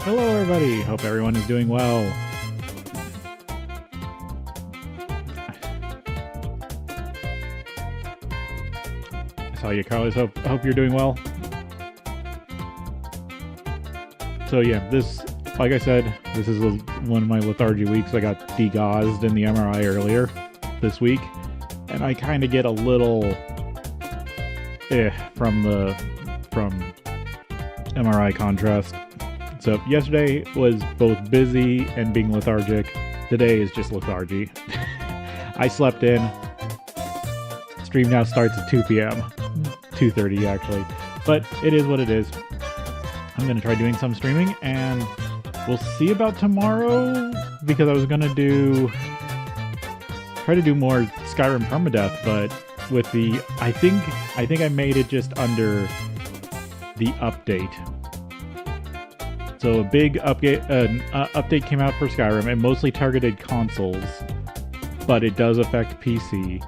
Hello everybody, hope everyone is doing well. I saw you, Carlos. Hope you're doing well. So yeah, like I said, this is one of my lethargy weeks. I got degaussed in the MRI earlier this week, and I kind of get a little from MRI contrast. So yesterday was both busy and being lethargic. Today is just lethargy. I slept in. Stream now starts at 2 p.m. 2:30 actually. But it is what it is. I'm going to try doing some streaming, and we'll see about tomorrow, because I was going to try to do more Skyrim permadeath, but with the I think I made it just under the update. So a big update came out for Skyrim. It mostly targeted consoles, but it does affect PC.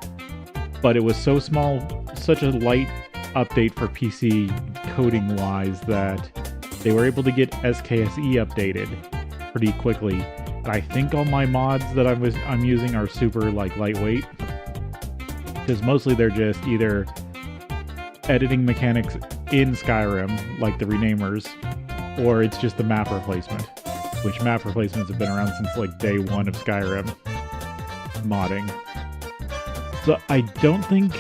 But it was so small, such a light update for PC coding-wise, that they were able to get SKSE updated pretty quickly. And I think all my mods that I'm using are super lightweight, because mostly they're just either editing mechanics in Skyrim, like the renamers, or it's just the map replacement, which map replacements have been around since like day one of Skyrim modding. So I don't think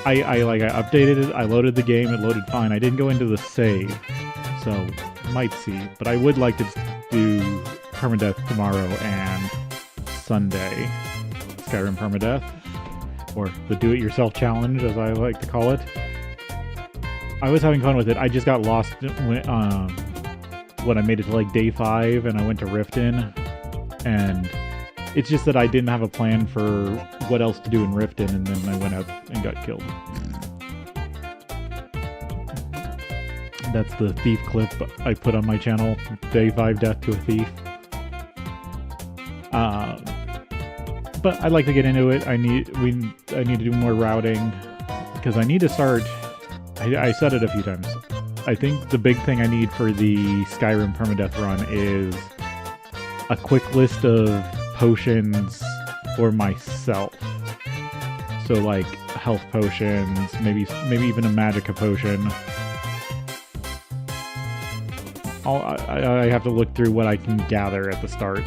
I updated it. I loaded the game. It loaded fine. I didn't go into the save, so might see. But I would like to do permadeath tomorrow and Sunday. Skyrim permadeath, or the do-it-yourself challenge, as I like to call it. I was having fun with it. I just got lost when I made it to like day 5 and I went to Riften, and it's just that I didn't have a plan for what else to do in Riften, and then I went out and got killed. That's the thief clip I put on my channel, day 5 death to a thief. But I'd like to get into it. I need to do more routing, because I need to start. I said it a few times. I think the big thing I need for the Skyrim permadeath run is a quick list of potions for myself. So like health potions, maybe even a magicka potion. I have to look through what I can gather at the start.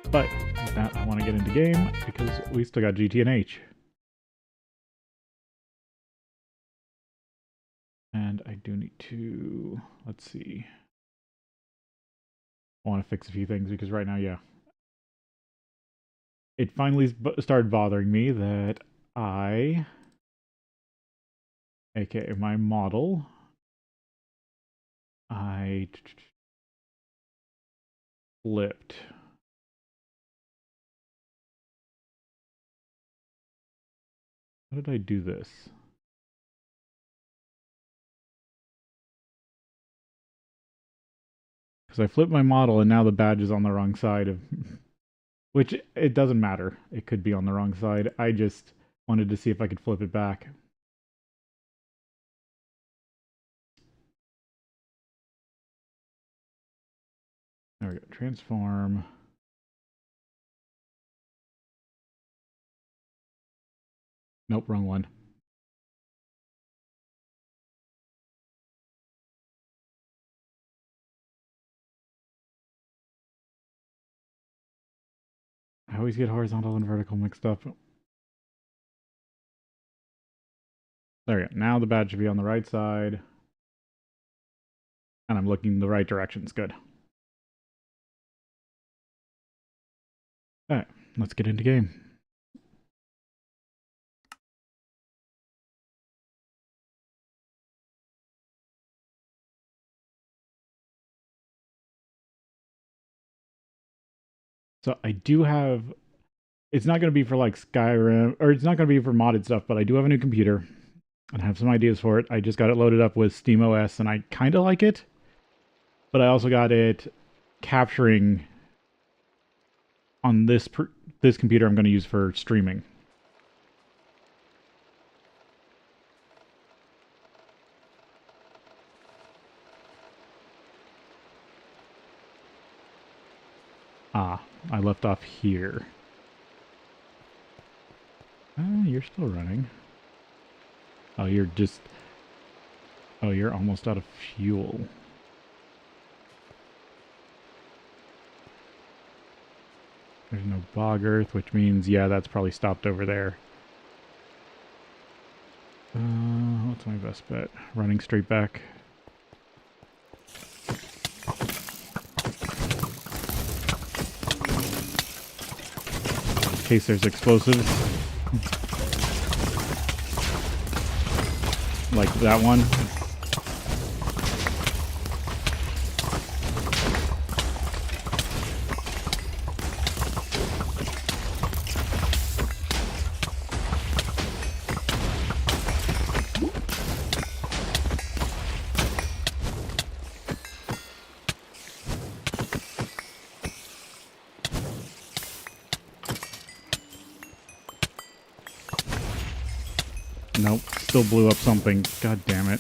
But with that, I want to get into game, because we still got GTNH. And I do need to, let's see. I want to fix a few things, because right now, yeah. It finally started bothering me that aka my model, I flipped. How did I do this? Because I flipped my model and now the badge is on the wrong side of... Which, it doesn't matter. It could be on the wrong side. I just wanted to see if I could flip it back. There we go. Transform. Nope, wrong one. I always get horizontal and vertical mixed up. There we go. Now the badge should be on the right side. And I'm looking the right direction. It's good. Alright, let's get into game. So I do have... It's not going to be for like Skyrim, or it's not going to be for modded stuff, but I do have a new computer and have some ideas for it. I just got it loaded up with SteamOS, and I kind of like it. But I also got it capturing on this computer I'm going to use for streaming. Ah, I left off here. You're still running. Oh, you're just... Oh, you're almost out of fuel. There's no bog earth, which means, yeah, that's probably stopped over there. What's my best bet? Running straight back. In case there's explosives. Like that one. Nope, still blew up something. God damn it.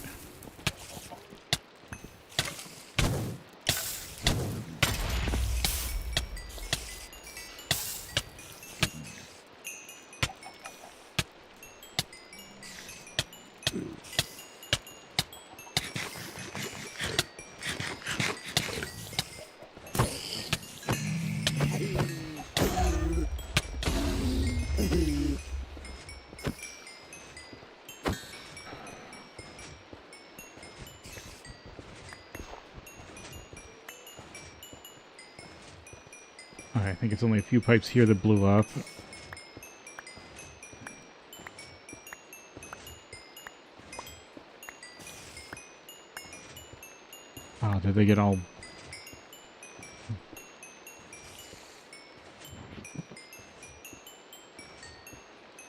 Okay, I think it's only a few pipes here that blew up. Oh, did they get all...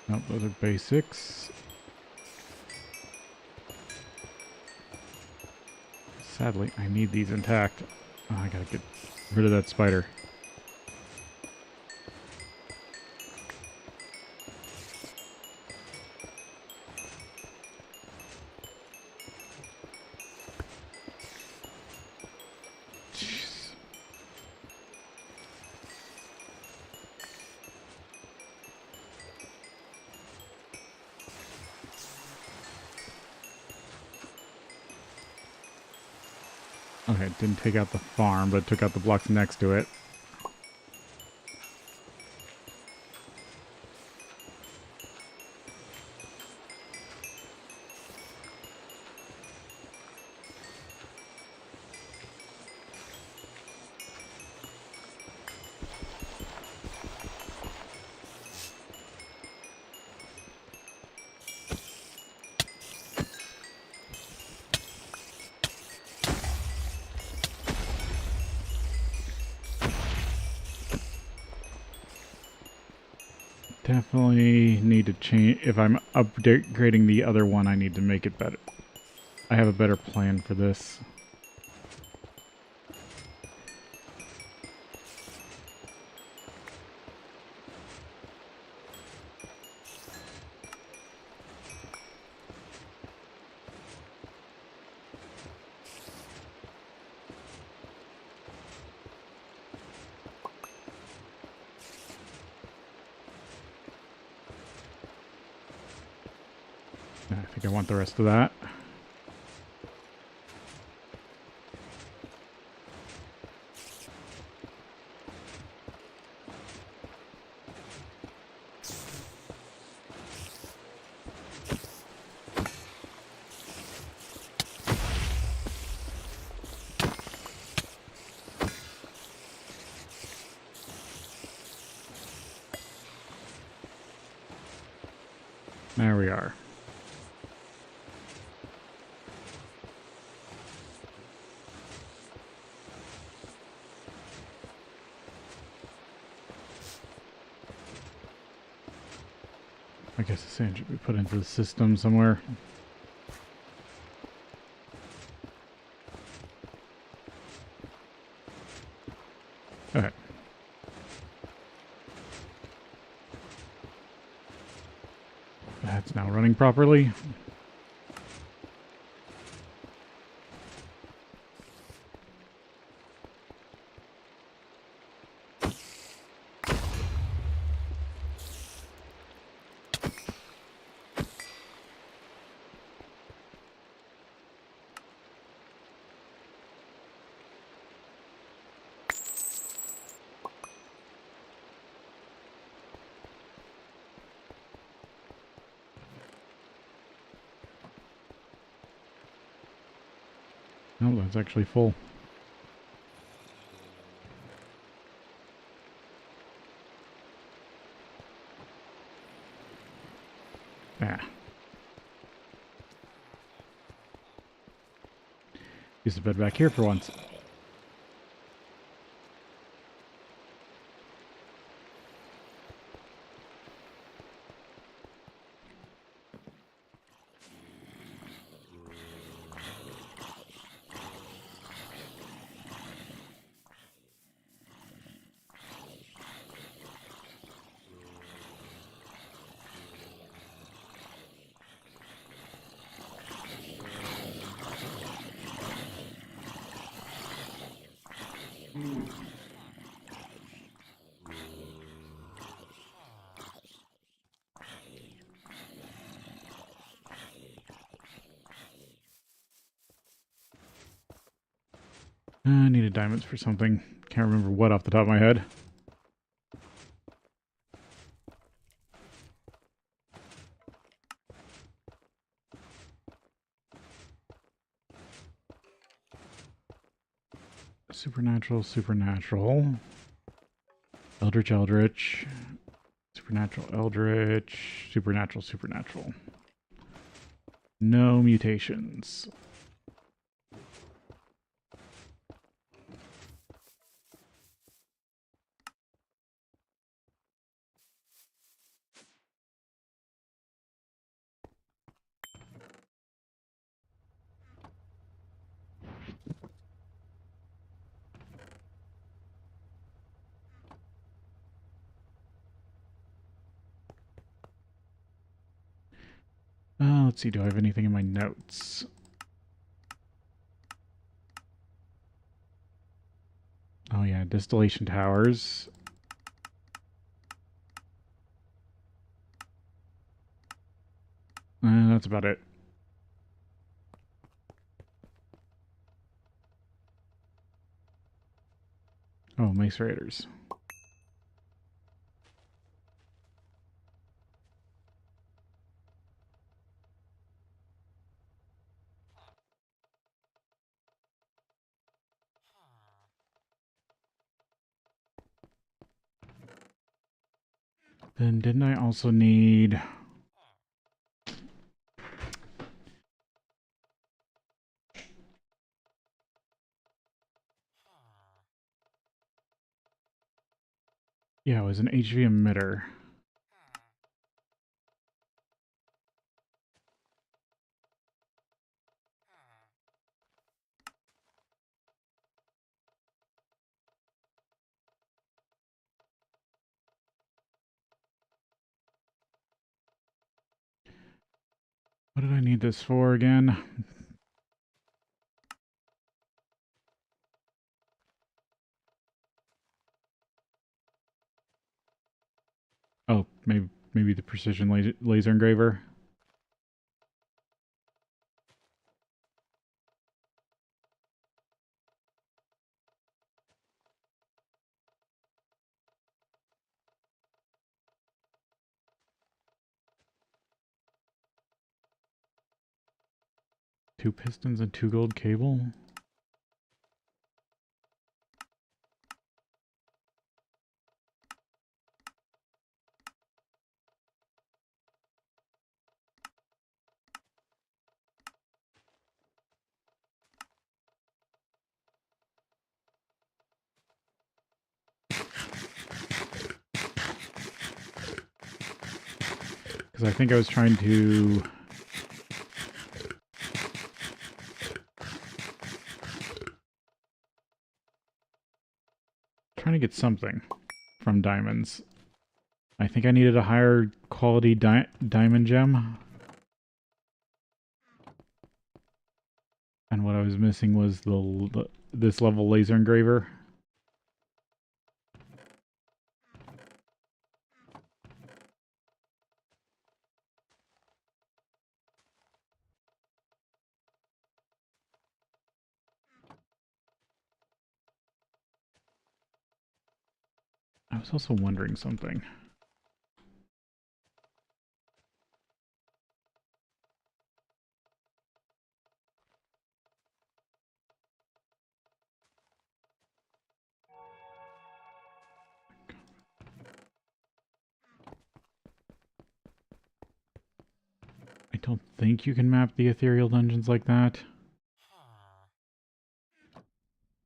Nope, those are basics. Sadly, I need these intact. Oh, I gotta get rid of that spider. Okay, it didn't take out the farm, but it took out the blocks next to it. Definitely need to change. If I'm upgrading the other one, I need to make it better. I have a better plan for this. I think I want the rest of that. There we are. I guess the sand should be put into the system somewhere. Okay. That's now running properly. No, that's actually full. Ah. Use the bed back here for once. I needed diamonds for something. Can't remember what off the top of my head. Supernatural, supernatural. Eldritch, eldritch. Supernatural, eldritch. Supernatural, supernatural. No mutations. Let's see, do I have anything in my notes? Oh yeah, distillation towers. That's about it. Oh, macerators. Then didn't I also need... Yeah, it was an HV emitter. What did I need this for again? Oh, maybe the precision laser engraver. Two pistons and two gold cable. Because I think I was trying to... Trying to get something from diamonds. I think I needed a higher quality diamond gem. And what I was missing was this level laser engraver. I was also wondering something. don't think you can map the ethereal dungeons like that.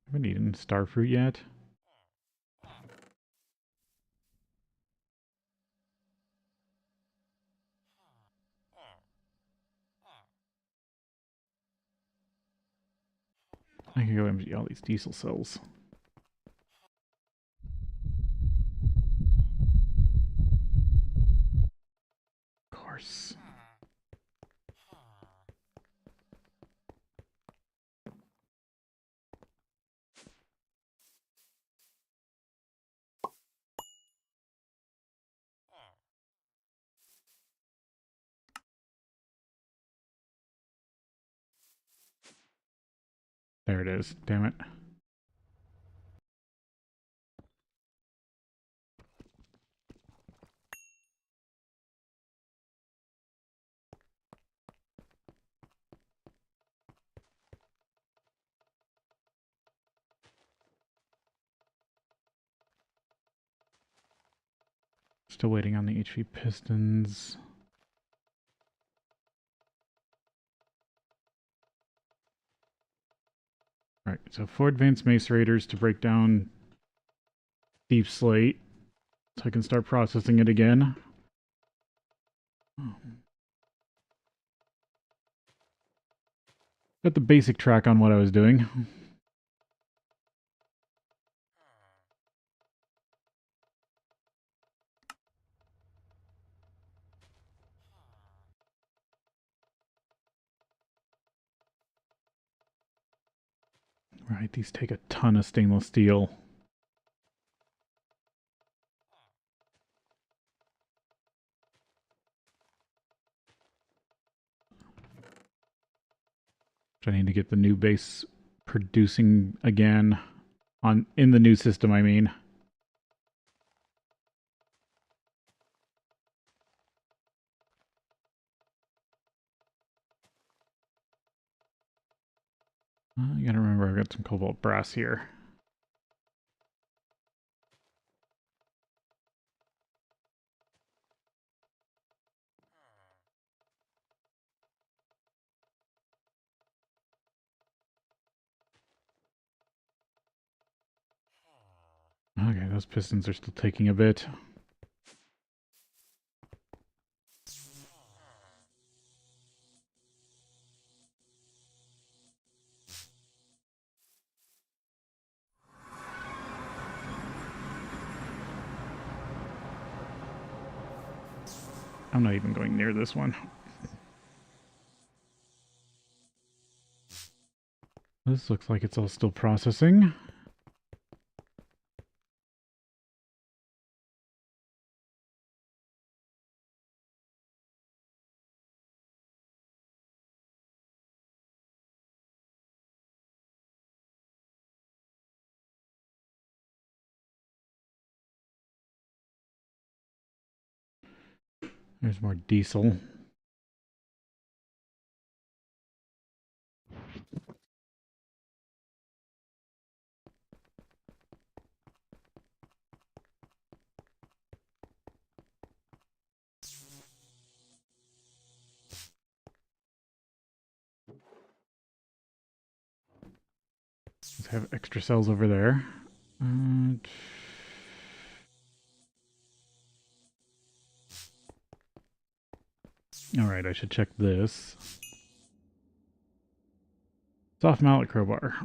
Haven't eaten starfruit yet. I can go empty all these diesel cells. Of course. There it is. Damn it. Still waiting on the HV pistons. Alright, so 4 advanced macerators to break down deep slate. So I can start processing it again. Got the basic track on what I was doing. Right, these take a ton of stainless steel. I need to get the new base producing again in the new system, I mean. I gotta remember I've got some cobalt brass here. Okay, those pistons are still taking a bit. I'm not even going near this one. This looks like it's all still processing. There's more diesel. Let's have extra cells over there. Alright, I should check this. Soft mallet crowbar.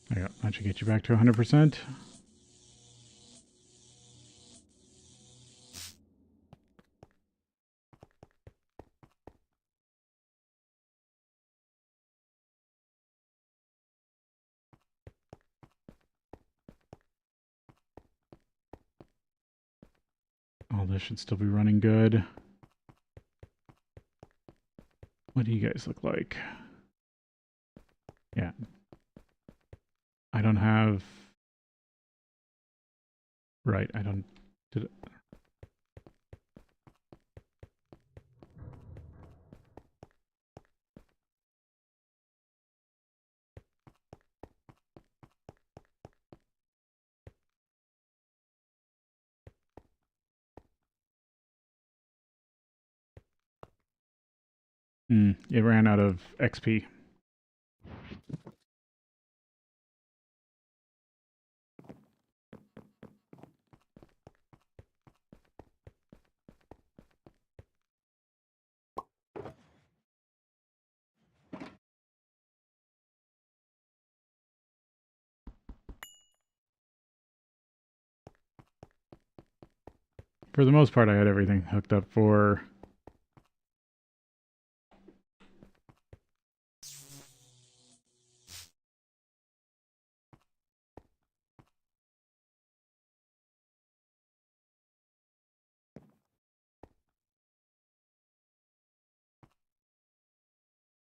There you go. That should get you back to 100%. All this should still be running good. What do you guys look like? Yeah. I don't have Right, I don't... Did it... it ran out of XP. For the most part, I had everything hooked up for...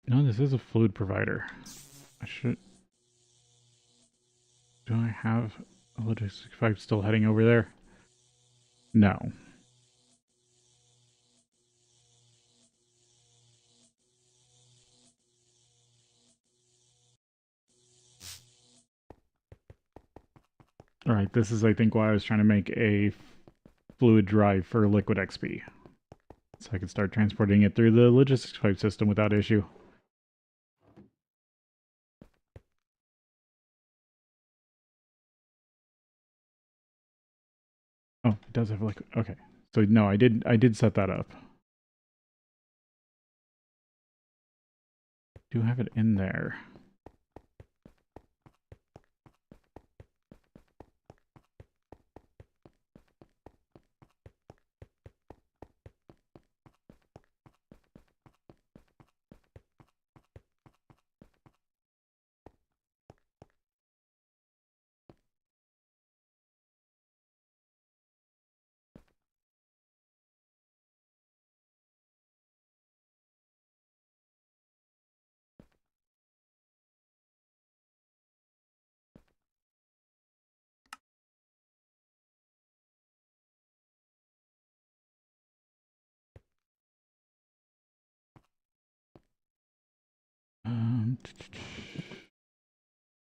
No, this is a fluid provider. I should... Do I have a logistics pipe still heading over there? No. Alright, this is, I think, why I was trying to make a fluid drive for liquid XP. So I could start transporting it through the logistics pipe system without issue. Oh, it does have liquid. Okay. So no, I did set that up. Do have it in there.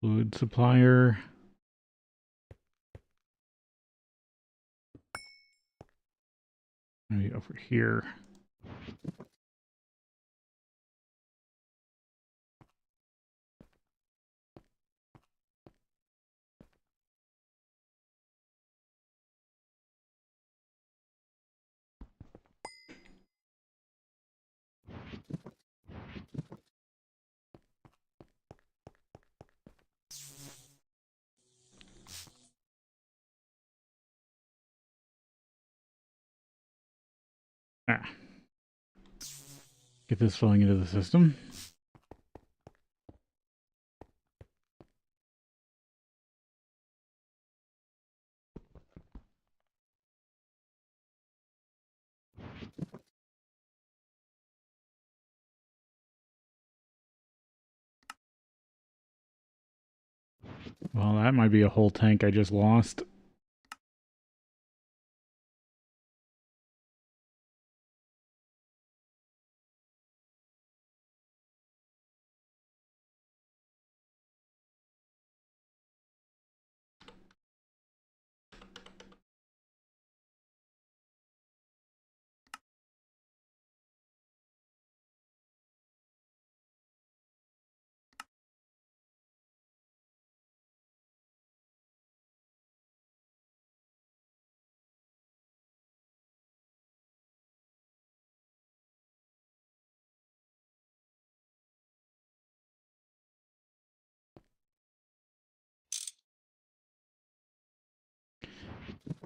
Fluid supplier. Maybe over here. Ah. Get this flowing into the system. Well, that might be a whole tank I just lost.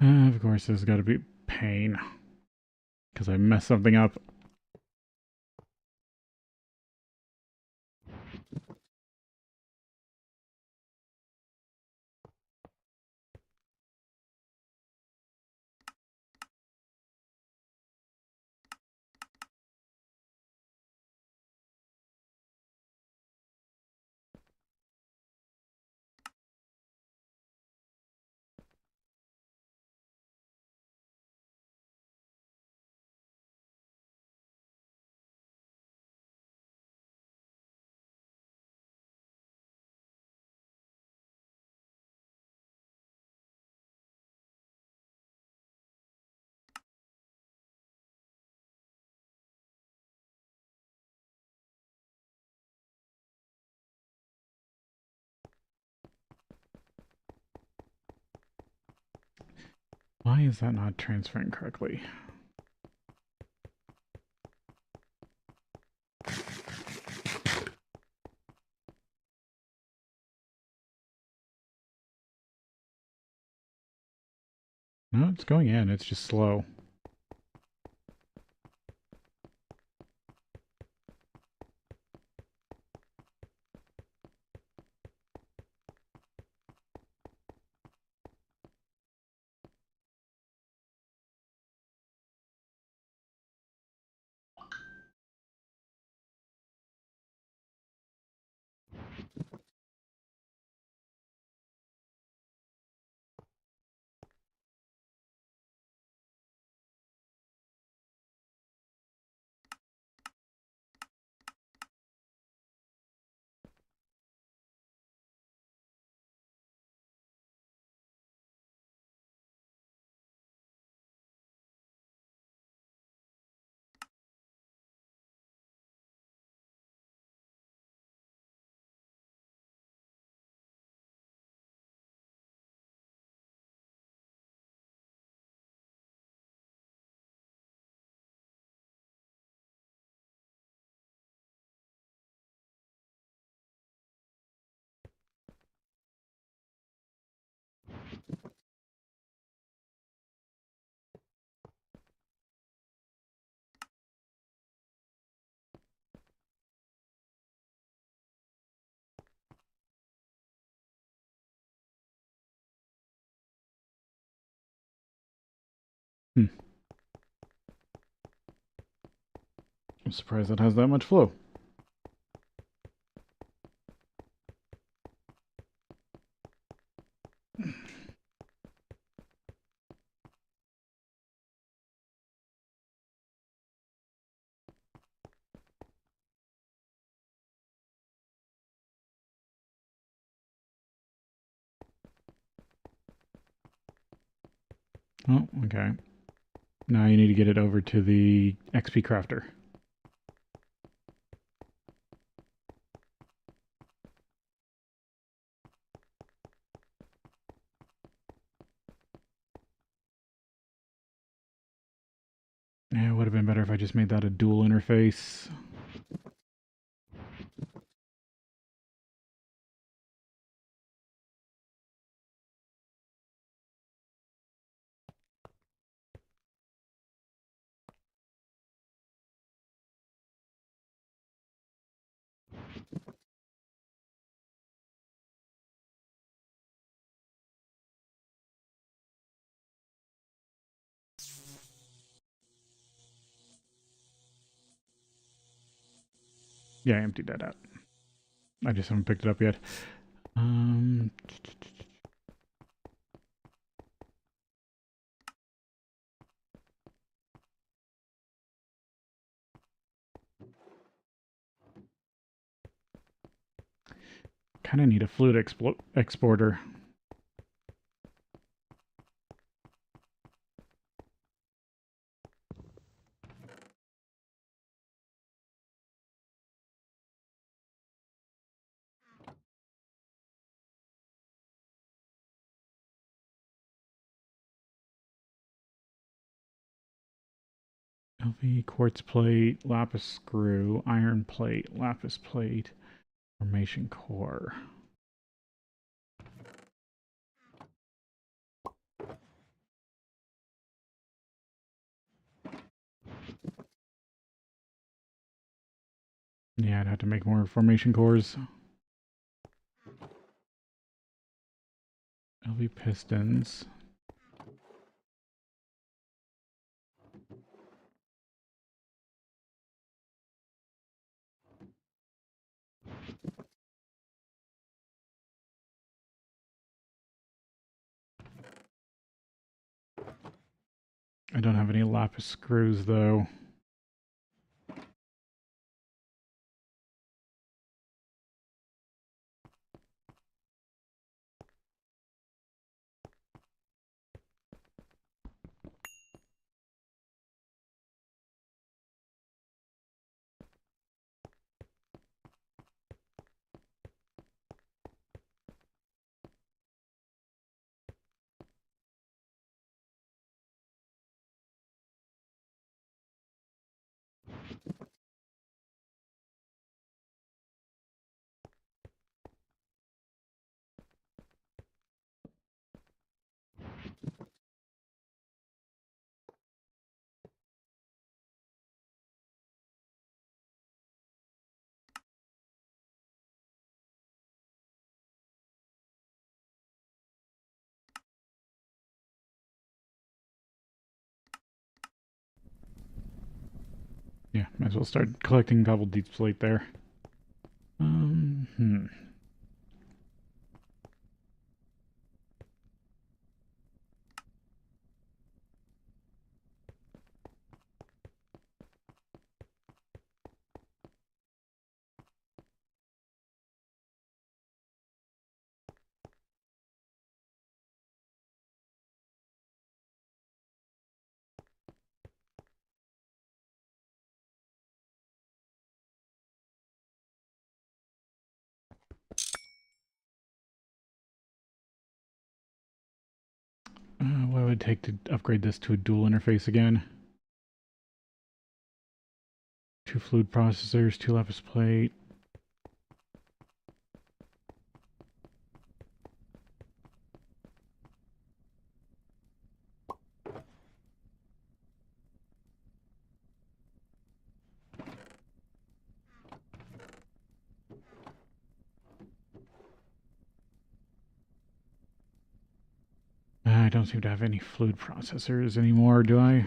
Of course, this has got to be pain. Because I messed something up. Why is that not transferring correctly? No, it's going in. It's just slow. Hmm. I'm surprised that has that much flow. Oh, okay. Now you need to get it over to the XP crafter. Yeah, it would have been better if I just made that a dual interface. Yeah, I emptied that out. I just haven't picked it up yet. Kind of need a fluid exporter. LV quartz plate, lapis screw, iron plate, lapis plate, formation core. Yeah, I'd have to make more formation cores. LV pistons. I don't have any lapis screws though. Yeah, might as well start collecting double deep slate there. Hmm. What would it take to upgrade this to a dual interface again? 2 fluid processors, 2 lapis plate. I don't seem to have any fluid processors anymore, do I?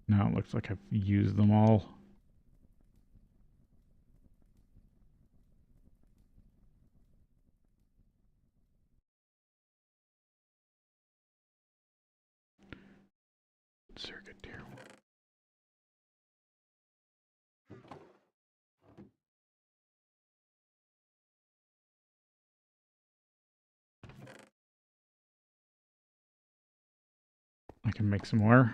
No, it looks like I've used them all. Circuit tier 1. I can make some more.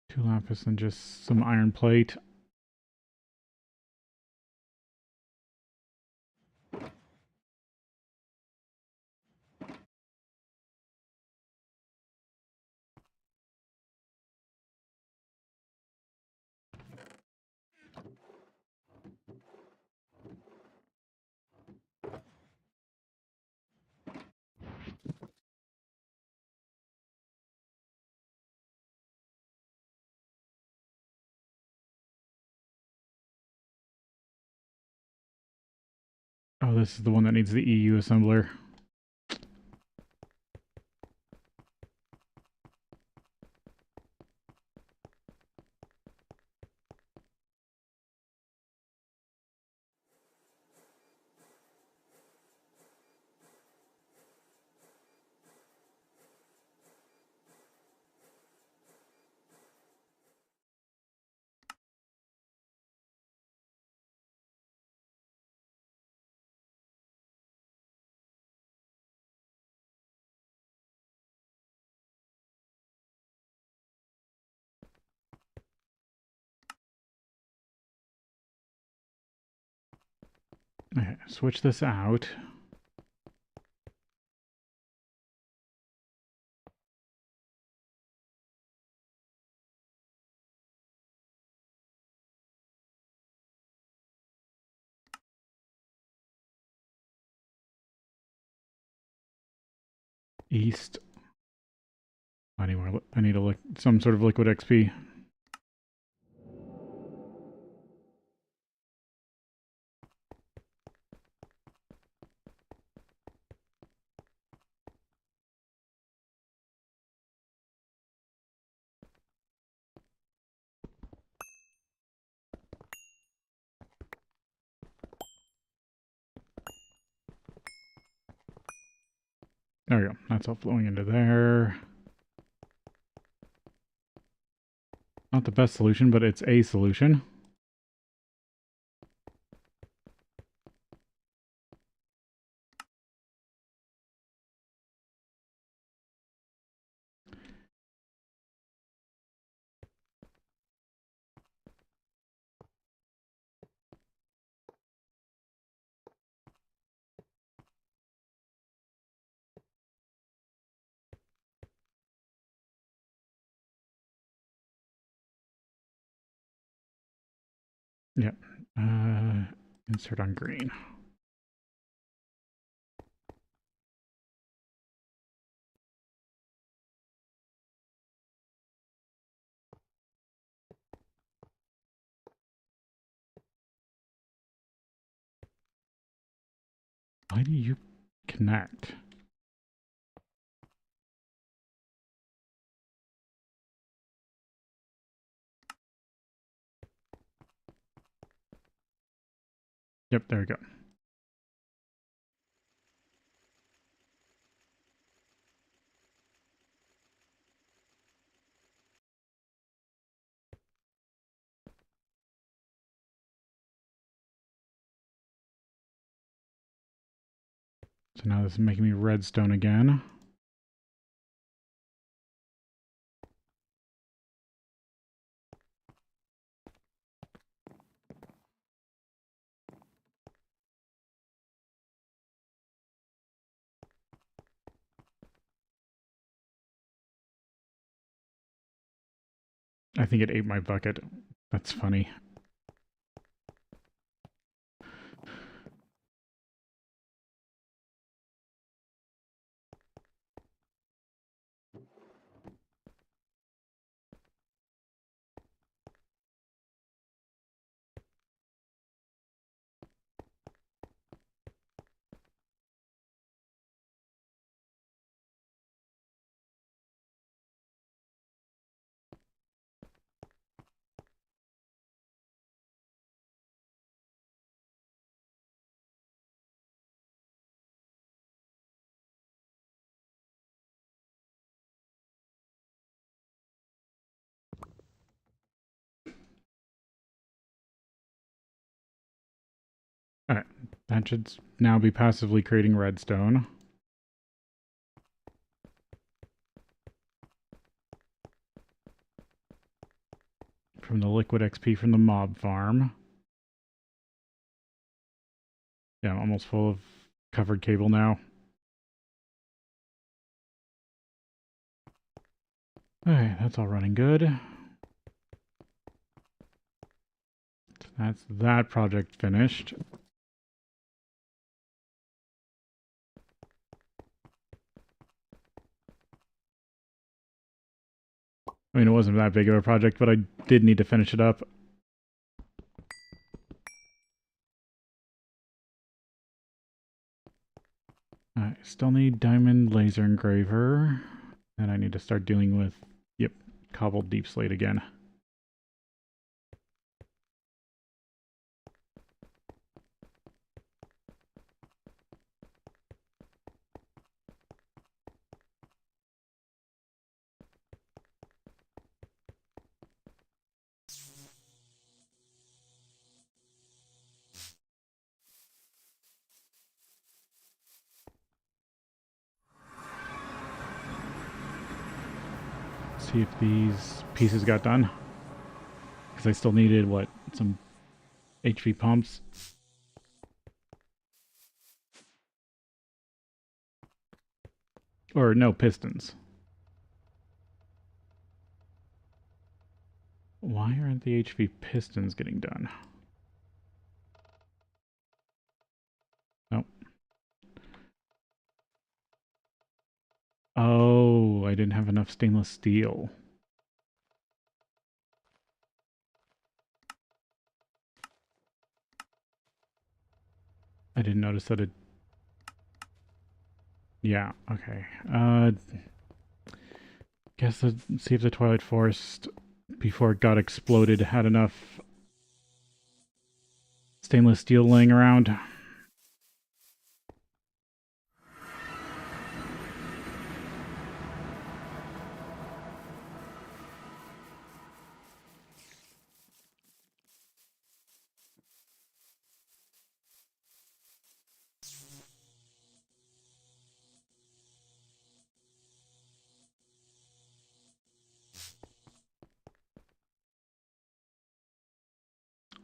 Two lapis and just some iron plate. Oh, this is the one that needs the EU assembler. Okay, switch this out. East. I need a some sort of liquid XP. There we go. That's all flowing into there. Not the best solution, but it's a solution. Yep. Insert on green. Why do you connect? Yep, there we go. So now this is making me redstone again. I think it ate my bucket. That's funny. Alright, that should now be passively creating redstone. From the liquid XP from the mob farm. Yeah, I'm almost full of covered cable now. Okay, that's all running good. So that's that project finished. I mean, it wasn't that big of a project, but I did need to finish it up. I still need diamond laser engraver. And I need to start dealing with, yep, cobbled deep slate again. See if these pieces got done. Because I still needed, what, some HV pumps? Or no, pistons. Why aren't the HV pistons getting done? Nope. Oh, I didn't have enough stainless steel. I didn't notice that it... Yeah, okay. Guess let's see if the Twilight Forest, before it got exploded, had enough stainless steel laying around.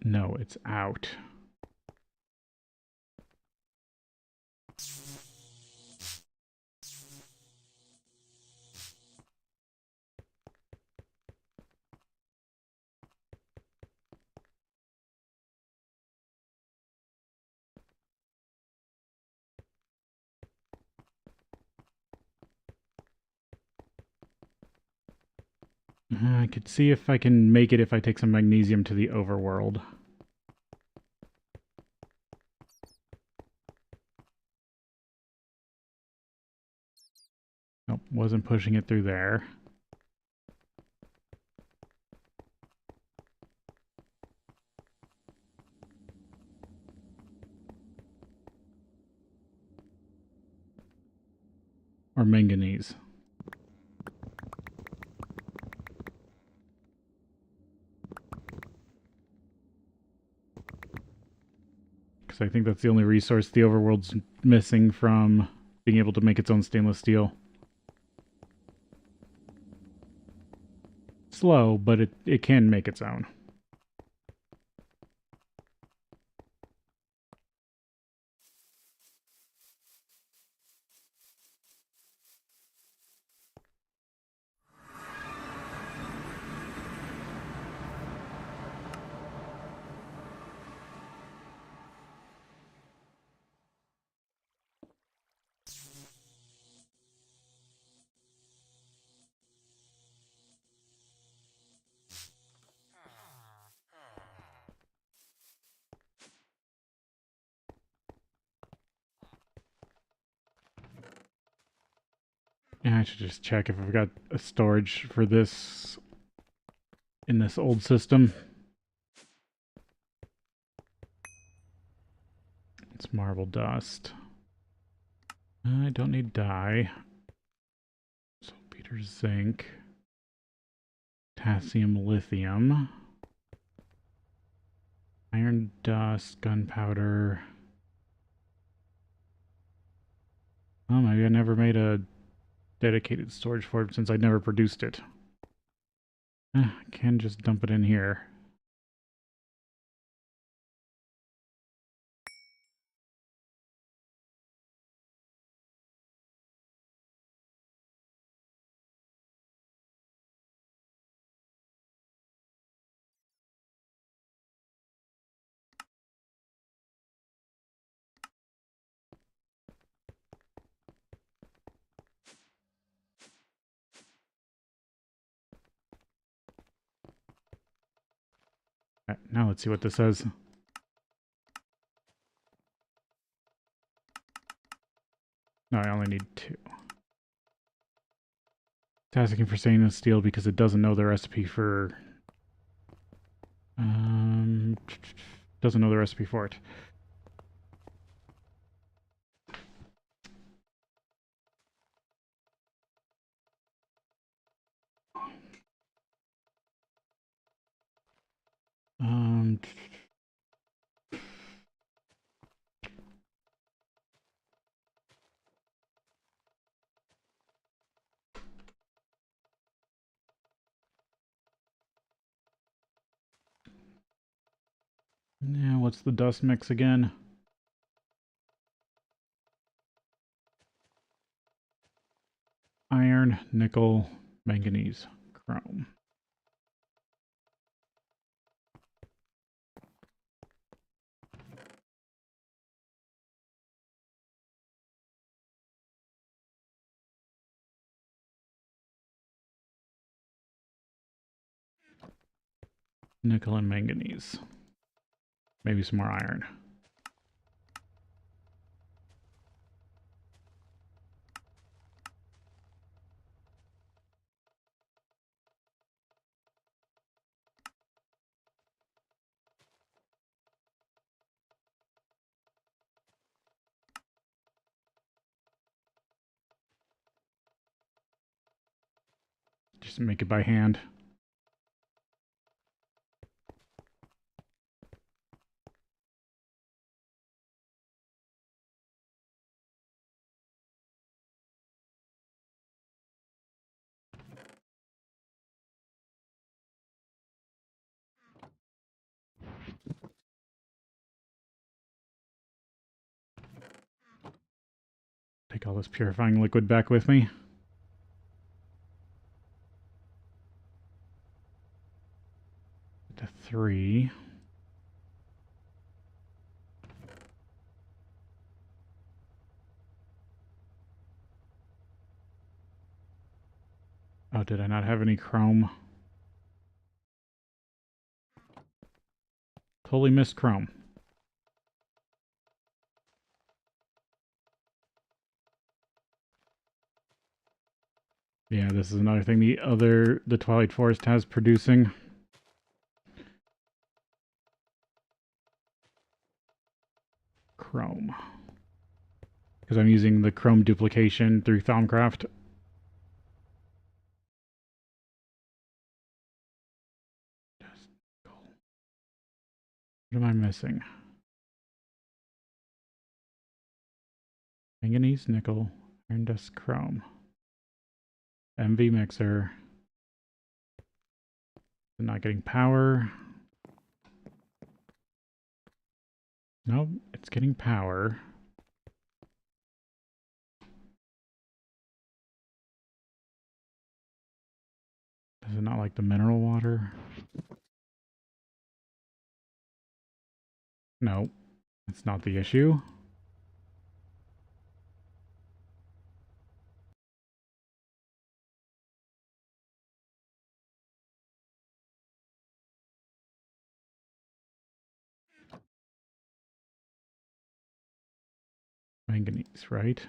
No, it's out. I could see if I can make it if I take some magnesium to the overworld. Nope, wasn't pushing it through there. Or manganese. Because I think that's the only resource the overworld's missing from being able to make its own stainless steel. Slow, but it can make its own. Yeah, I should just check if I've got a storage for this in this old system. It's marble dust. I don't need dye. Saltpeter, zinc. Potassium, lithium. Iron dust, gunpowder. Oh, maybe I never made a dedicated storage for it since I never produced it. I can just dump it in here. All right, now let's see what this says. No, I only need 2. It's asking for stainless steel because it doesn't know the recipe for... doesn't know the recipe for it. Now, what's the dust mix again? Iron, nickel, manganese, chrome. Nickel and manganese. Maybe some more iron. Just make it by hand. Take all this purifying liquid back with me. To 3. Oh, did I not have any chrome? Totally missed chrome. Yeah, this is another thing the Twilight Forest has producing. Chrome. Because I'm using the chrome duplication through Thaumcraft. What am I missing? Manganese, nickel, iron dust, chrome. MV mixer. I'm not getting power. Nope, it's getting power. Does it not like the mineral water? No, that's not the issue. Manganese, right?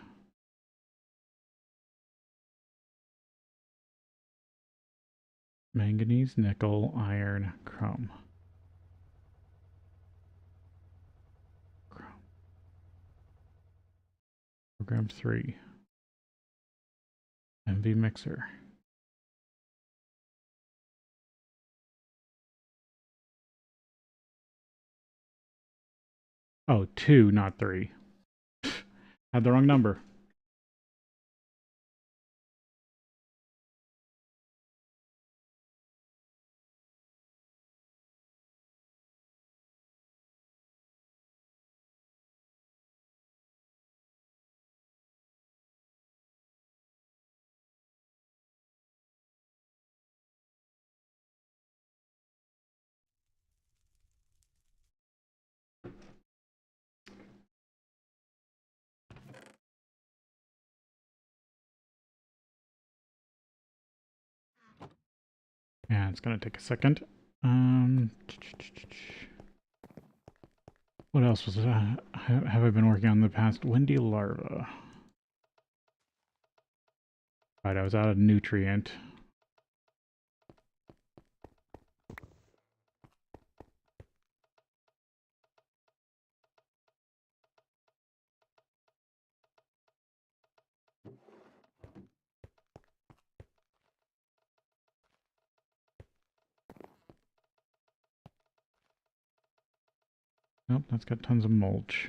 Manganese, nickel, iron, chrome. Chrome. Program 3. MV mixer. Oh, 2, not 3. Had the wrong number. Yeah, it's gonna take a second. What else was have I been working on in the past? Windy larva. Right, I was out of nutrient. Nope, that's got tons of mulch.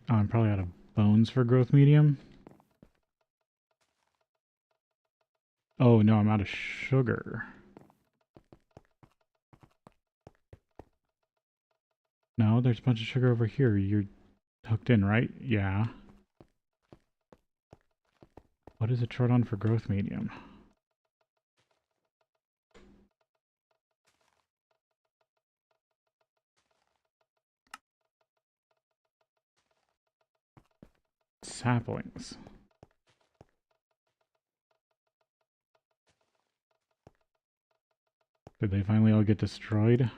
Oh, I'm probably out of bones for growth medium. Oh no, I'm out of sugar. No, there's a bunch of sugar over here. You're hooked in, right? Yeah. What is it short on for growth medium? Saplings. Did they finally all get destroyed?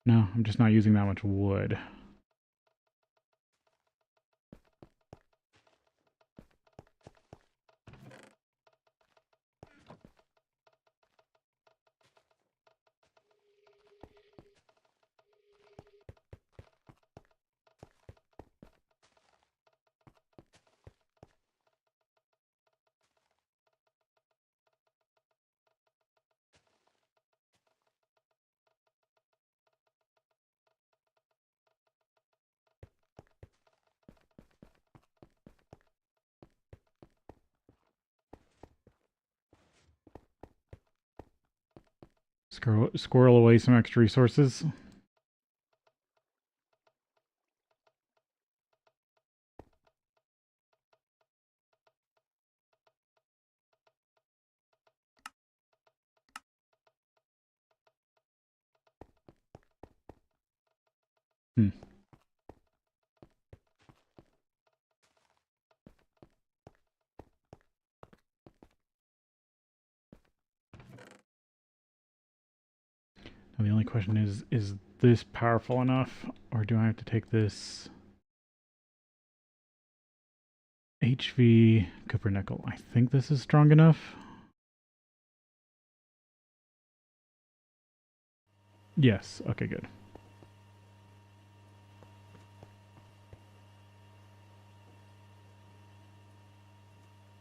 No, I'm just not using that much wood. Squirrel away some extra resources. Hmm. The only question is this powerful enough, or do I have to take this HV copper nickel? I think this is strong enough. Yes, okay, good.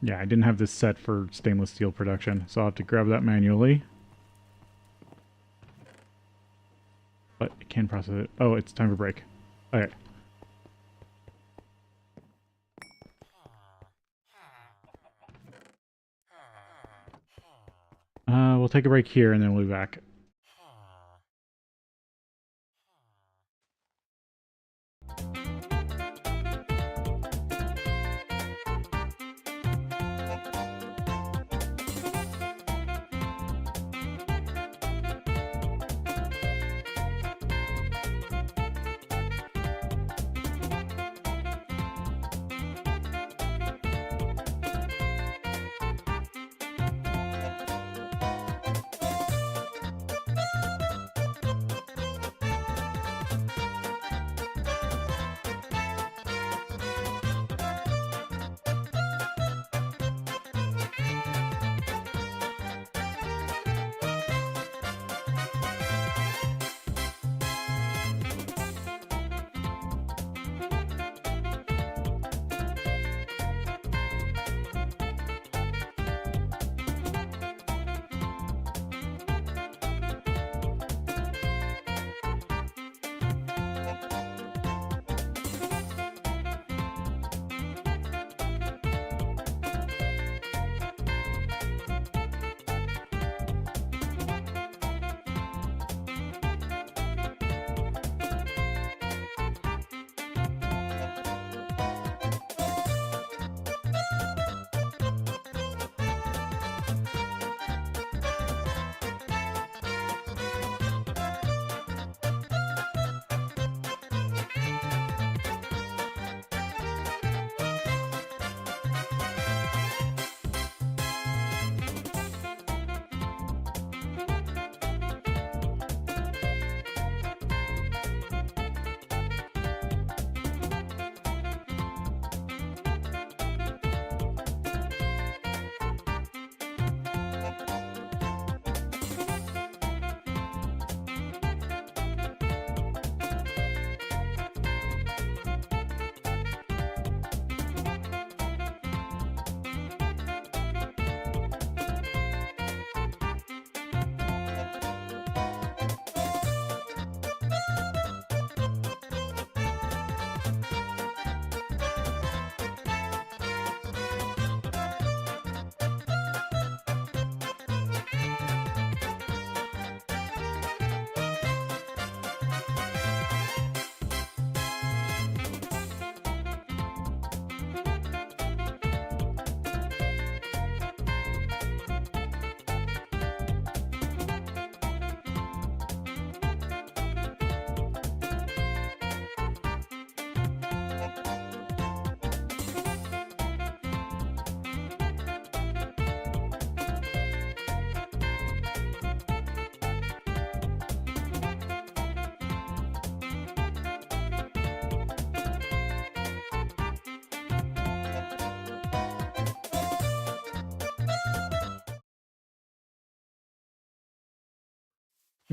Yeah, I didn't have this set for stainless steel production, so I'll have to grab that manually. But it can process it. Oh, it's time for break. Okay. We'll take a break here and then we'll be back.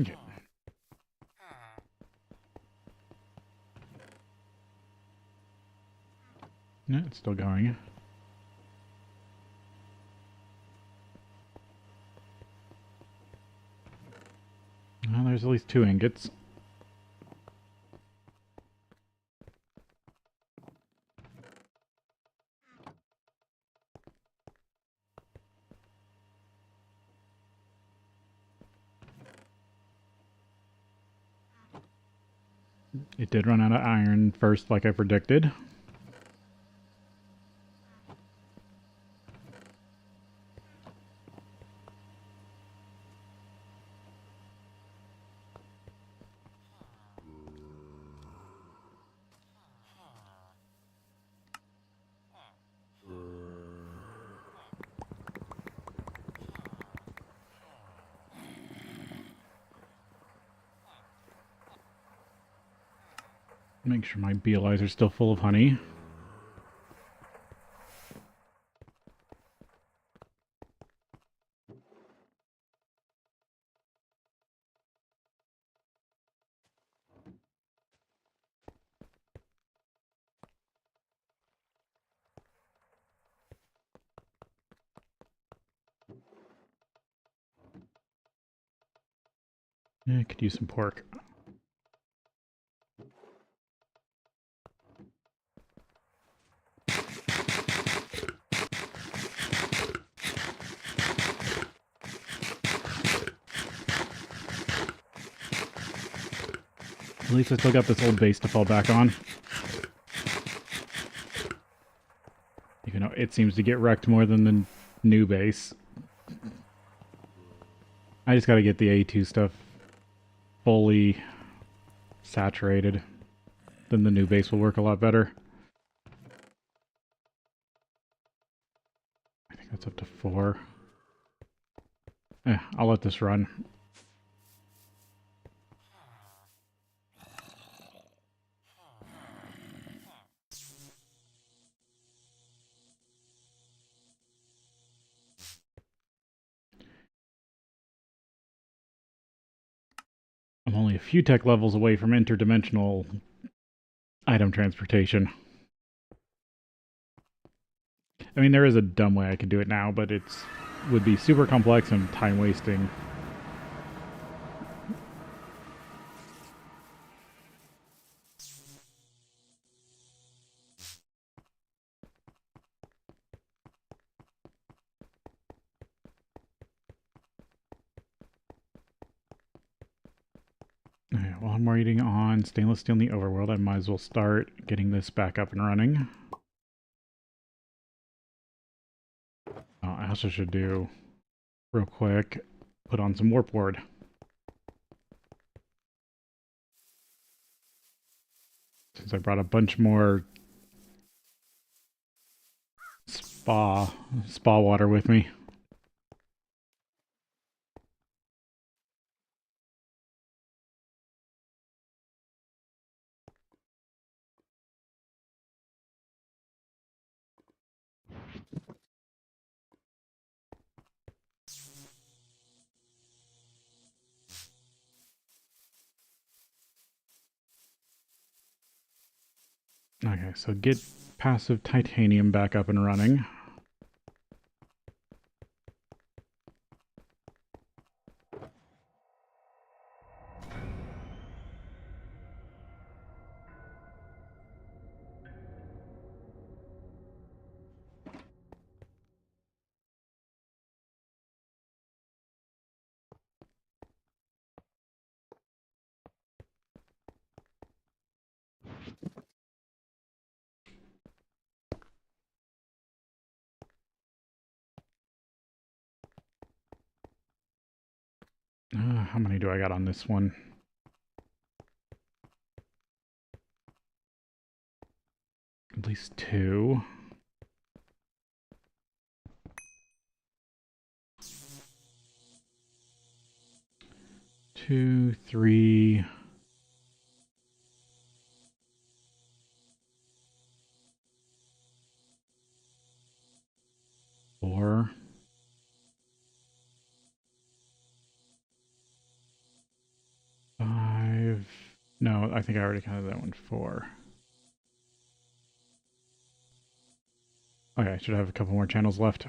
Okay. No, it's still going. Well, there's at least 2 ingots. It did run out of iron first, like I predicted. Make sure my beelis are still full of honey. Yeah, I could use some pork. At least I still got this old base to fall back on. Even though it seems to get wrecked more than the new base. I just gotta get the A2 stuff fully saturated. Then the new base will work a lot better. I think that's up to 4. I'll let this run. I'm only a few tech levels away from interdimensional item transportation. I mean, there is a dumb way I could do it now, but it's would be super complex and time wasting. While I'm waiting on stainless steel in the overworld, I might as well start getting this back up and running. I also should do, real quick, put on some warp ward. Since I brought a bunch more spa water with me. Okay, so get passive titanium back up and running. How many do I got on this one? At least 2. 2, 3. 4. 5. No, I think I already counted that one. 4. Okay, I should have a couple more channels left.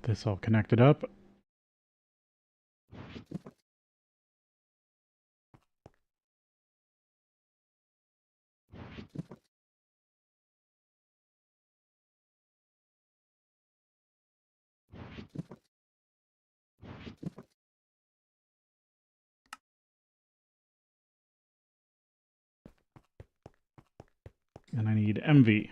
this all connected up. And I need MV.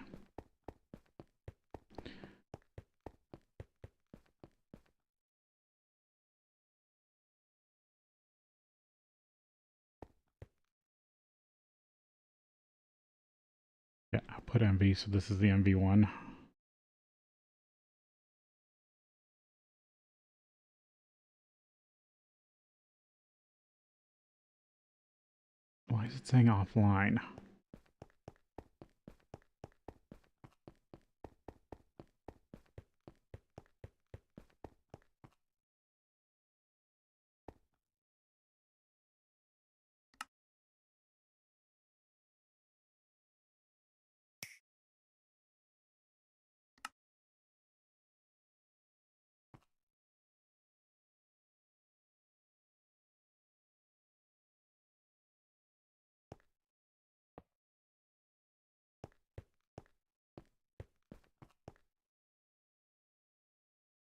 Yeah, I'll put MV, so this is the MV one. Why is it saying offline?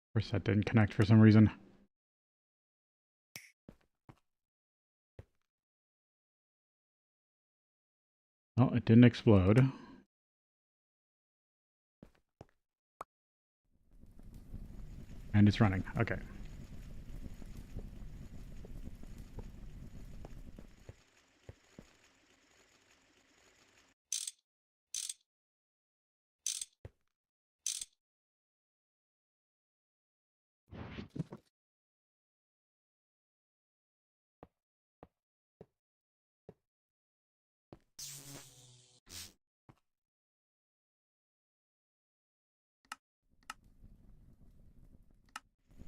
Of course, that didn't connect for some reason. Oh, it didn't explode. And it's running. Okay.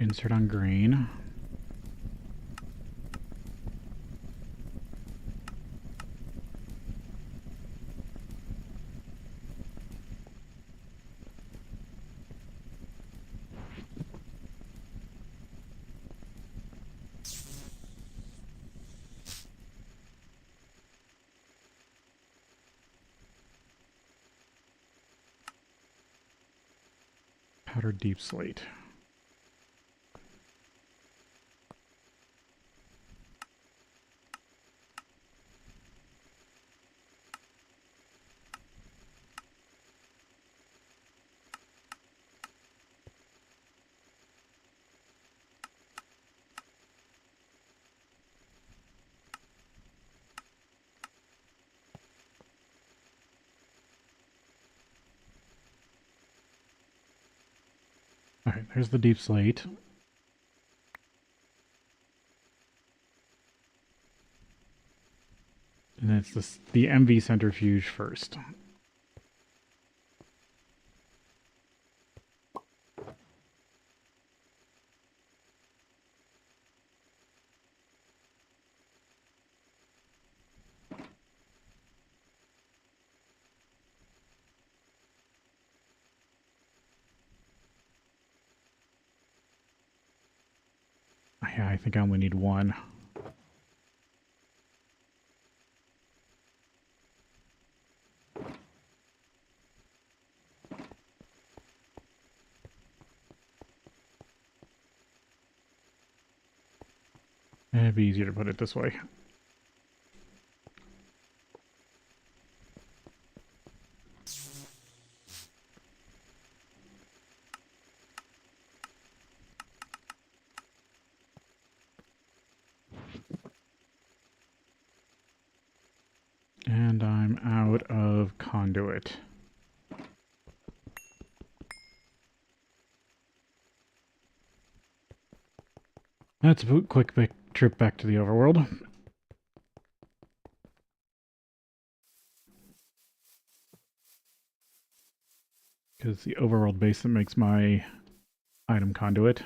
Insert on green. Powdered deep slate. Alright, there's the deep slate. And it's the MV centrifuge first. Yeah, I think I only need one. It'd be easier to put it this way. And I'm out of conduit. That's a quick trip back to the overworld. Because the overworld base that makes my item conduit.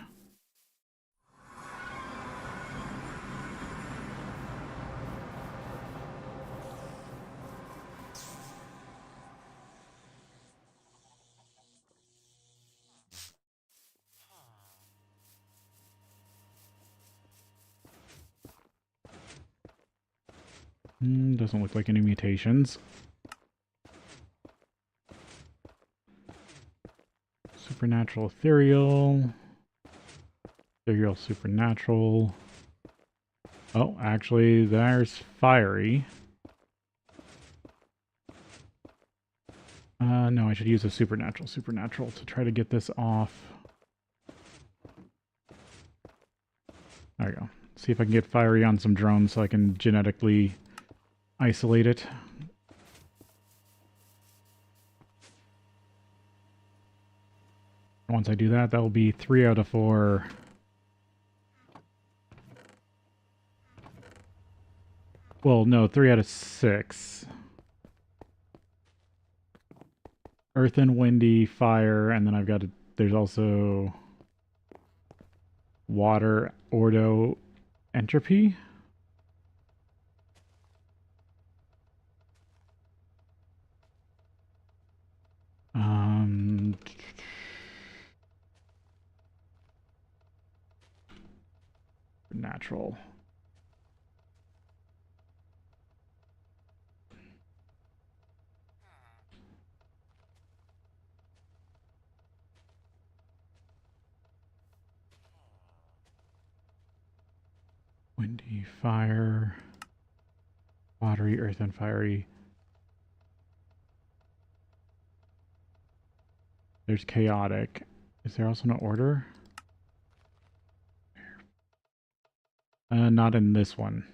Doesn't look like any mutations. Supernatural, ethereal. Ethereal, supernatural. Oh, actually, there's fiery. No, I should use a supernatural to try to get this off. There we go. See if I can get fiery on some drones so I can genetically isolate it. Once I do that, that will be 3 out of 4. Well, no, 3 out of 6. Earth and windy, fire, and then I've got there's also water, ordo, entropy. Natural. Windy, fire, watery, earth, and fiery. There's chaotic. Is there also no order? Not in this one.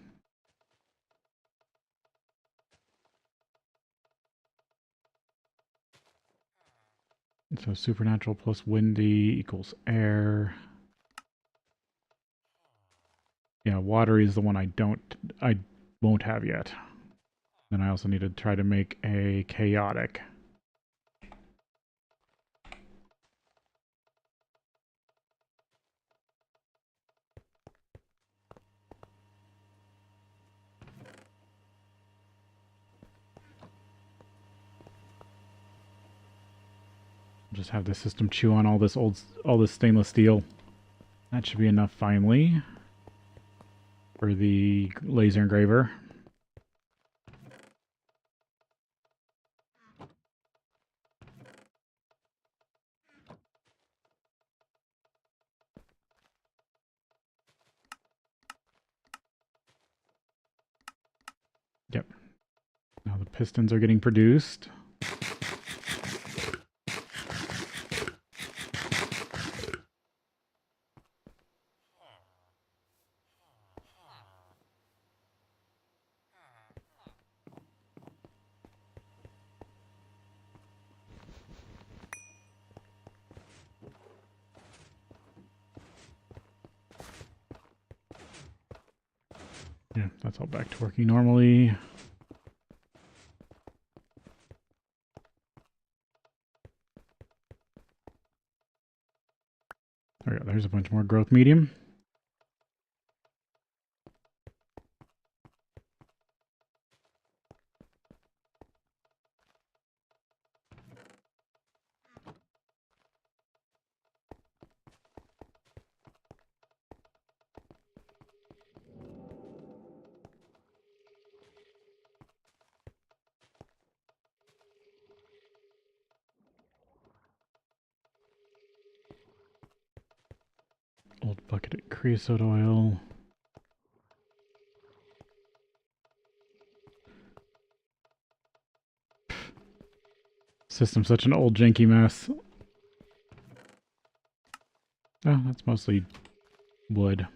So supernatural plus windy equals air. Yeah, watery is the one I won't have yet. Then I also need to try to make a chaotic. Just have the system chew on all this stainless steel. That should be enough finally for the laser engraver. Yep. Now the pistons are getting produced. Yeah, that's all back to working normally. There we go. There's a bunch more growth medium. Old bucket creosote oil. System's such an old janky mess. Oh, that's mostly wood.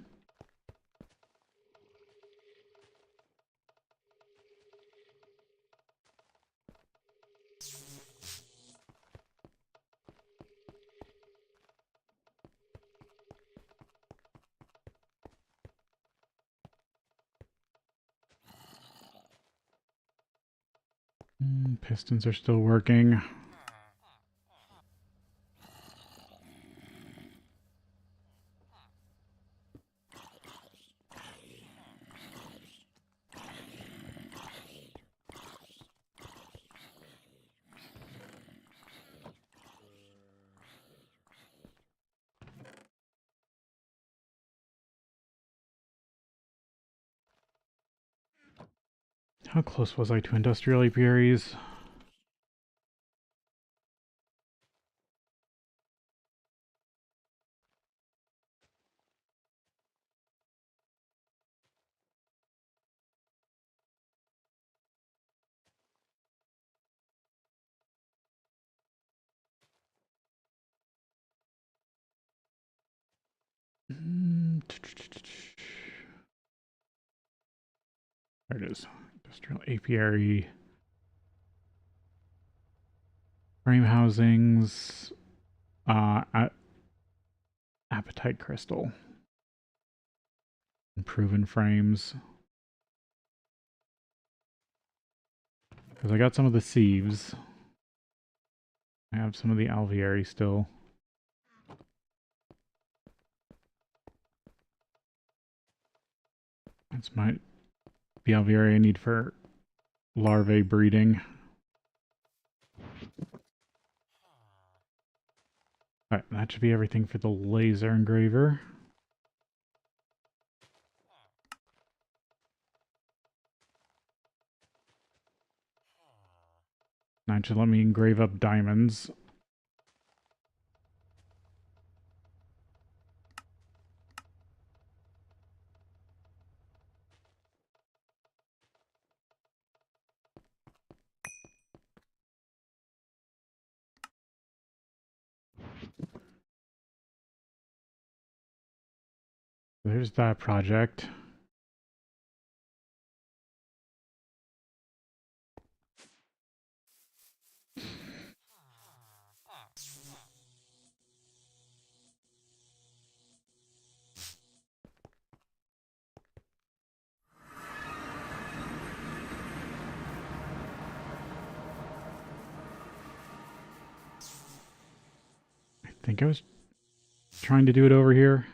Pistons are still working. How close was I to industrial apiaries? There it is. Industrial apiary. Frame housings. Appetite crystal. Improving frames. Because I got some of the sieves. I have some of the alveari still. That's the alveari I need for larvae breeding. Alright, that should be everything for the laser engraver. That should let me engrave up diamonds. There's that project. I think I was trying to do it over here.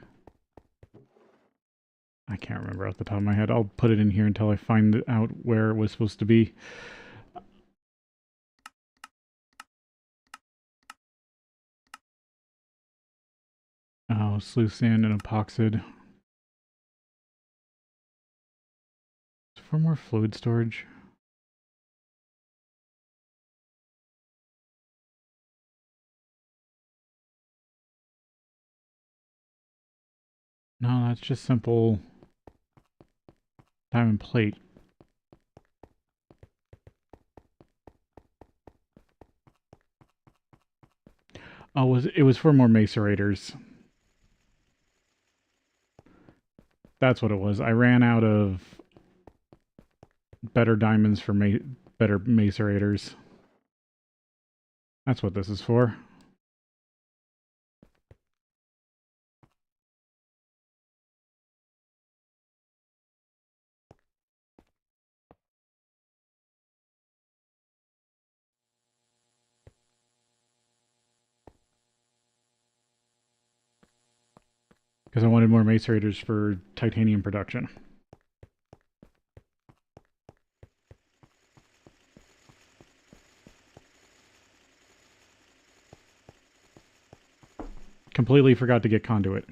I can't remember off the top of my head. I'll put it in here until I find out where it was supposed to be. Oh, sluice sand and epoxid. For more fluid storage. No, that's just simple diamond plate. Oh, it was for more macerators. That's what it was. I ran out of better diamonds for better macerators. That's what this is for. Because I wanted more macerators for titanium production. Completely forgot to get conduit.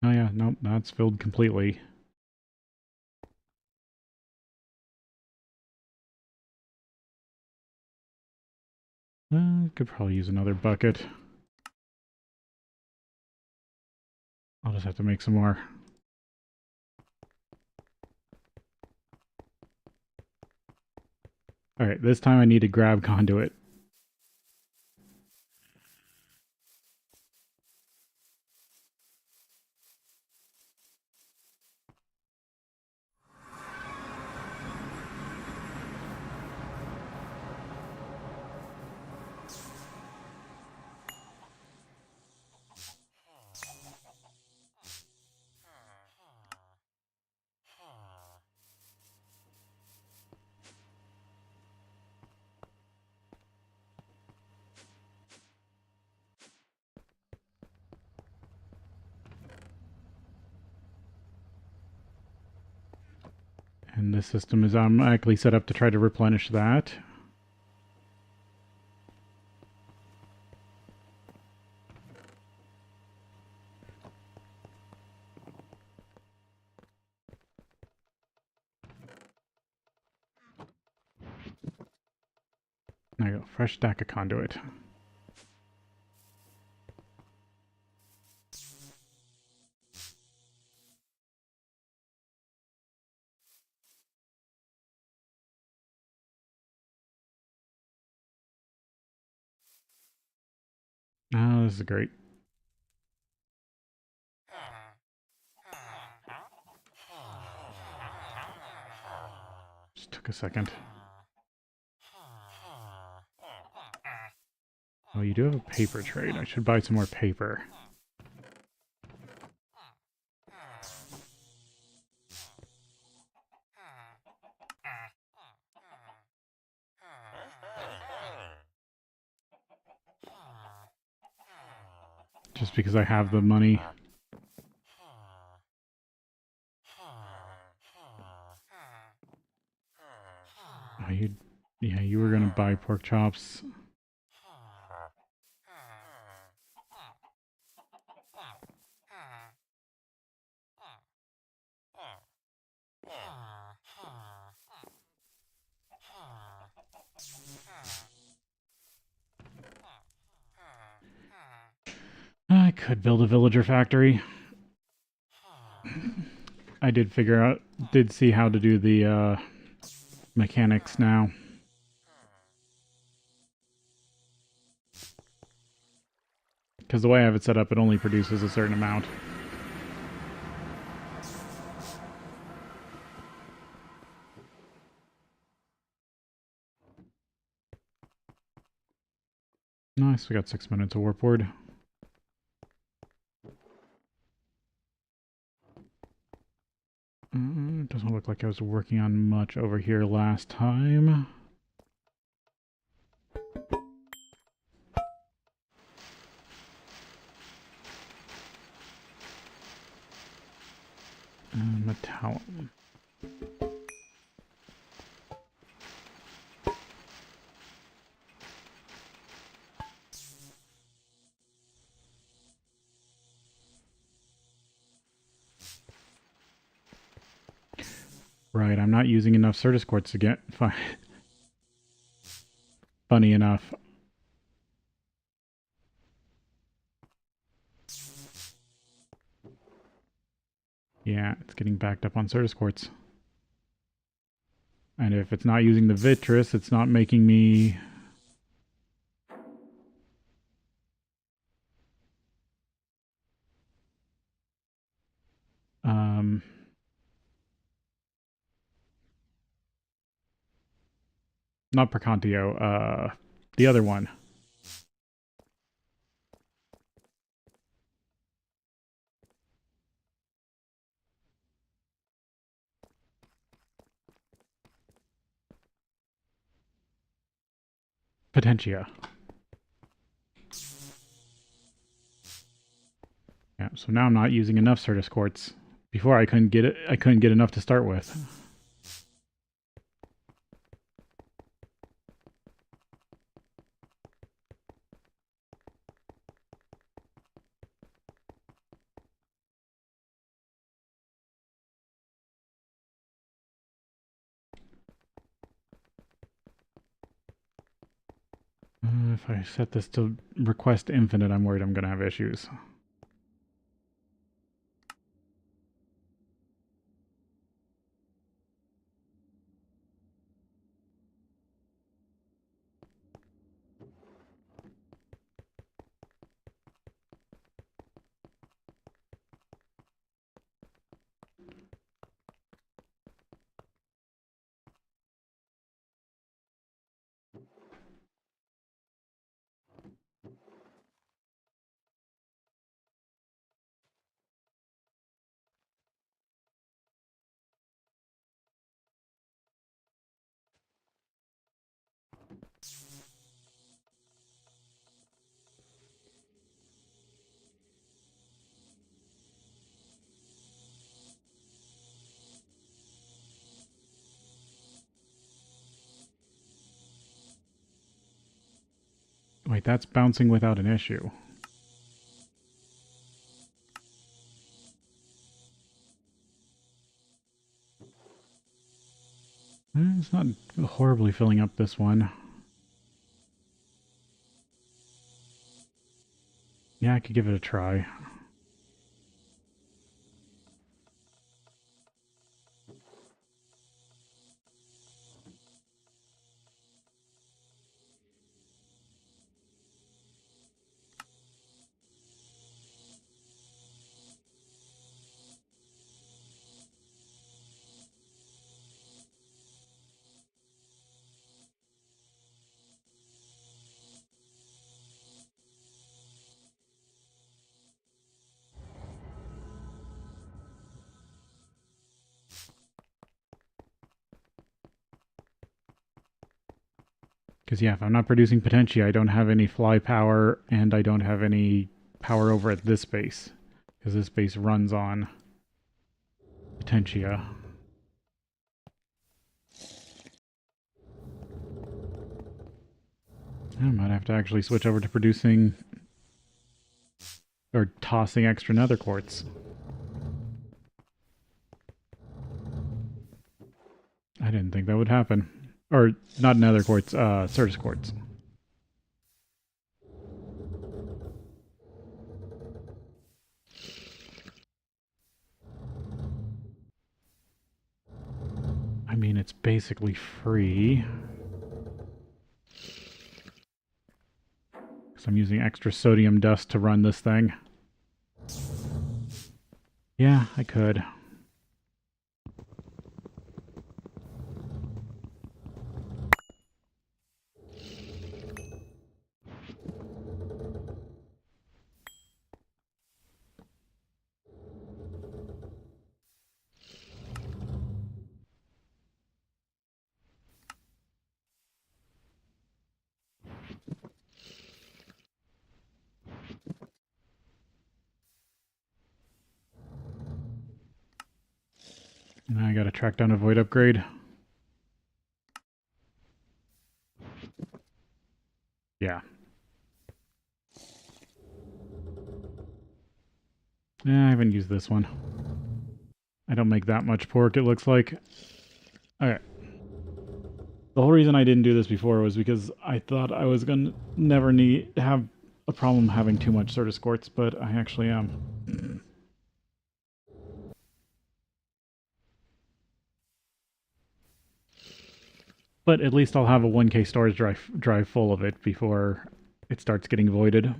Oh yeah, nope, that's filled completely. Could probably use another bucket. I'll just have to make some more. Alright, this time I need to grab conduit. this system is automatically set up to try to replenish that. There you go, fresh stack of conduit. Oh, this is great. Just took a second. Oh, you do have a paper trade. I should buy some more paper. Just because I have the money. Oh, you were gonna buy pork chops. I could build a villager factory. I did see how to do the mechanics now. Because the way I have it set up, it only produces a certain amount. Nice, we got 6 minutes of warp ward. Doesn't look like I was working on much over here last time. Metallum. Right, I'm not using enough Certus quartz to get... Funny enough. Yeah, it's getting backed up on Certus quartz. And if it's not using the vitreous, it's not making me... Not Percontio, the other one. Potentia. Yeah, so now I'm not using enough Certus quartz. Before I couldn't get it. I couldn't get enough to start with. If I set this to request infinite, I'm worried I'm going to have issues. Wait, that's bouncing without an issue. It's not horribly filling up this one. Yeah, I could give it a try. Because, yeah, if I'm not producing potentia, I don't have any fly power, and I don't have any power over at this base. Because this base runs on potentia. I might have to actually switch over to producing or tossing extra nether quartz. I didn't think that would happen. Or, not nether quartz, Certus quartz. I mean, it's basically free. Because I'm using extra sodium dust to run this thing. Yeah, I could. Now I gotta track down a void upgrade. Yeah. I haven't used this one. I don't make that much pork, it looks like. Okay. The whole reason I didn't do this before was because I thought I was gonna never have a problem having too much Certus quartz, but I actually am. But at least I'll have a 1K storage drive full of it before it starts getting voided.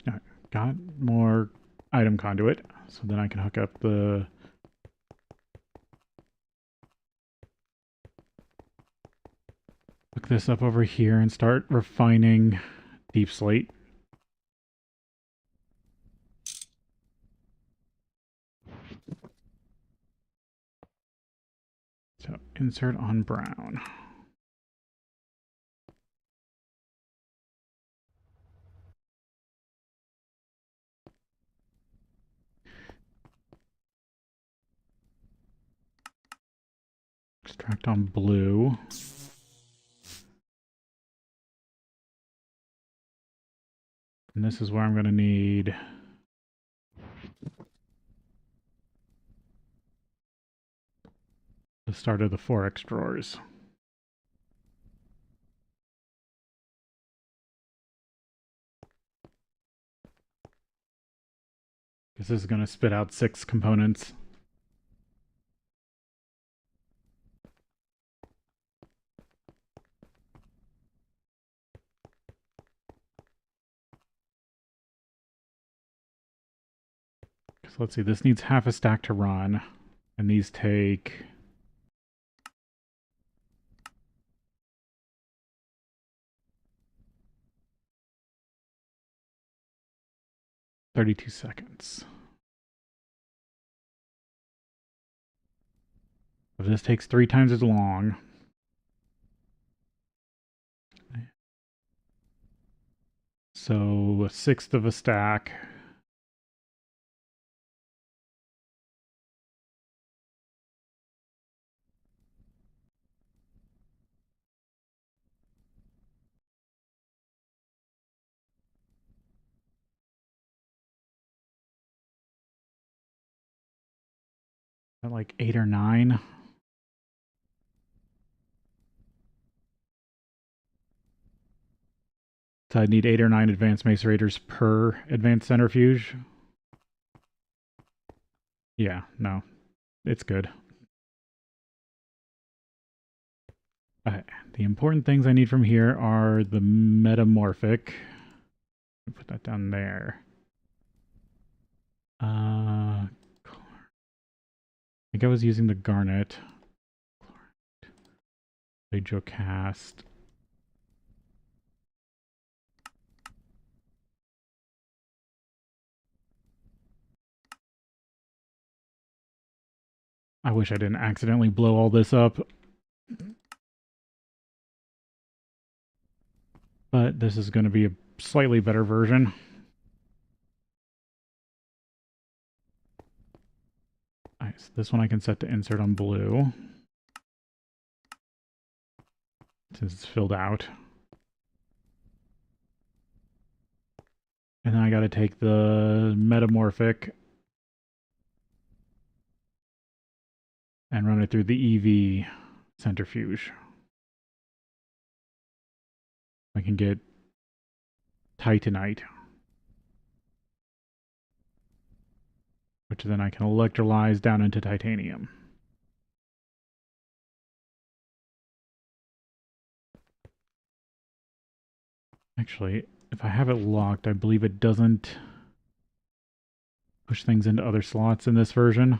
Alright, got more item conduit, so then I can hook up the... Hook this up over here and start refining deep slate. So insert on brown. Extract on blue. And this is where I'm going to need the start of the 4x drawers. This is going to spit out 6 components. So let's see, this needs half a stack to run, and these take 32 seconds. If this takes 3 times as long, so 1/6 of a stack. At like 8 or 9. So I need 8 or 9 advanced macerators per advanced centrifuge. Yeah, no, it's good. Okay, the important things I need from here are the metamorphic. Put that down there. I think I was using the garnet. Cast. I wish I didn't accidentally blow all this up. But this is going to be a slightly better version. Nice. This one I can set to insert on blue. Since it's filled out. And then I got to take the metamorphic and run it through the EV centrifuge. I can get titanite, which then I can electrolyze down into titanium. Actually, if I have it locked, I believe it doesn't push things into other slots in this version.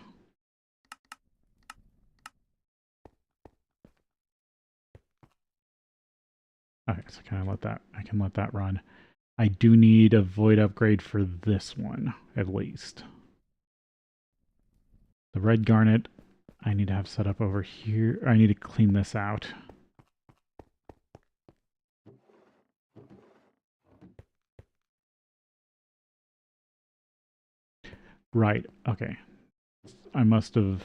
Okay, so I can let that run. I do need a void upgrade for this one, at least. The red garnet, I need to have set up over here. I need to clean this out. Right, okay. I must have...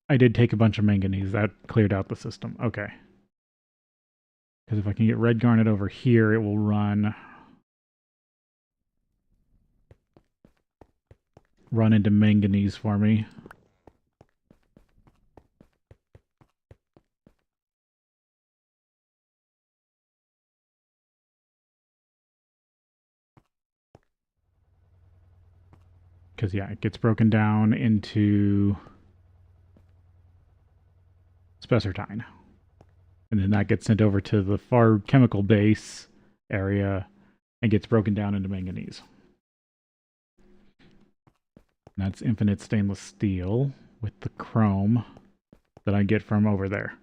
I did take a bunch of manganese. That cleared out the system. Okay. Because if I can get red garnet over here, it will run into manganese for me. Because, yeah, it gets broken down into spessartine. And then that gets sent over to the far chemical base area and gets broken down into manganese. And that's infinite stainless steel with the chrome that I get from over there.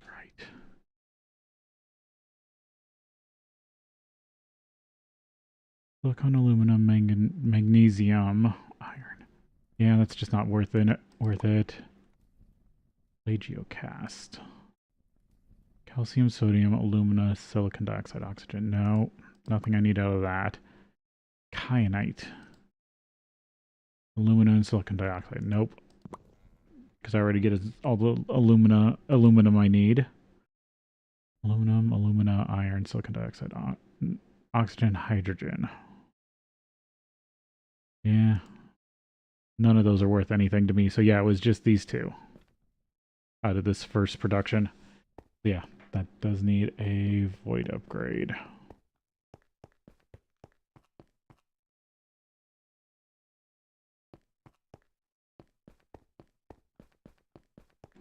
Right. Silicon, aluminum, magnesium, iron. Yeah, that's just not worth it. Cast. Calcium, sodium, alumina, silicon dioxide, oxygen. No, nothing I need out of that. Kyanite. Alumina and silicon dioxide. Nope. Because I already get all the aluminum I need. Aluminum, alumina, iron, silicon dioxide, oxygen, hydrogen. Yeah. None of those are worth anything to me. So yeah, it was just these two out of this first production. Yeah, that does need a void upgrade.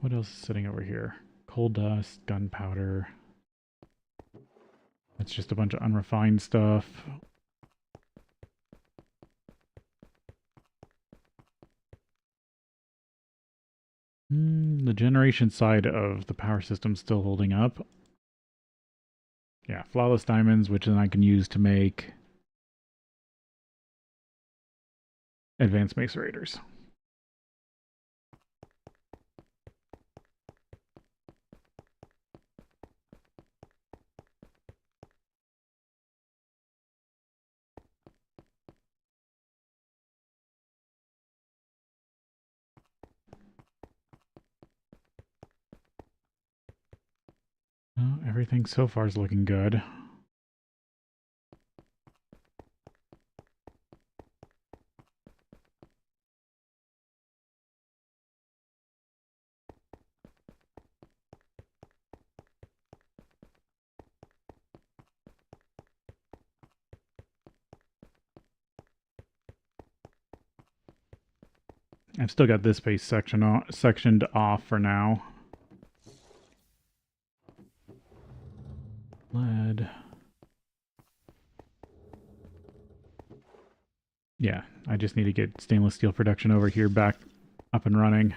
What else is sitting over here? Coal dust, gunpowder. That's just a bunch of unrefined stuff. The generation side of the power system's still holding up. Yeah, flawless diamonds, which then I can use to make advanced macerators. Everything so far is looking good. I've still got this base sectioned off for now. Lead. Yeah, I just need to get stainless steel production over here back up and running.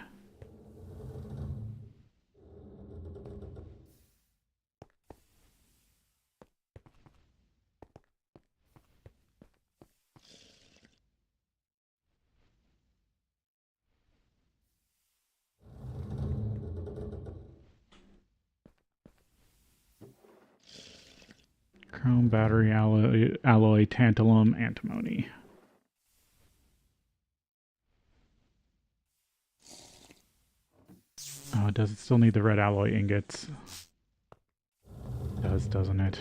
Chrome, battery, alloy, tantalum, antimony. Oh, does it still need the red alloy ingots? It does, doesn't it?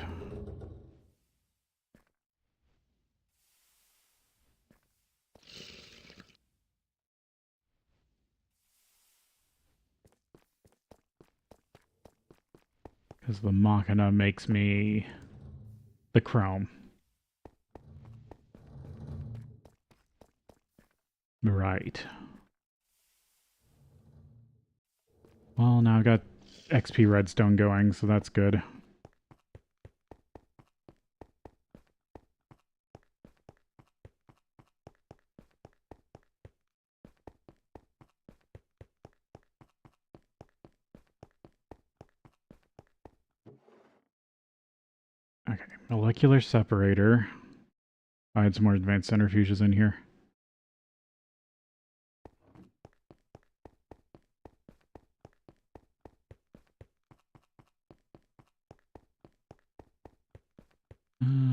Because the Machina makes me the chrome. Right. Well, now I've got XP redstone going, so that's good. Okay, molecular separator. I had some more advanced centrifuges in here.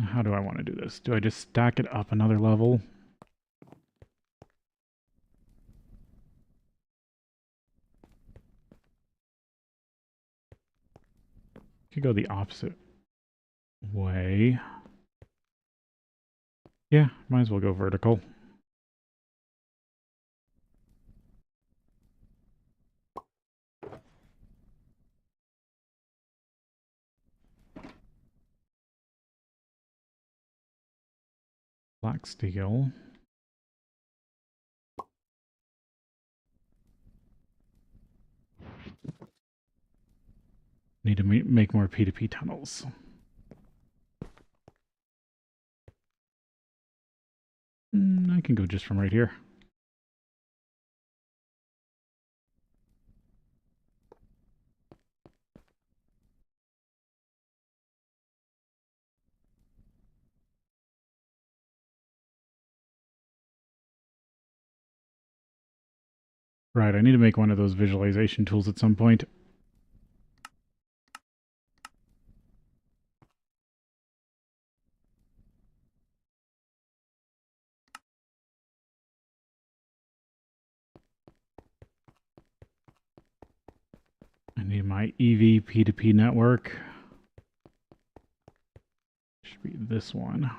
How do I want to do this? Do I just stack it up another level? Could go the opposite way. Yeah, might as well go vertical. Black steel. Need to make more P2P tunnels. I can go just from right here. Right, I need to make one of those visualization tools at some point. I need my EV P2P network. Should be this one.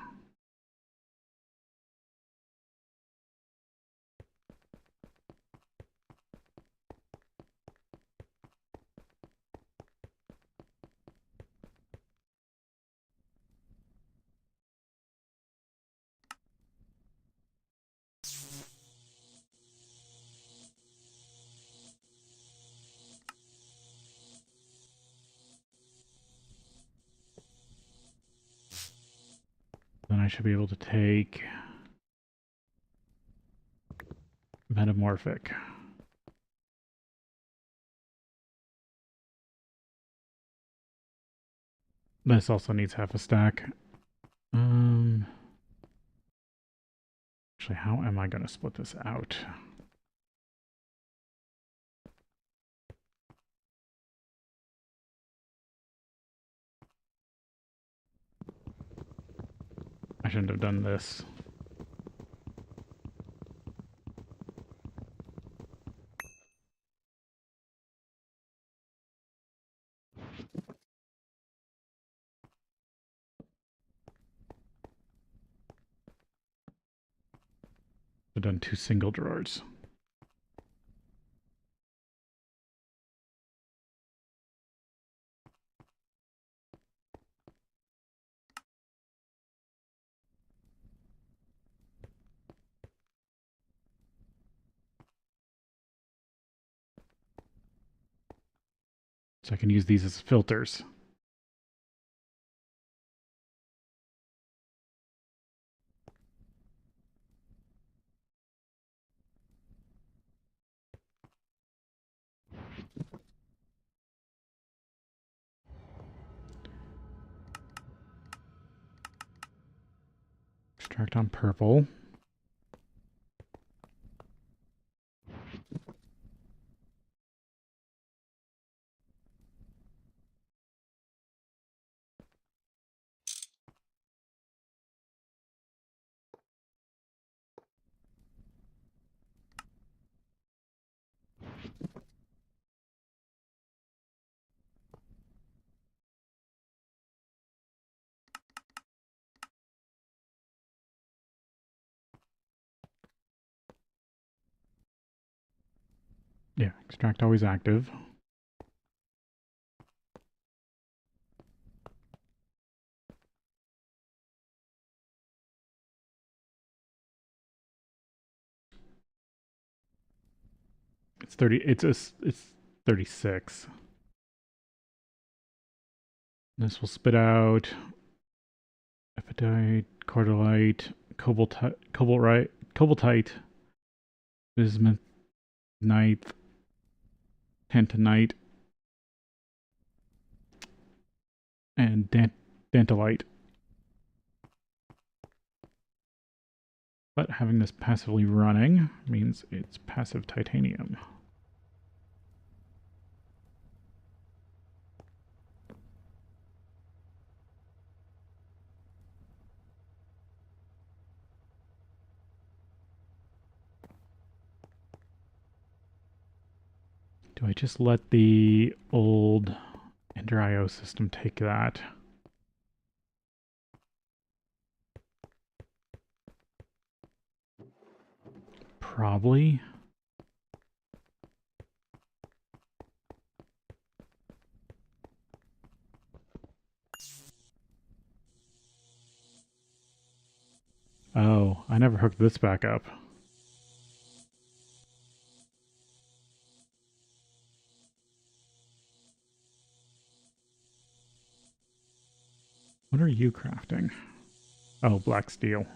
Then I should be able to take metamorphic. This also needs half a stack. Actually, how am I going to split this out? I shouldn't have done this. I've done 2 single drawers. So I can use these as filters. Extract on purple. Yeah, extract always active. It's 30. It's 36. This will spit out epatite, cordylite, cobaltite, bismuth, tantalite, and dentalite. But having this passively running means it's passive titanium. Do I just let the old Ender IO system take that? Probably. Oh, I never hooked this back up. What are you crafting? Oh, black steel.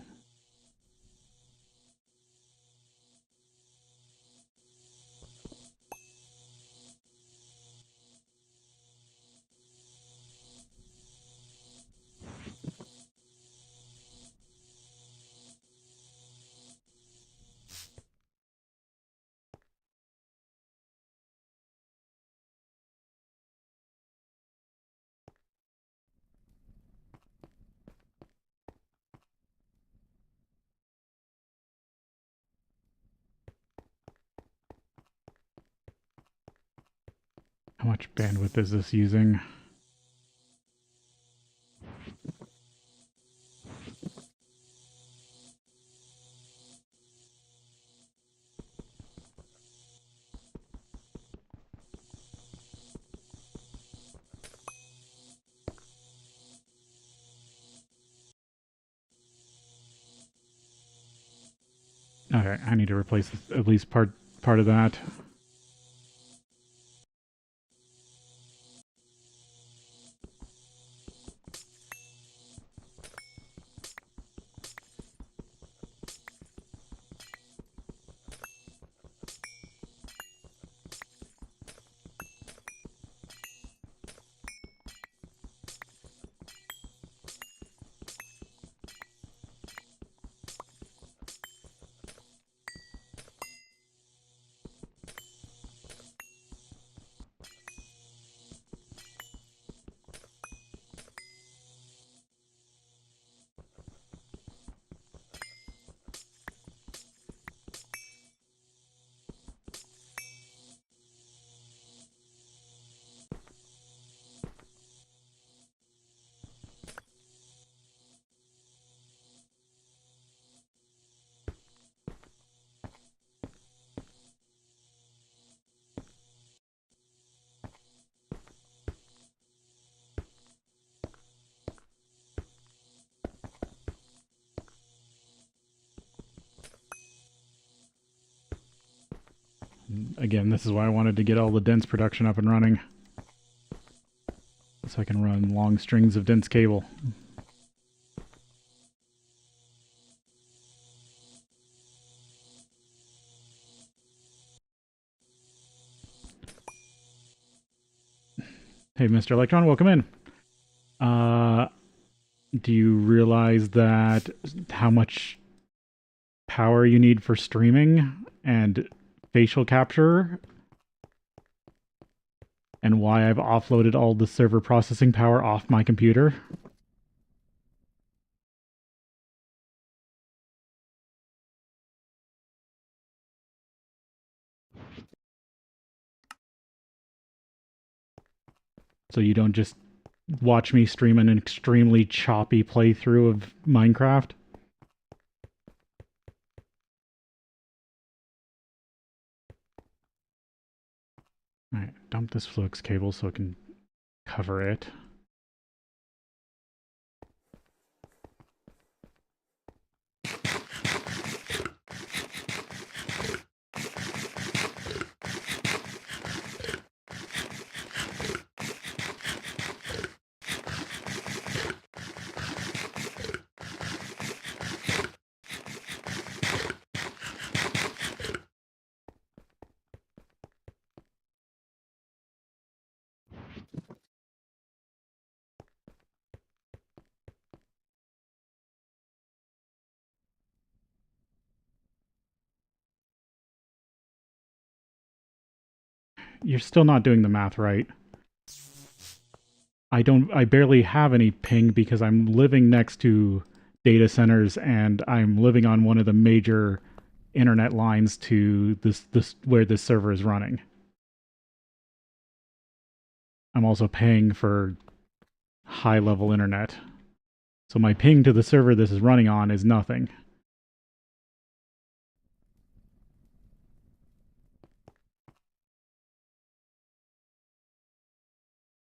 How much bandwidth is this using? Okay, I need to replace at least part of that. Again, this is why I wanted to get all the dense production up and running. So I can run long strings of dense cable. Hey, Mr. Electron, welcome in. Do you realize that how much power you need for streaming and facial capture? And why I've offloaded all the server processing power off my computer? So you don't just watch me stream an extremely choppy playthrough of Minecraft? Alright, dump this flux cable so it can cover it. You're still not doing the math right. I barely have any ping because I'm living next to data centers and I'm living on one of the major internet lines to this where this server is running. I'm also paying for high level internet. So my ping to the server this is running on is nothing.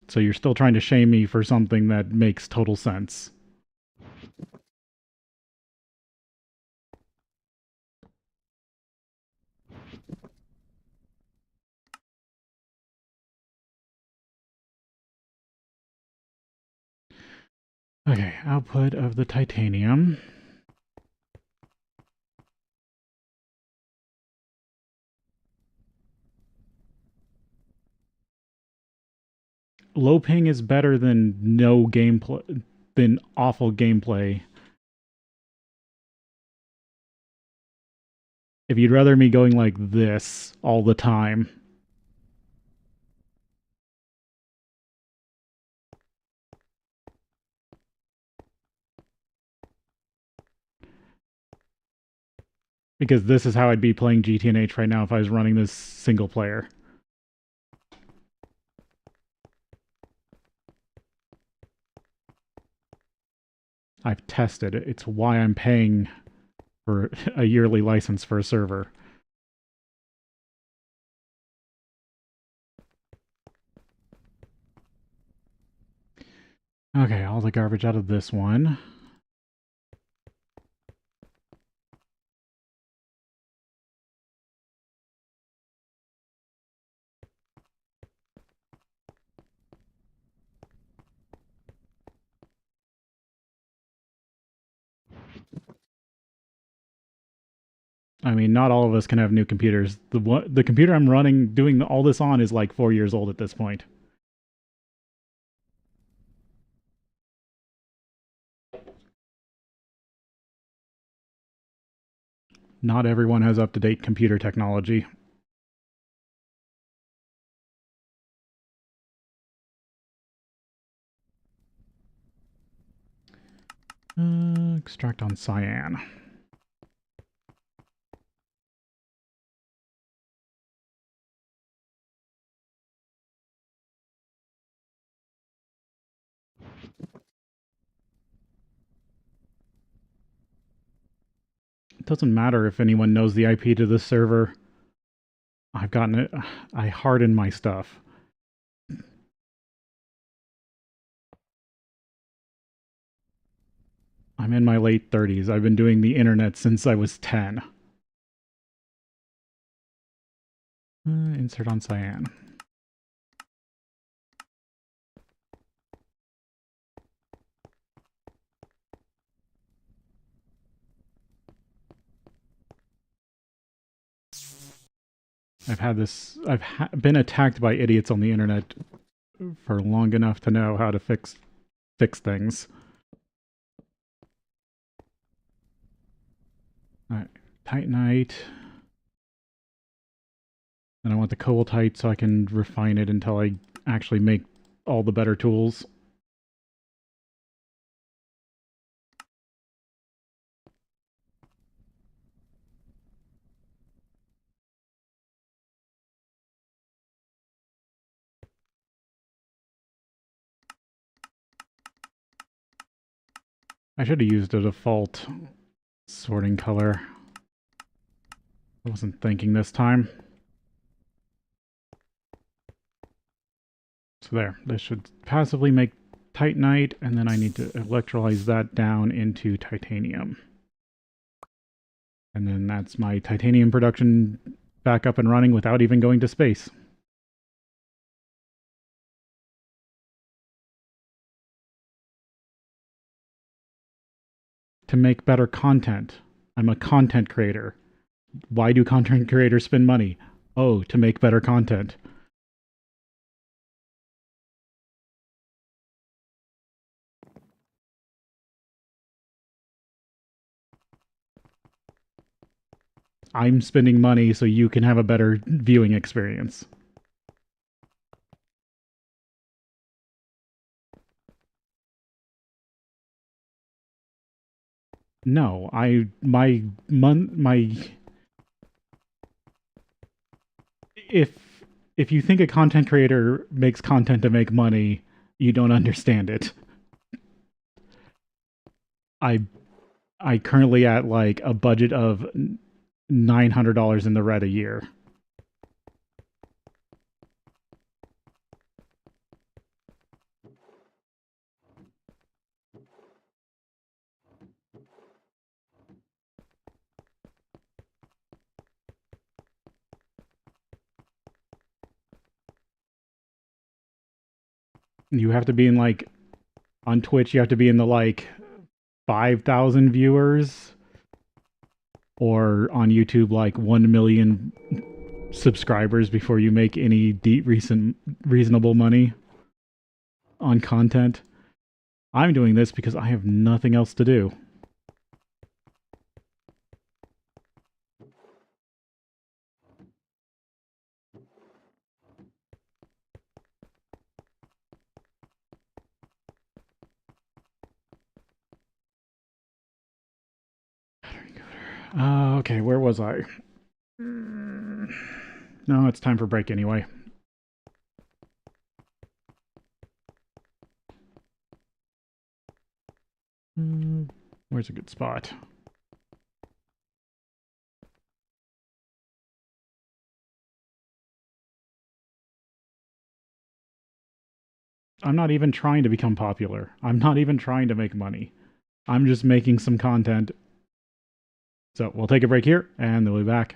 So you're still trying to shame me for something that makes total sense. Okay, output of the titanium. Low ping is better than no gameplay, than awful gameplay. If you'd rather me going like this all the time. Because this is how I'd be playing GTNH right now if I was running this single player. I've tested it. It's why I'm paying for a yearly license for a server. Okay, all the garbage out of this one. I mean, not all of us can have new computers. The computer I'm running, doing all this on, is like 4 years old at this point. Not everyone has up-to-date computer technology. Extract on cyan. It doesn't matter if anyone knows the IP to this server. I've gotten it. I harden my stuff. I'm in my late 30s. I've been doing the internet since I was 10. Insert on cyan. I've been attacked by idiots on the internet for long enough to know how to fix things. Alright, titanite. And I want the cobaltite so I can refine it until I actually make all the better tools. I should have used a default sorting color. I wasn't thinking this time. So there, this should passively make titanite, and then I need to electrolyze that down into titanium. And then that's my titanium production back up and running without even going to space. To make better content. I'm a content creator. Why do content creators spend money? Oh, to make better content. I'm spending money so you can have a better viewing experience. No, if you think a content creator makes content to make money, you don't understand it. I currently at like a budget of $900 in the red a year. You have to be in like on Twitch, you have to be in the like 5,000 viewers, or on YouTube like 1 million subscribers before you make any reasonable money on content. I'm doing this because I have nothing else to do. Okay, where was I? No, it's time for break anyway. Where's a good spot? I'm not even trying to become popular. I'm not even trying to make money. I'm just making some content. So we'll take a break here, and then we'll be back.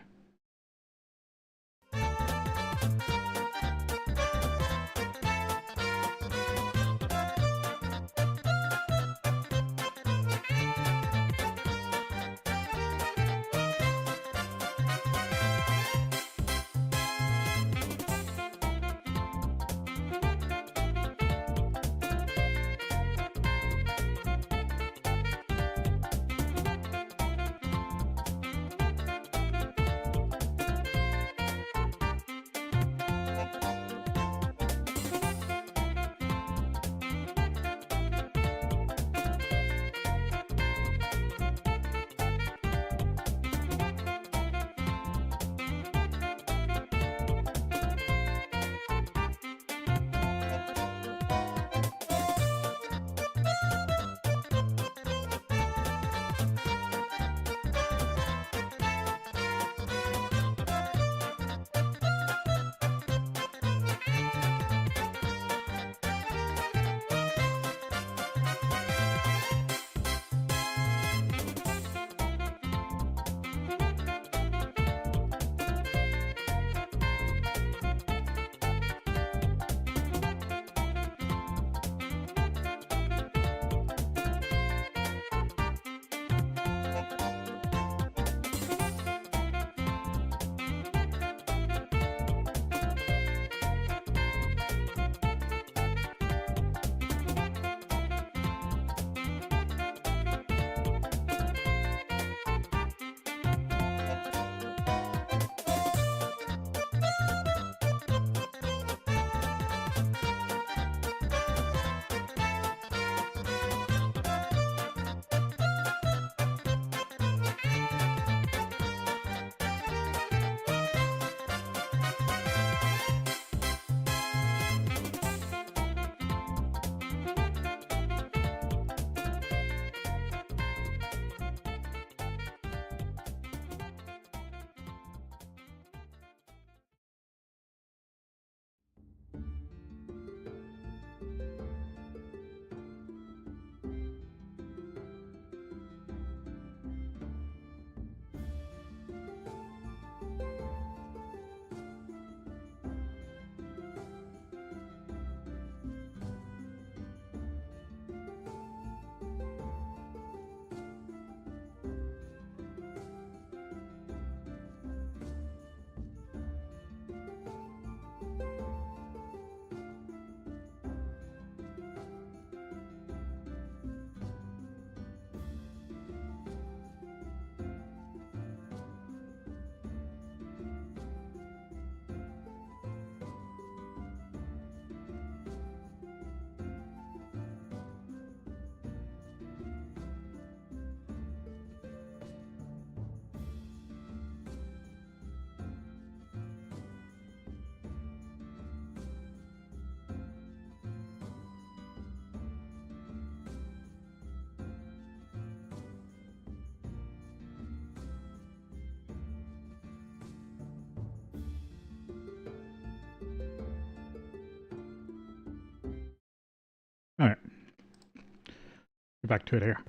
back to it here.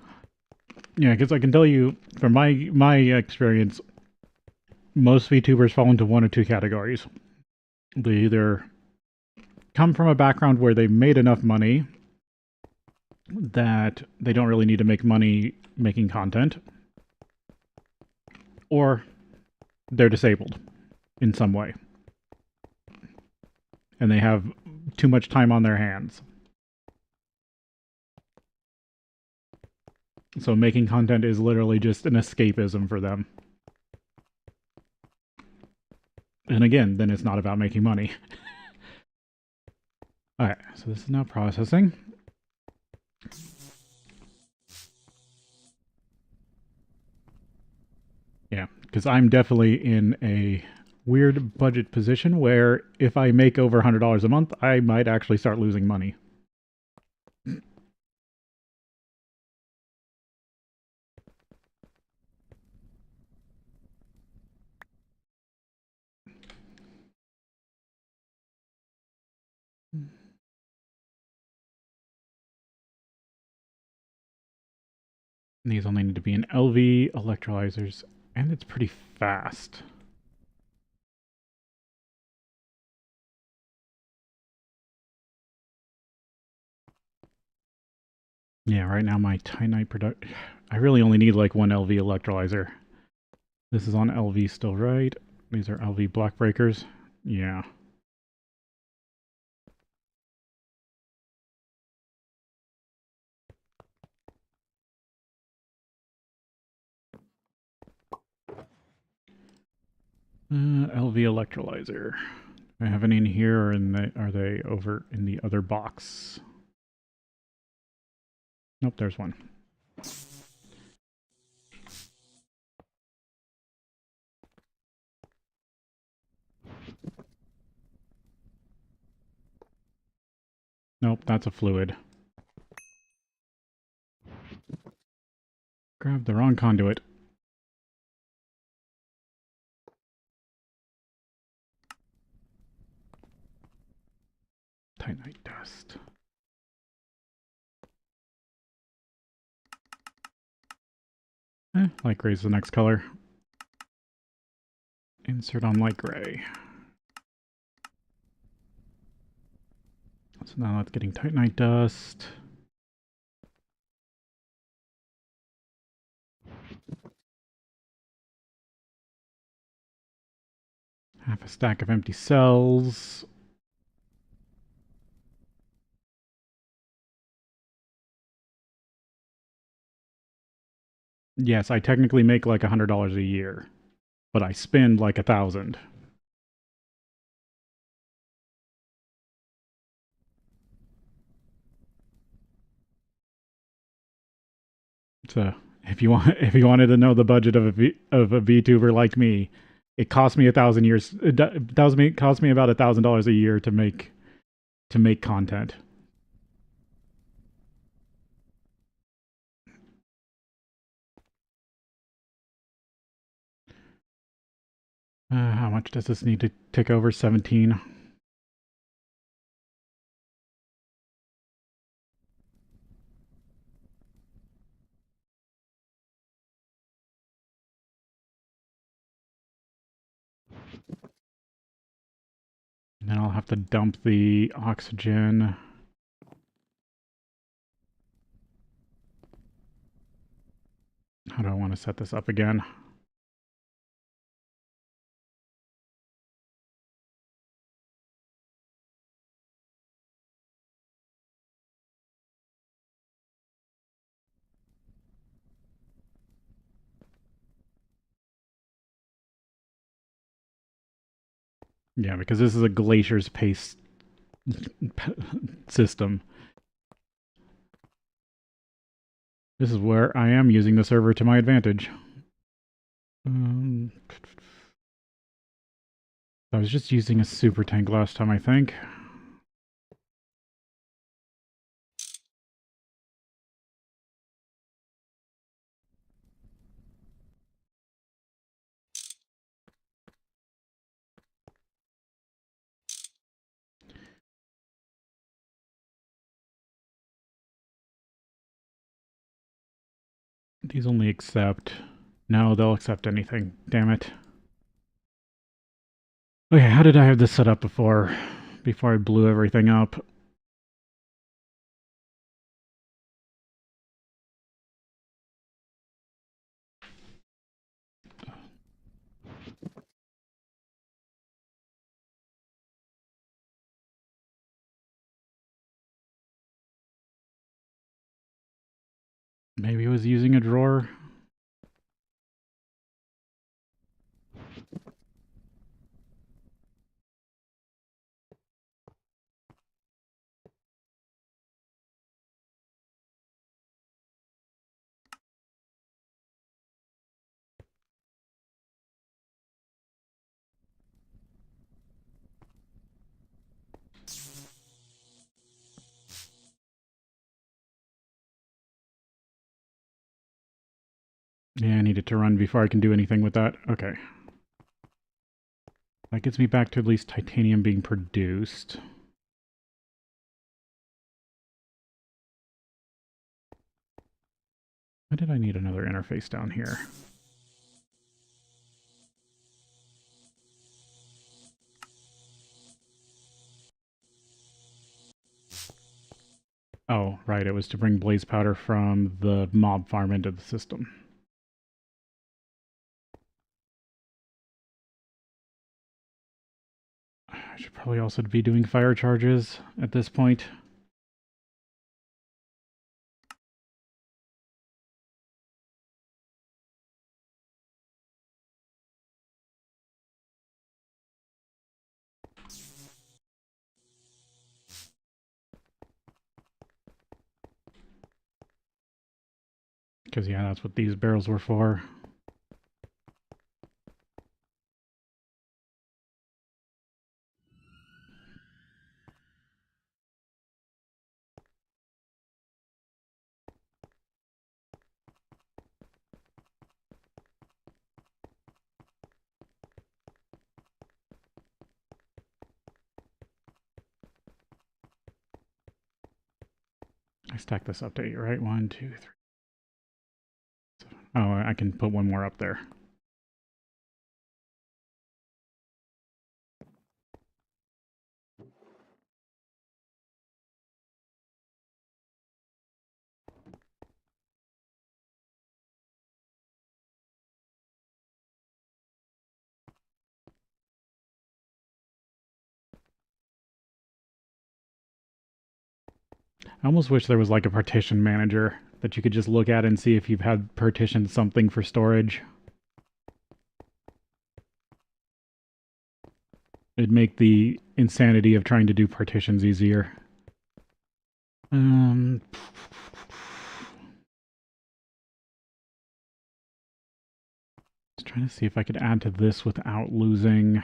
Yeah, because I can tell you from my experience, most VTubers fall into one or two categories. They either come from a background where they made enough money that they don't really need to make money making content, or they're disabled in some way and they have too much time on their hands. So making content is literally just an escapism for them. And again, then it's not about making money. Alright, so this is now processing. Yeah, because I'm definitely in a weird budget position where if I make over $100 a month, I might actually start losing money. These only need to be in LV electrolyzers, and it's pretty fast. Yeah, right now my Titanite product, I really only need like one LV electrolyzer. This is on LV still, right? These are LV block breakers. Yeah. LV electrolyzer. Do I have any in here, or are they over in the other box? Nope, there's one. Nope, that's a fluid. Grabbed the wrong conduit. Titanite dust. Light gray is the next color. Insert on light gray. So now that's getting Titanite dust. Half a stack of empty cells. Yes, I technically make like $100 a year, but I spend like $1,000. So if you wanted to know the budget of a VTuber like me, it cost me $1,000 it cost me about $1,000 a year to make content. How much does this need to tick over? 17. And then I'll have to dump the oxygen. How do I want to set this up again? Yeah, because this is a glacier's pace system. This is where I am using the server to my advantage. I was just using a super tank last time, I think. These only accept... No, they'll accept anything. Damn it. Okay, how did I have this set up before I blew everything up? Maybe it was using a drawer. Yeah, I need it to run before I can do anything with that. Okay. That gets me back to at least titanium being produced. Why did I need another interface down here? Oh, right, it was to bring blaze powder from the mob farm into the system. I should probably also be doing fire charges at this point. Because, yeah, that's what these barrels were for. I stacked this up to 8, right? 1, 2, 3. Oh, I can put one more up there. I almost wish there was like a partition manager that you could just look at and see if you've had partitioned something for storage. It'd make the insanity of trying to do partitions easier. Just trying to see if I could add to this without losing...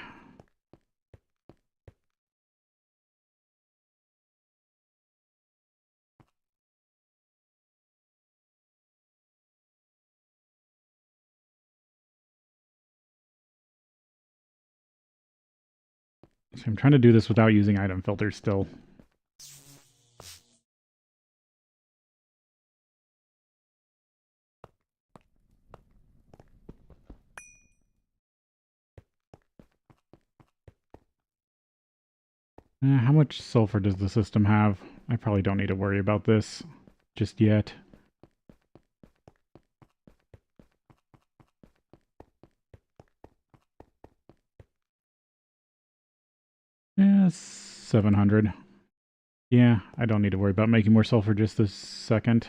So I'm trying to do this without using item filters still. How much sulfur does the system have? I probably don't need to worry about this just yet. Yeah, 700. Yeah, I don't need to worry about making more sulfur just this second.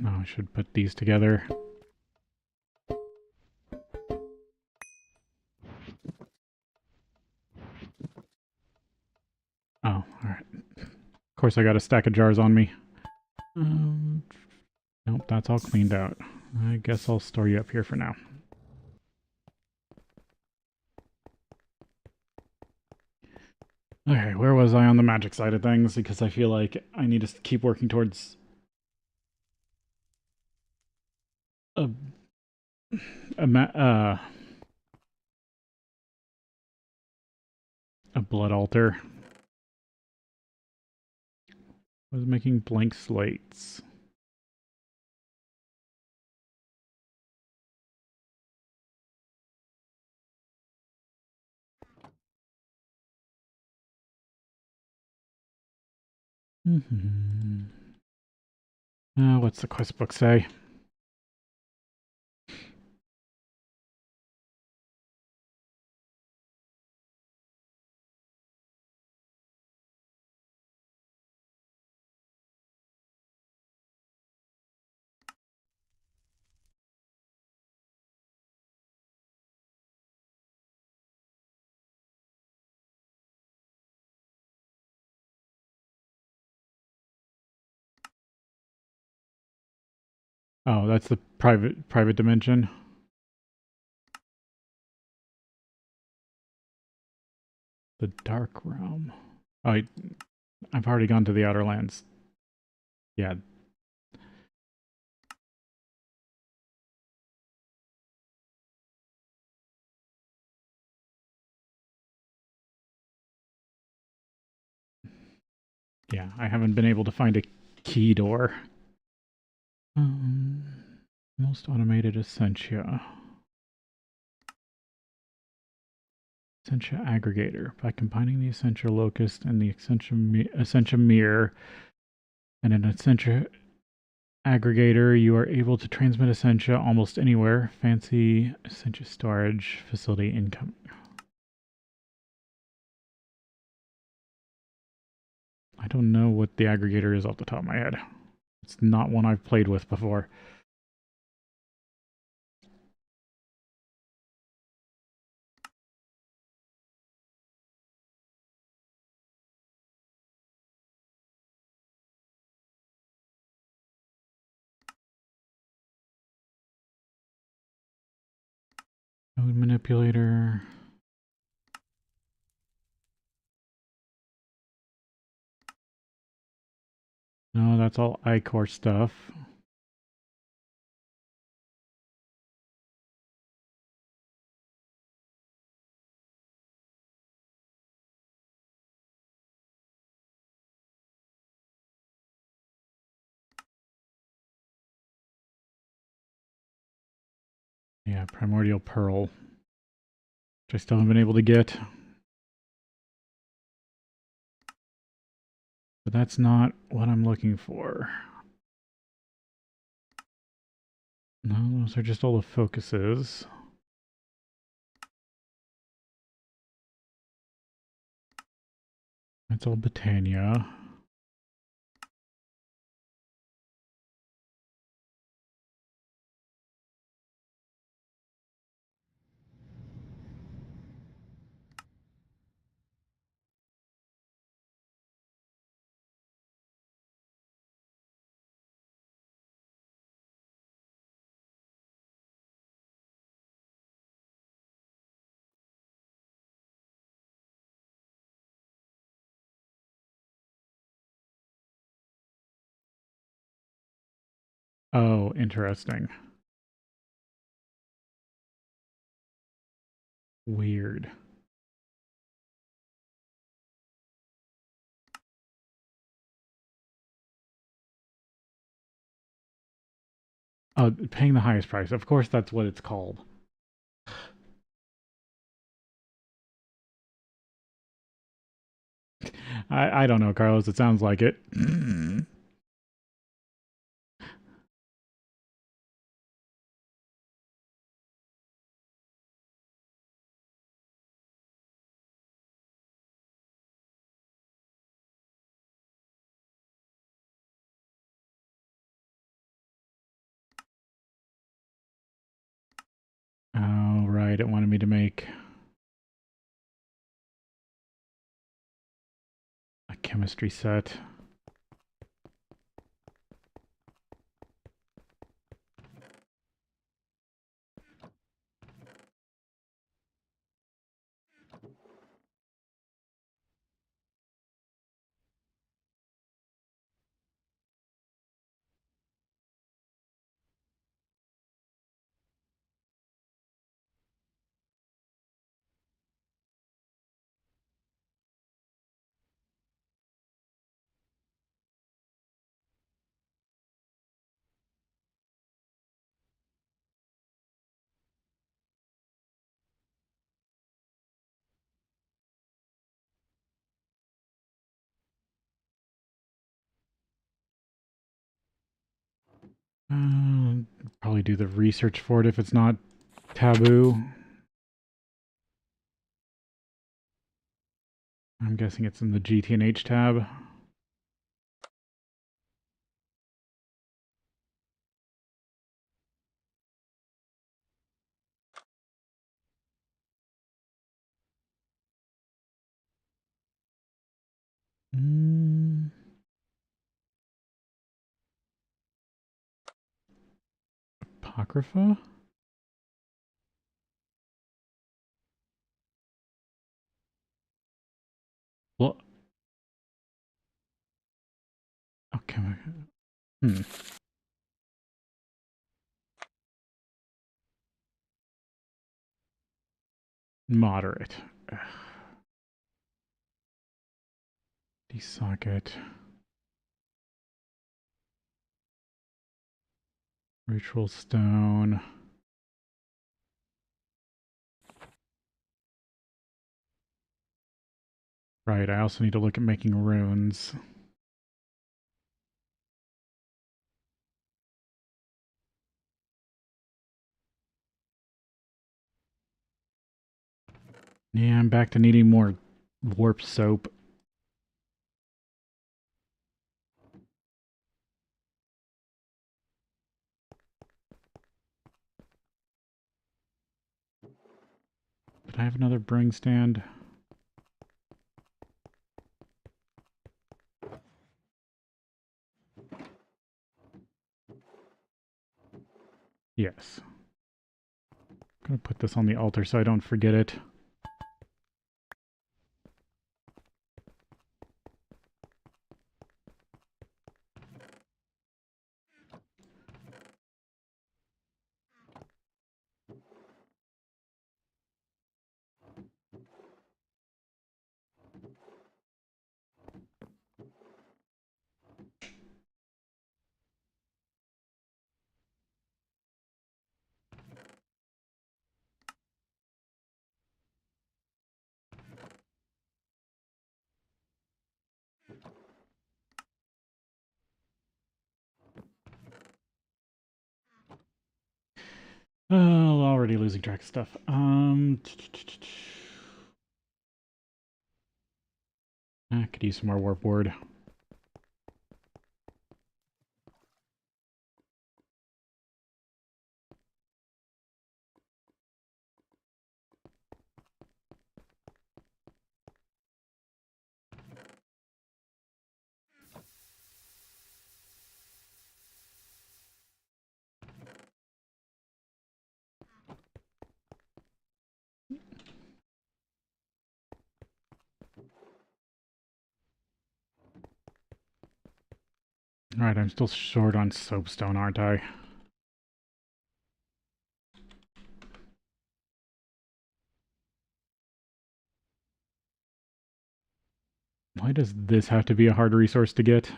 Oh, I should put these together. Oh, alright. Of course I got a stack of jars on me. Nope. that's all cleaned out. I guess I'll store you up here for now. Okay, where was I on the magic side of things? Because I feel like I need to keep working towards a a blood altar. I was making blank slates. What's the quest book say? Oh, that's the private dimension. The Dark Realm. Oh, I've already gone to the Outer Lands. Yeah. Yeah, I haven't been able to find a key door. Most automated Essentia. Essentia aggregator. By combining the Essentia locust and the Essentia mirror and an Essentia aggregator, you are able to transmit Essentia almost anywhere. Fancy Essentia storage facility incoming. I don't know what the aggregator is off the top of my head. It's not one I've played with before. Node manipulator. No, that's all iCore stuff. Yeah, Primordial Pearl, which I still haven't been able to get. But that's not what I'm looking for. No, those are just all the focuses. That's all Britannia. Oh, interesting. Weird. Oh, paying the highest price. Of course, that's what it's called. I don't know, Carlos. It sounds like it. Oh, right. It wanted me to make a chemistry set. Probably do the research for it if it's not taboo. I'm guessing it's in the GTNH tab. Apocrypha? Well, okay. Moderate. Desocket. Ritual stone. Right, I also need to look at making runes. Yeah, I'm back to needing more warp soap. Did I have another brewing stand? Yes. I'm gonna put this on the altar so I don't forget it. Oh, already losing track of stuff. I could use some more warp word. Alright, I'm still short on soapstone, aren't I? Why does this have to be a hard resource to get?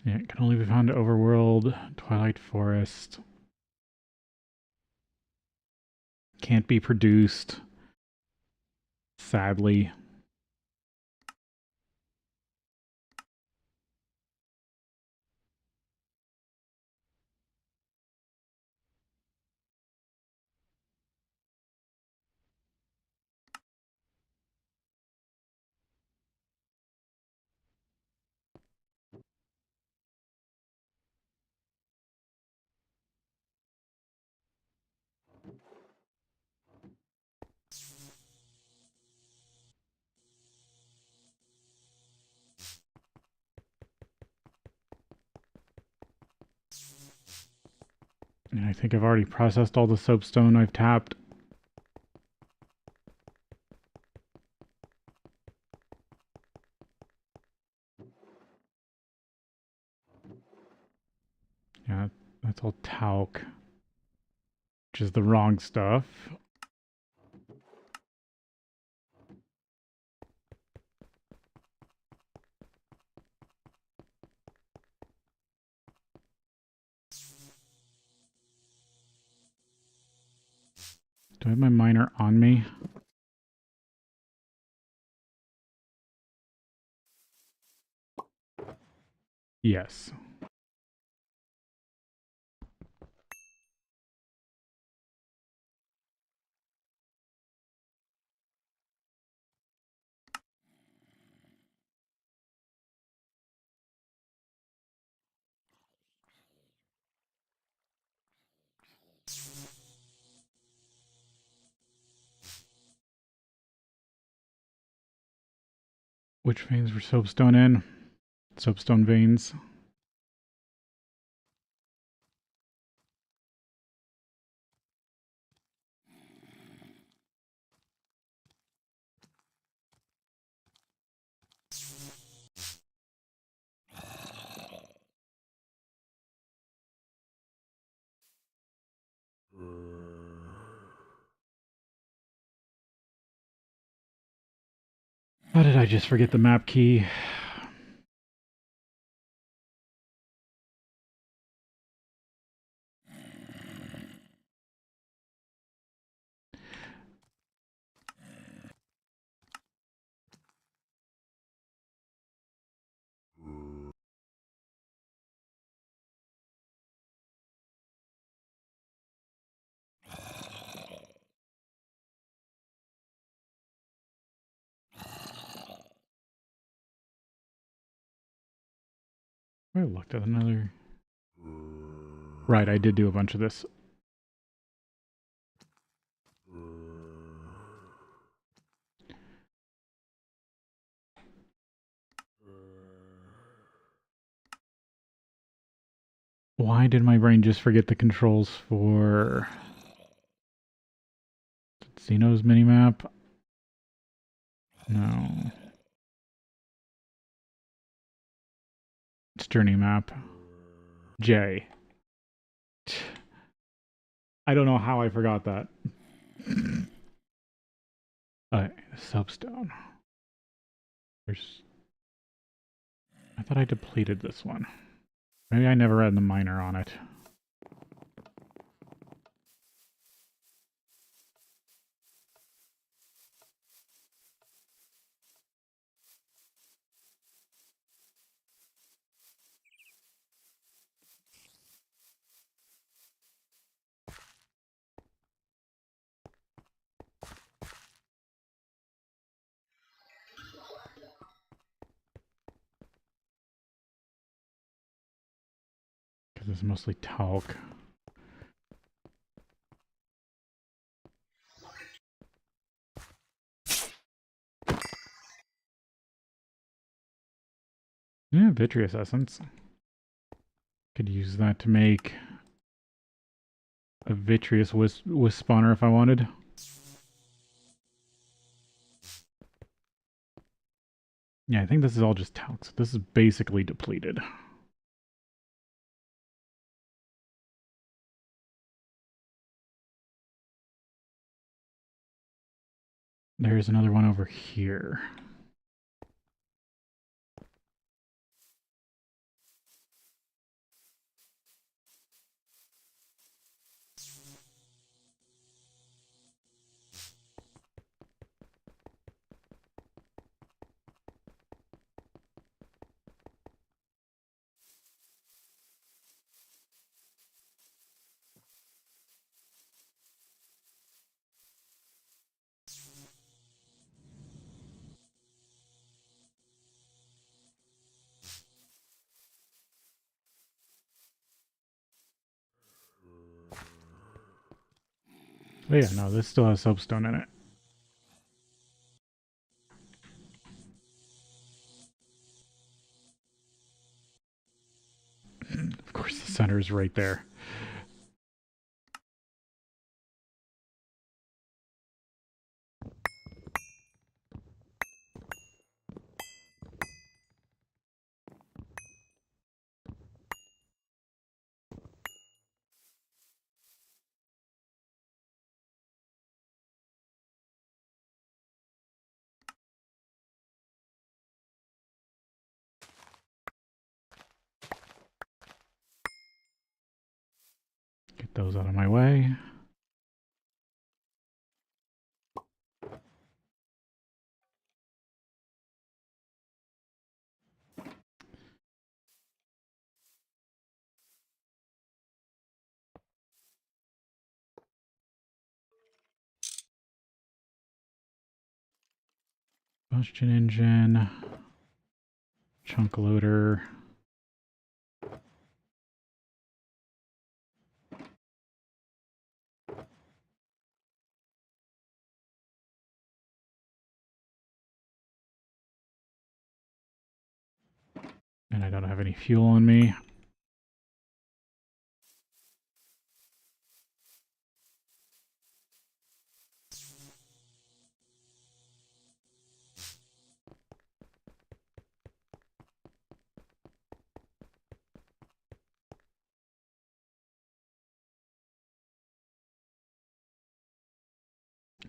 Yeah, it can only be found overworld, Twilight Forest. Can't be produced. Sadly. And I think I've already processed all the soapstone I've tapped. Yeah, that's all talc, which is the wrong stuff. Do I have my miner on me? Yes. Which veins were soapstone in? Soapstone veins. How did I just forget the map key? I looked at another. Right, I did do a bunch of this. Why did my brain just forget the controls for Xeno's minimap? No. It's journey map. J. I don't know how I forgot that. Soapstone. There's. I thought I depleted this one. Maybe I never had the miner on it. Because it's mostly talc. Yeah, vitreous essence. Could use that to make a vitreous wisp spawner if I wanted. Yeah, I think this is all just talc. So this is basically depleted. There's another one over here. Oh yeah, no, this still has soapstone in it. Of course, the center is right there. Get those out of my way. Combustion engine, chunk loader. And I don't have any fuel on me.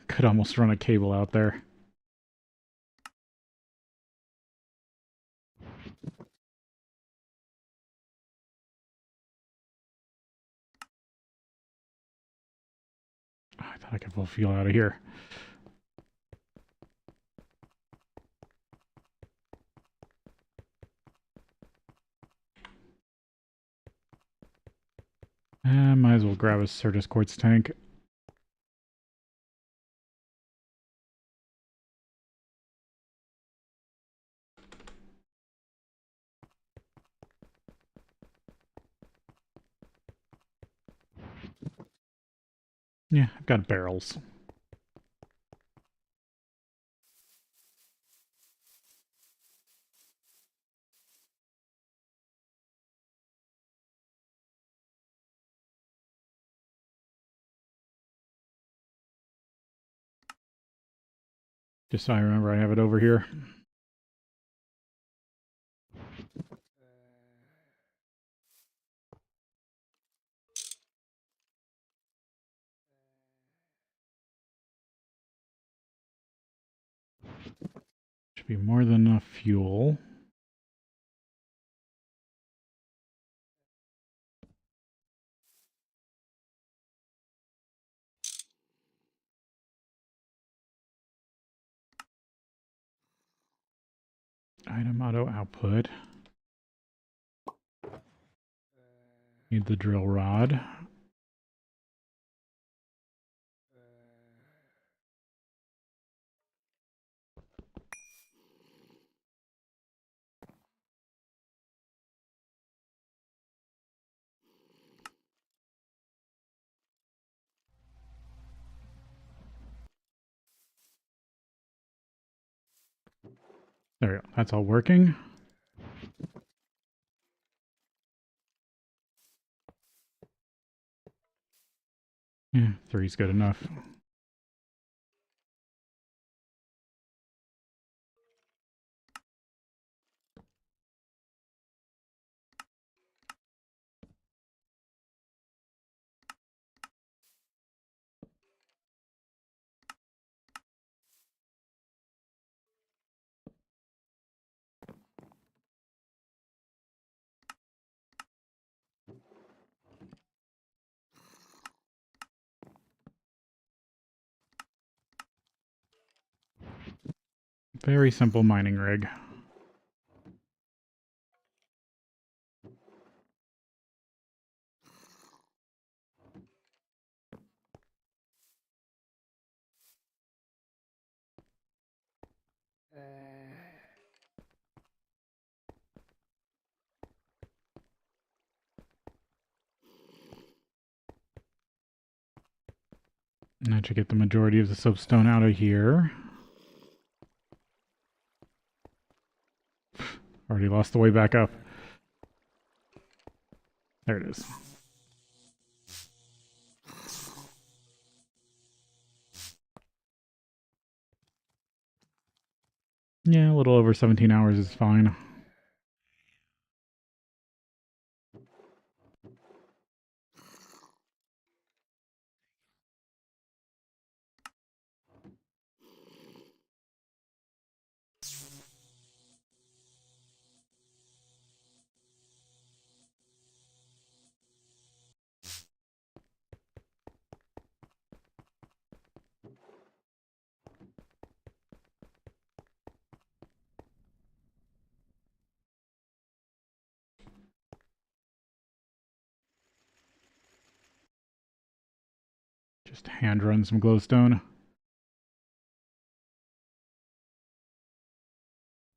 Could almost run a cable out there. I thought I could pull fuel out of here. Might as well grab a Certus quartz tank. Yeah, I've got barrels. Just so I remember I have it over here. Should be more than enough fuel. Item auto output. Need the drill rod. There we go. That's all working. Yeah, 3's good enough. Very simple mining rig. And that should get the majority of the soapstone out of here. Already lost the way back up. There it is. Yeah, a little over 17 hours is fine. Just hand run some glowstone.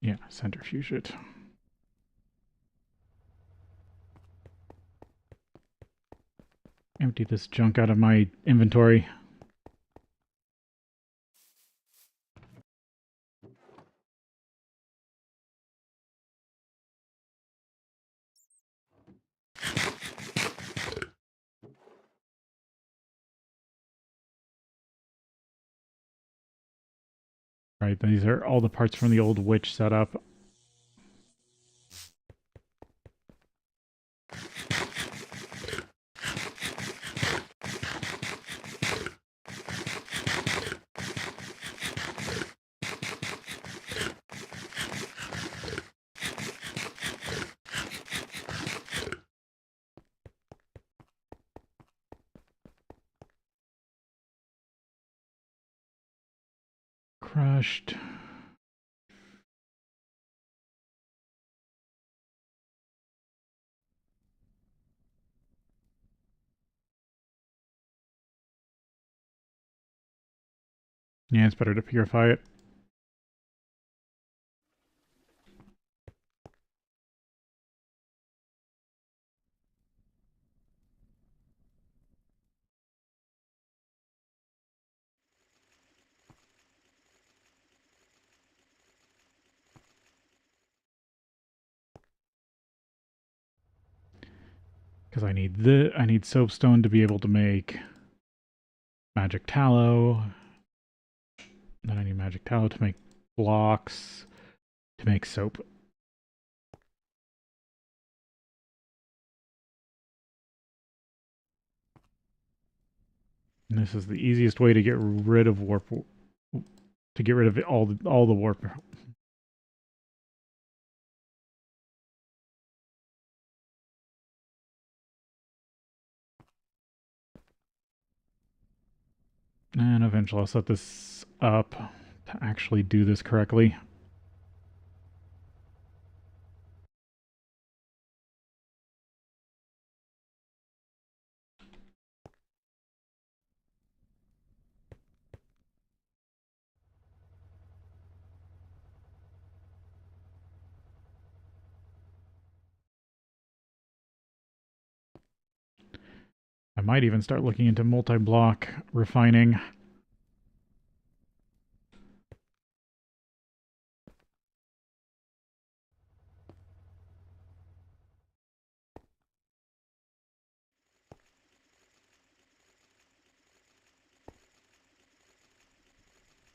Yeah, centrifuge it. Empty this junk out of my inventory. Right, these are all the parts from the old witch setup. Crushed. Yeah, it's better to purify it. Because I need soapstone to be able to make magic tallow. Then I need magic tallow to make blocks to make soap. And this is the easiest way to get rid of warp, to get rid of all the warp. And eventually I'll set this up to actually do this correctly. I might even start looking into multi-block refining.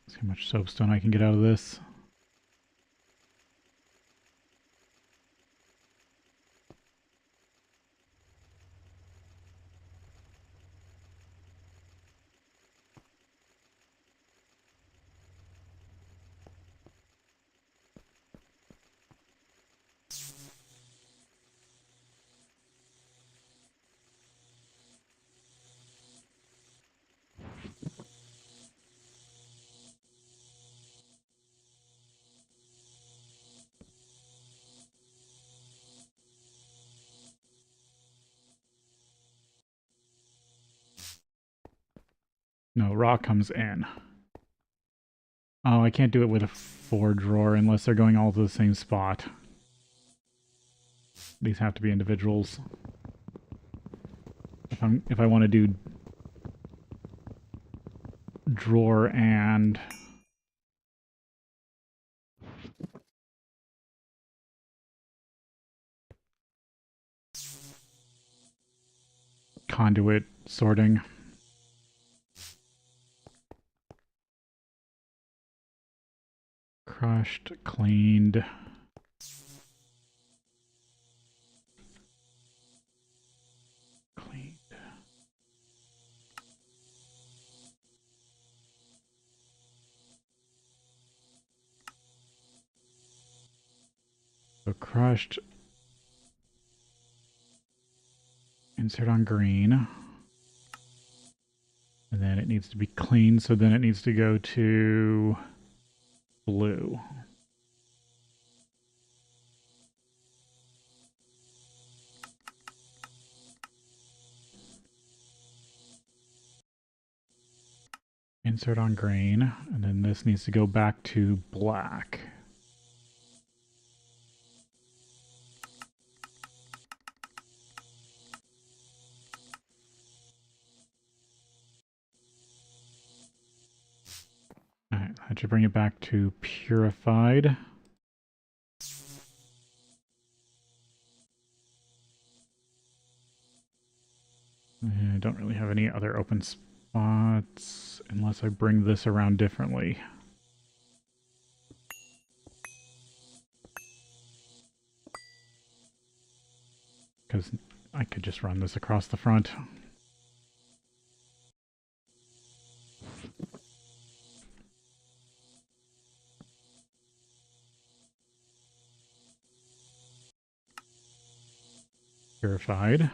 See how much soapstone I can get out of this. No, raw comes in. Oh, I can't do it with a 4-drawer unless they're going all to the same spot. These have to be individuals. If I want to do drawer and conduit sorting. Crushed, cleaned. Cleaned. So crushed. Insert on green. And then it needs to be clean, so then it needs to go to blue. insert on grain, and then this needs to go back to black. Alright, that should bring it back to purified. I don't really have any other open spots unless I bring this around differently. Because I could just run this across the front. Purified.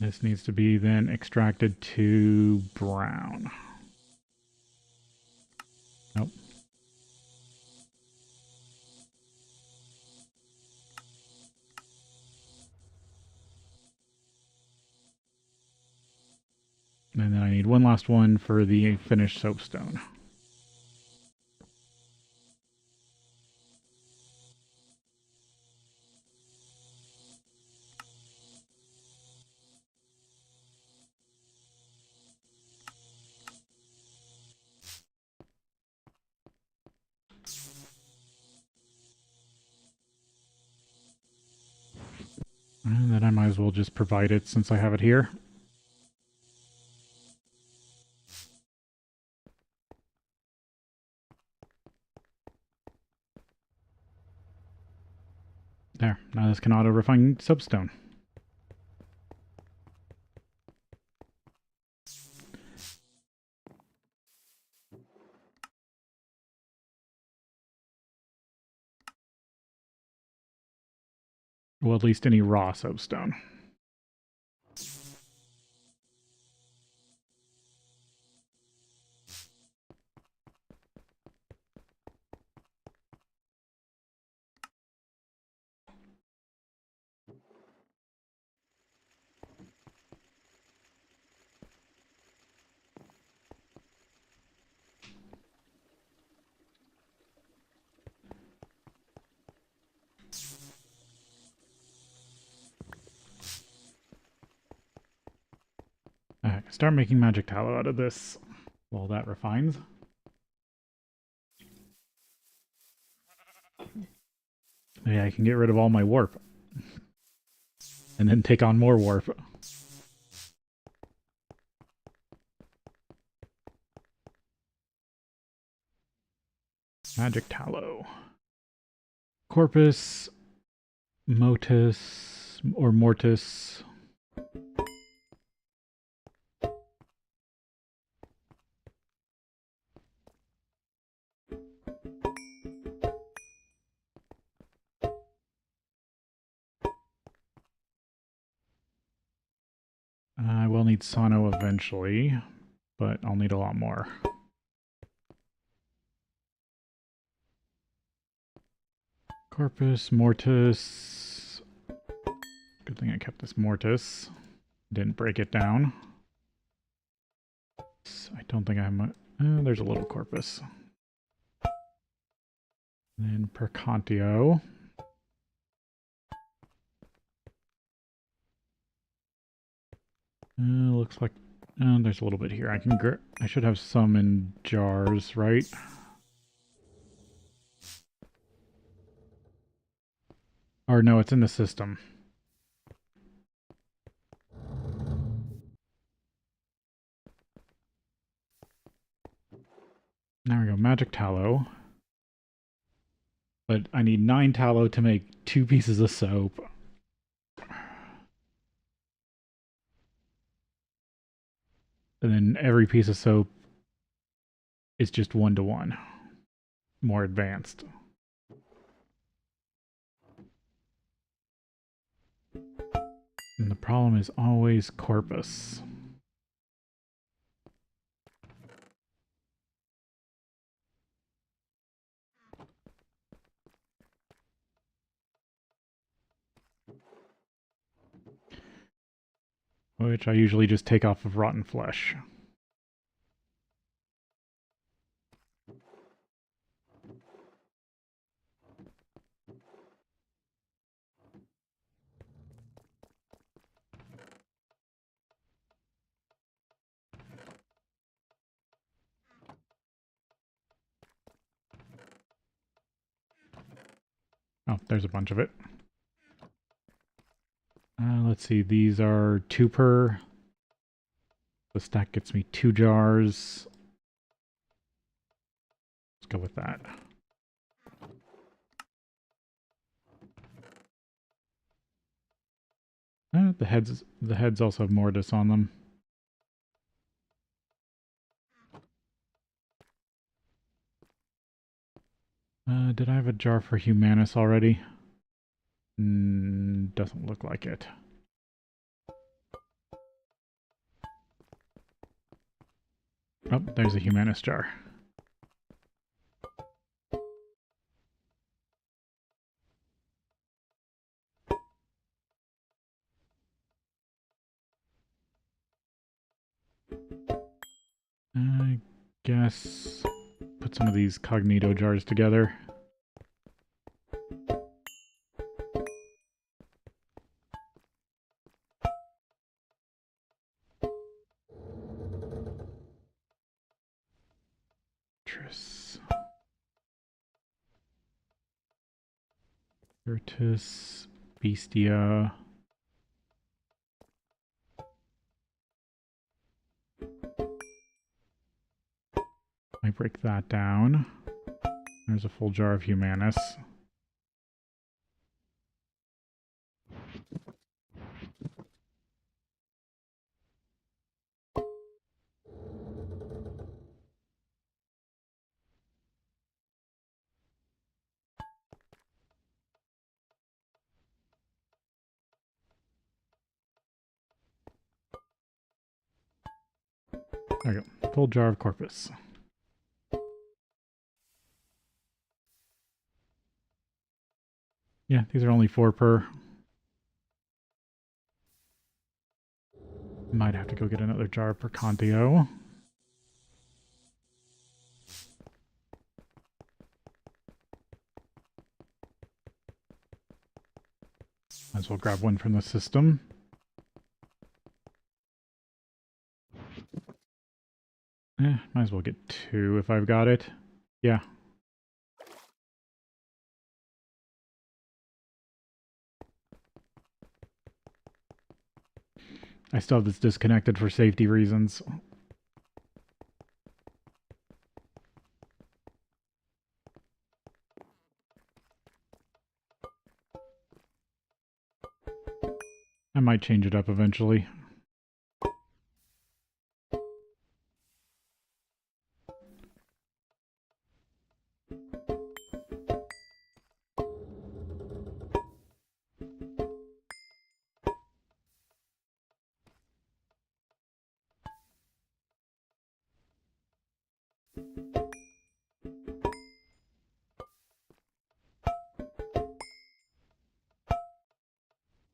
This needs to be then extracted to brown. Nope. And then I need one last one for the finished soapstone. And then I might as well just provide it since I have it here. There, now this can auto-refine soapstone. Well, at least any raw soapstone. Alright, start making magic tallow out of this while that refines. Yeah, I can get rid of all my warp. And then take on more warp. Magic tallow. Corpus, motus, or mortis. I will need Sano eventually, but I'll need a lot more. Corpus, mortis. Good thing I kept this mortis. Didn't break it down. I don't think I have much. There's a little corpus. Then Percontio. Looks like there's a little bit here. I should have some in jars, right? Or no, it's in the system. There we go, magic tallow. But I need 9 tallow to make 2 pieces of soap. And then every piece of soap is just 1-to-1. More advanced. And the problem is always corpus. which I usually just take off of rotten flesh. Oh, there's a bunch of it. Let's see, these are 2 per. The stack gets me 2 jars. Let's go with that. The heads also have mortis on them. Did I have a jar for Humanus already? Doesn't look like it. Oh, there's a Humanus jar. I guess put some of these Cognito jars together. Virtus, Bestia. I break that down. There's a full jar of Humanus. There we go. Full jar of Corpus. Yeah, these are only 4 per. Might have to go get another jar per Contio. Might as well grab one from the system. Might as well get 2 if I've got it. Yeah. I still have this disconnected for safety reasons. I might change it up eventually.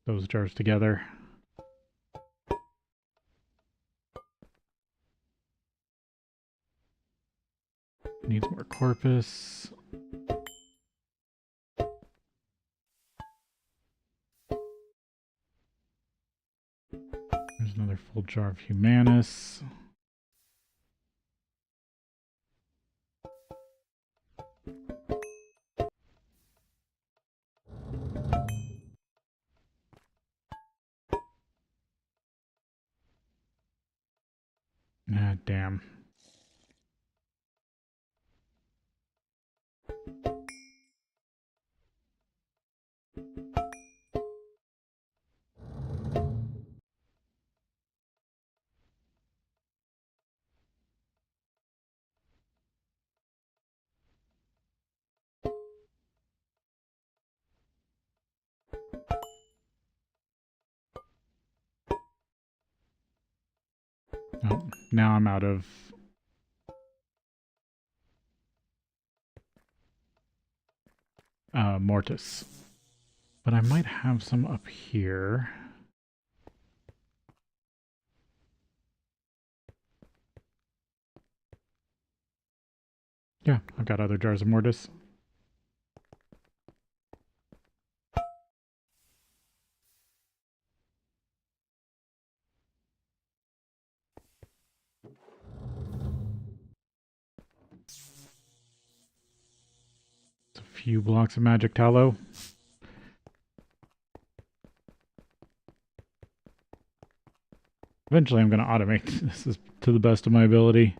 Those jars together. Needs more Corpus. There's another full jar of Humanus. Ah, damn. Oh, now I'm out of... Mortis. But I might have some up here. Yeah, I've got other jars of mortis. A few blocks of magic tallow. Eventually I'm going to automate this is to the best of my ability.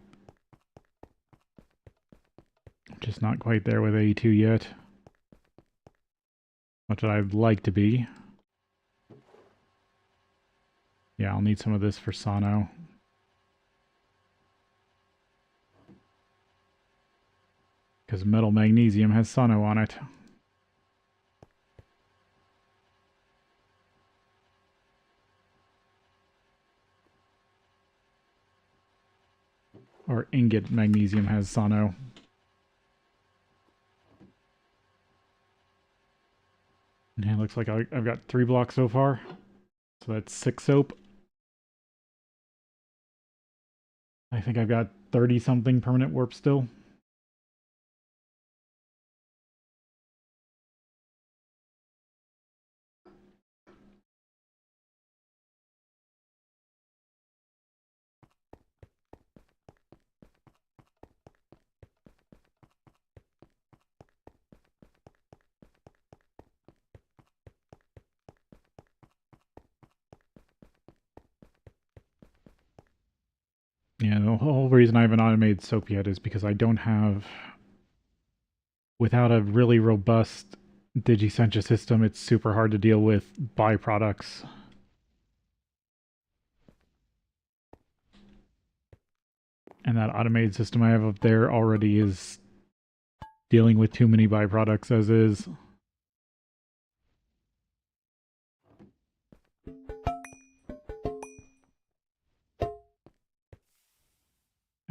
I'm just not quite there with A2 yet. Much as I'd like to be. Yeah, I'll need some of this for Sano. Because metal magnesium has Sano on it. Or ingot magnesium has Sano. And it looks like I've got 3 blocks so far. So that's 6 soap. I think I've got 30-something permanent warp still. Yeah, the whole reason I haven't automated soap yet is because I don't have... Without a really robust Digisentia system, it's super hard to deal with byproducts. And that automated system I have up there already is dealing with too many byproducts as is.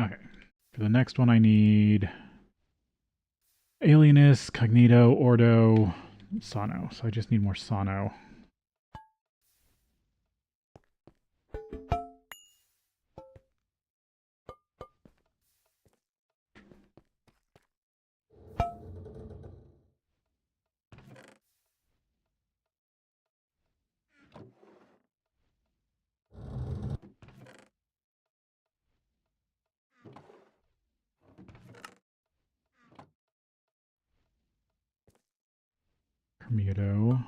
Okay, for the next one I need Alienist, Cognito, Ordo, Sano. So I just need more Sano. Permuto.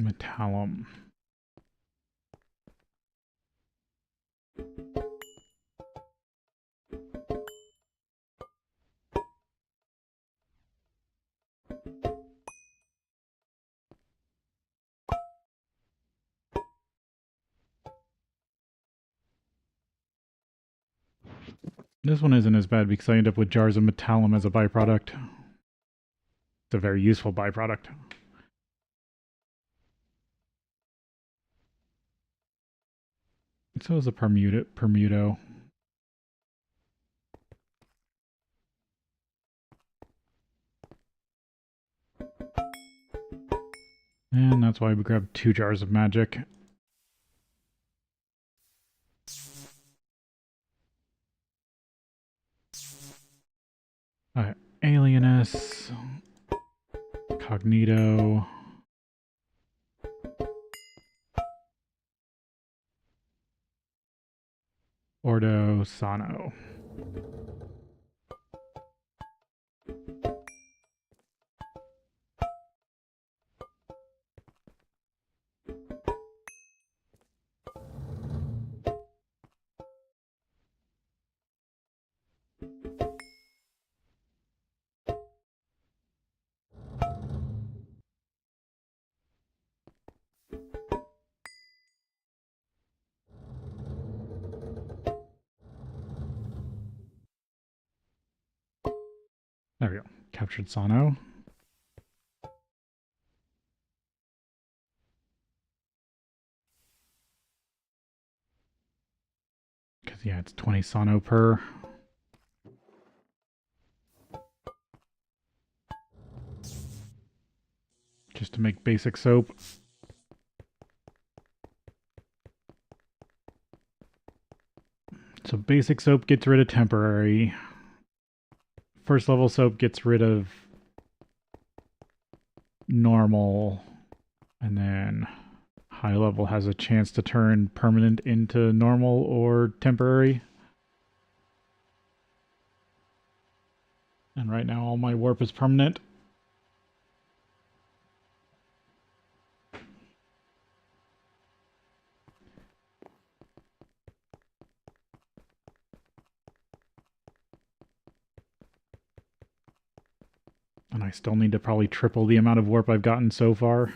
Metallum. This one isn't as bad because I end up with jars of metallum as a byproduct. It's a very useful byproduct. So is a Permuto. And that's why we grabbed 2 jars of magic. Alienus. Cognito. Ordo, Sano. There we go. Captured Sano. Because Yeah, it's 20 sono per. Just to make basic soap. So basic soap gets rid of temporary. First level soap gets rid of normal. And then high level has a chance to turn permanent into normal or temporary. And right now all my warp is permanent. And I still need to probably triple the amount of warp I've gotten so far.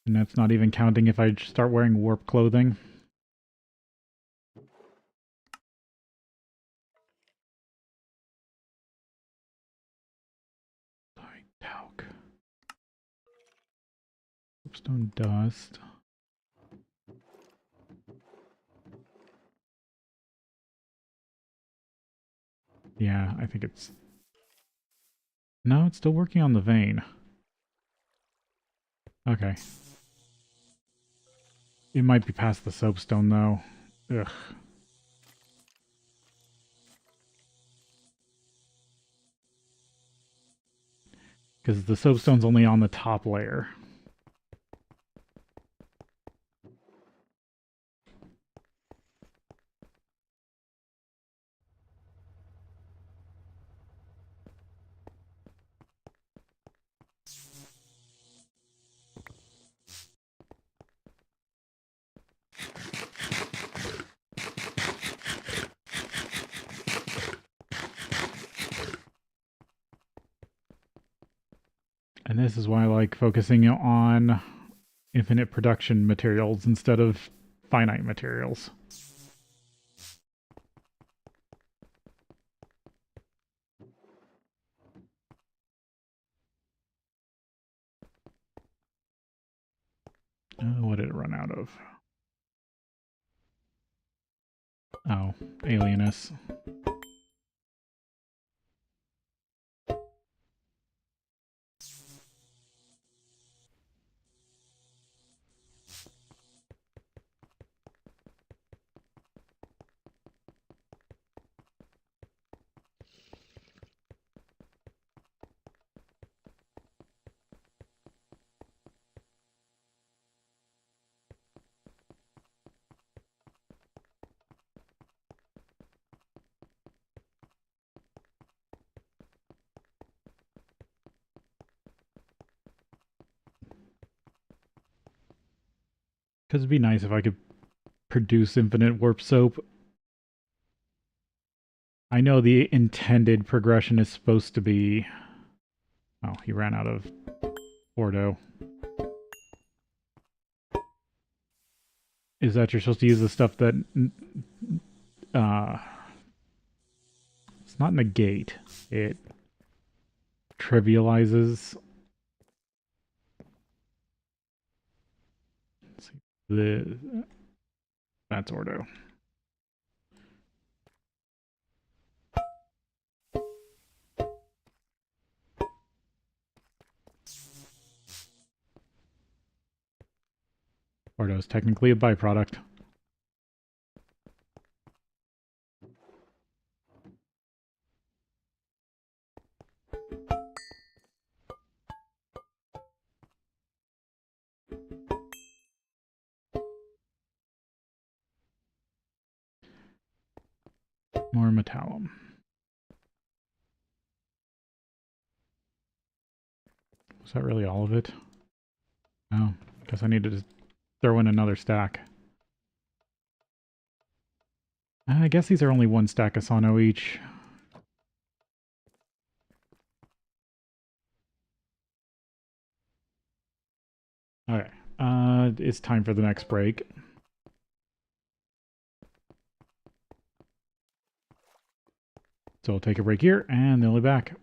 And that's not even counting if I start wearing warp clothing. Talc. Soapstone dust. Yeah, I think it's... No, it's still working on the vein. Okay. It might be past the soapstone, though. Ugh. Because the soapstone's only on the top layer. And this is why I like focusing on infinite production materials instead of finite materials. What did it run out of? Oh, alienus. Because it'd be nice if I could produce infinite warp soap. I know the intended progression is supposed to be... Oh, he ran out of Ordo. Is that you're supposed to use the stuff that... it's not negate. It trivializes... Let's see. That's Ordo. Ordo is technically a byproduct. More metallum. Was that really all of it? Oh, guess I need to just throw in another stack. I guess these are only one stack of Sano each. Okay, it's time for the next break. So we'll take a break here, and then we'll be back.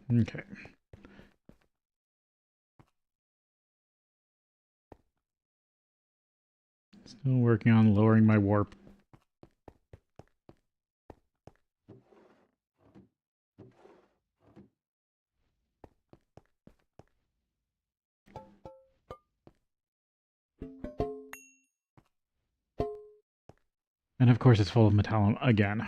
Okay. Still working on lowering my warp. And of course it's full of metallum again.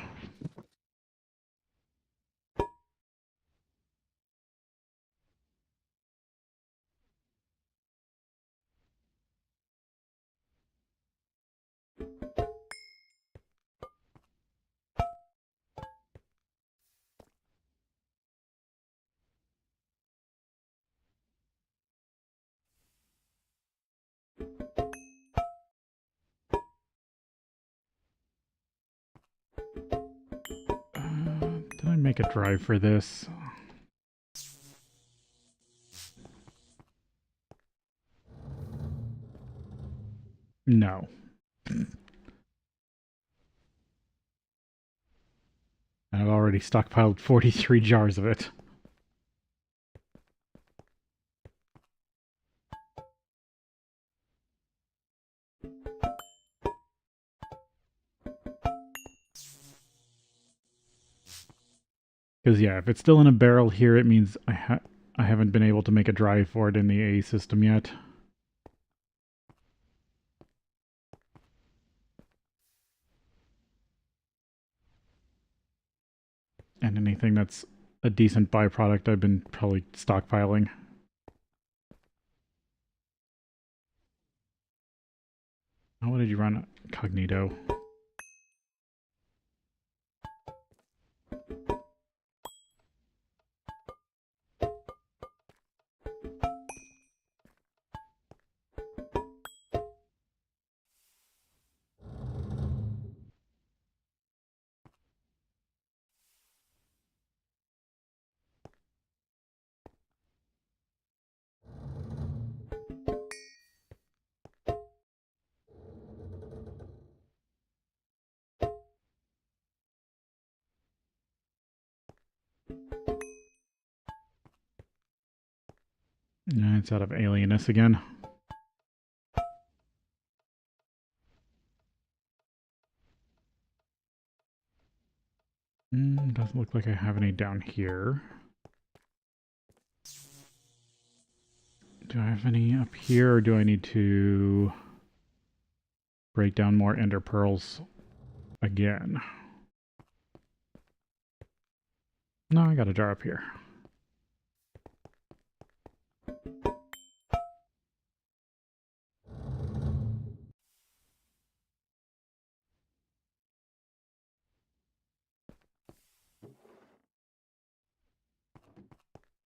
Did I make a drive for this? No. I've already stockpiled 43 jars of it. Because yeah, if it's still in a barrel here, it means I haven't been able to make a drive for it in the A system yet. And anything that's a decent byproduct, I've been probably stockpiling. Oh, what did you run? Cognito. It's out of alienness again. Doesn't look like I have any down here. Do I have any up here, or do I need to break down more ender pearls again? No, I got a jar up here.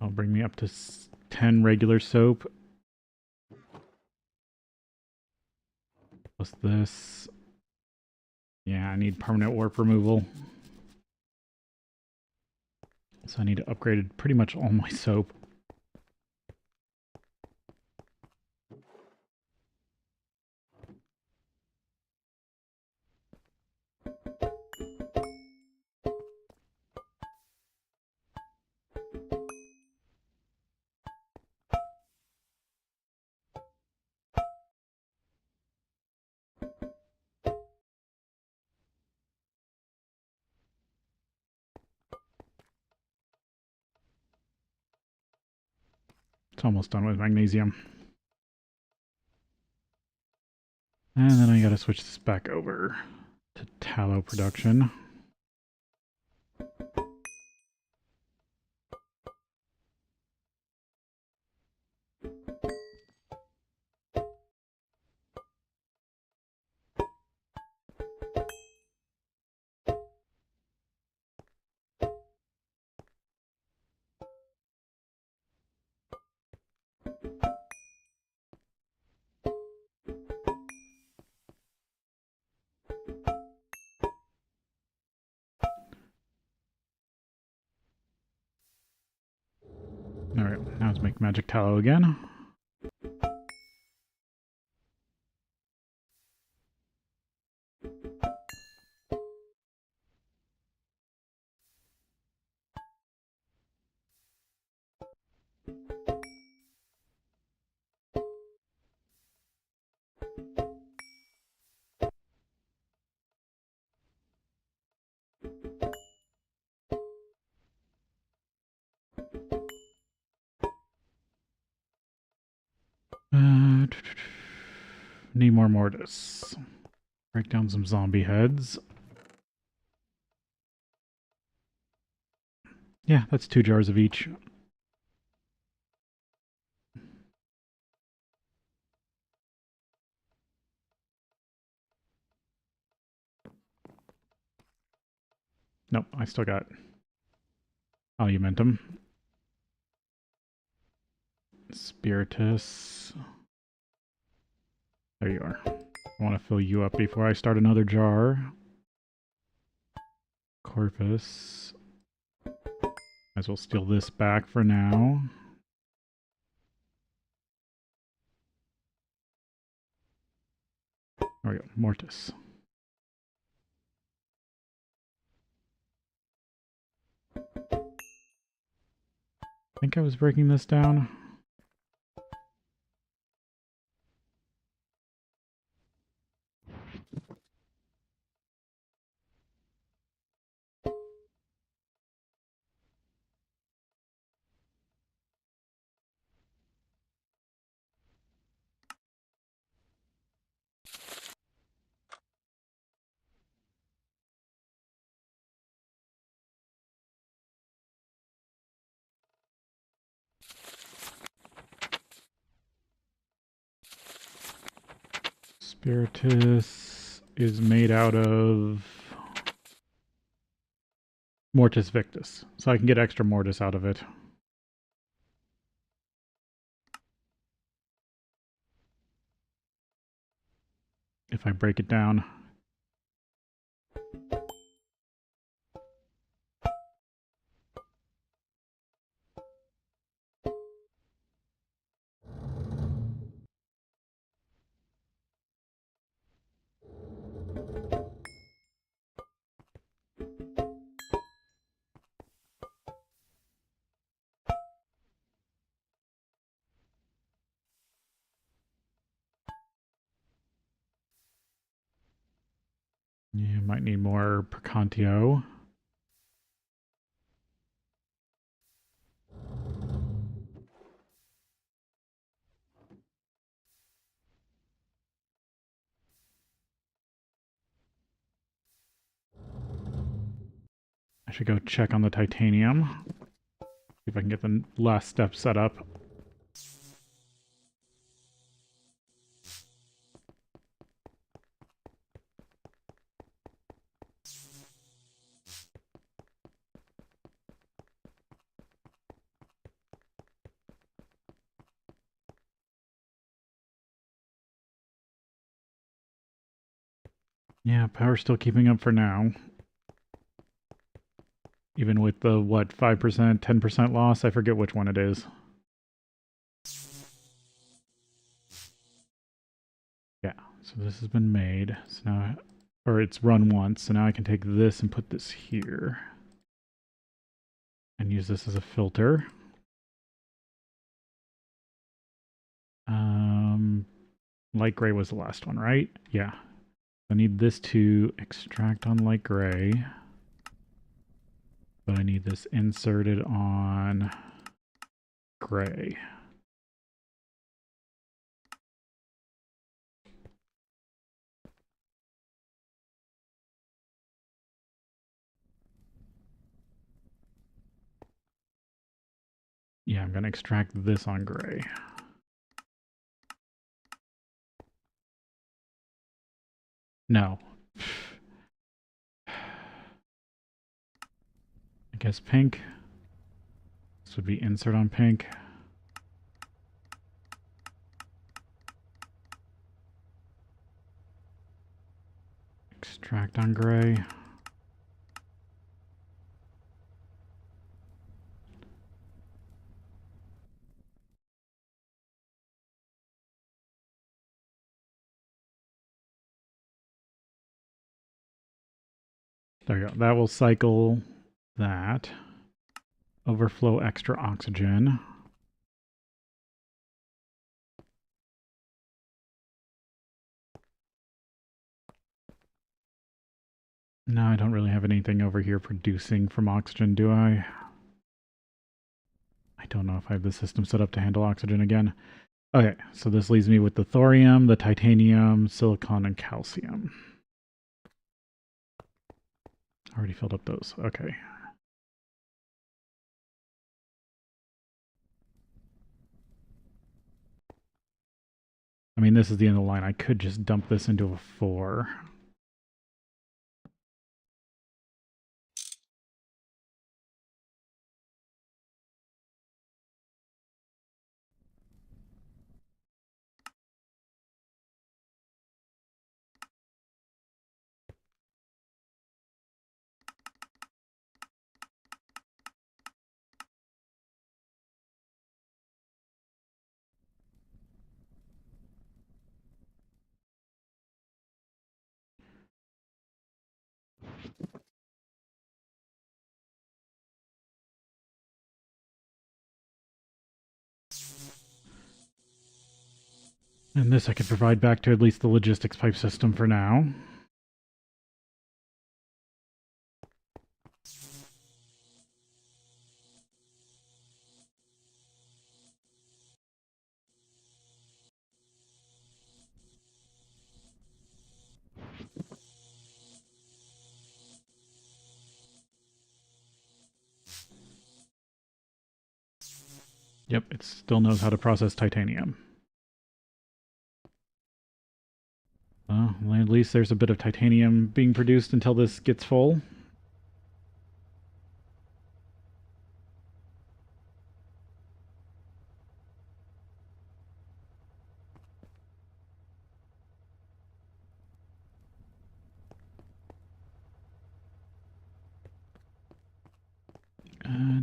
I'll bring me up to 10 regular soap. Plus this. Yeah, I need permanent warp removal. So I need to upgrade pretty much all my soap. It's almost done with magnesium. And then I gotta switch this back over to tallow production. Alright, now let's make magic tallow again. Need more mortis. Break down some zombie heads. Yeah, that's 2 jars of each. Nope, I still got Alumentum. Spiritus. There you are. I want to fill you up before I start another jar. Corpus. Might as well steal this back for now. There we go. Mortis. I think I was breaking this down. Spiritus is made out of Mortis Victus, so I can get extra Mortis out of it. If I break it down. Yeah, might need more Percontio. I should go check on the titanium. See if I can get the last step set up. Yeah, power's still keeping up for now. Even with the, what, 5%, 10% loss? I forget which one it is. Yeah, so this has been made. So now, or it's run once, so now I can take this and put this here. And use this as a filter. Light gray was the last one, right? Yeah. I need this to extract on light gray. But I need this inserted on gray. Yeah, I'm going to extract this on gray. No. I guess pink. This would be insert on pink. Extract on gray. There you go. That will cycle that. Overflow extra oxygen. No, I don't really have anything over here producing from oxygen, do I? I don't know if I have the system set up to handle oxygen again. Okay, so this leaves me with the thorium, the titanium, silicon, and calcium. Already filled up those. Okay. I mean, this is the end of the line. I could just dump this into a 4. And this I could provide back to at least the logistics pipe system for now. Yep, it still knows how to process titanium. Well, at least there's a bit of titanium being produced until this gets full.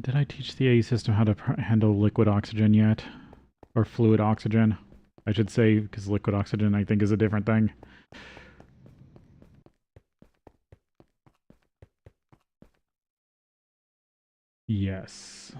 Did I teach the AE system how to handle liquid oxygen yet? Or fluid oxygen, I should say, because liquid oxygen I think is a different thing. Yes.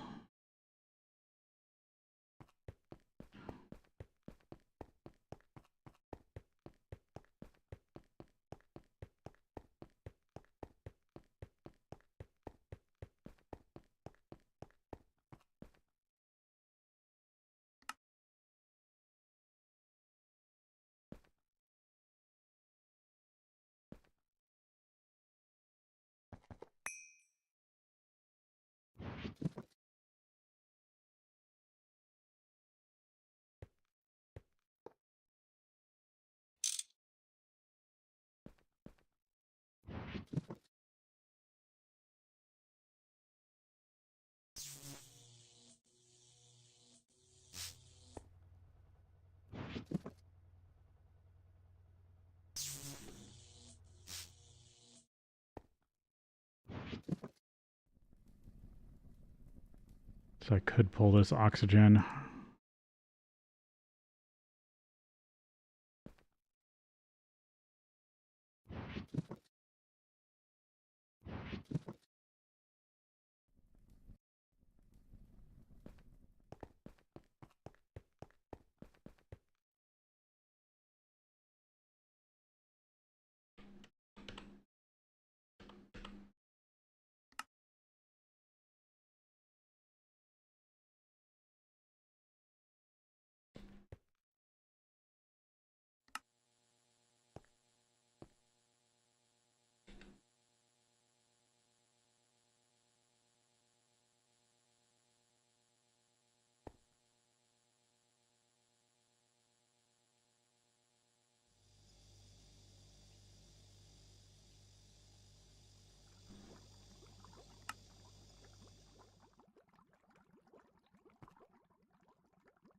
So I could pull this oxygen.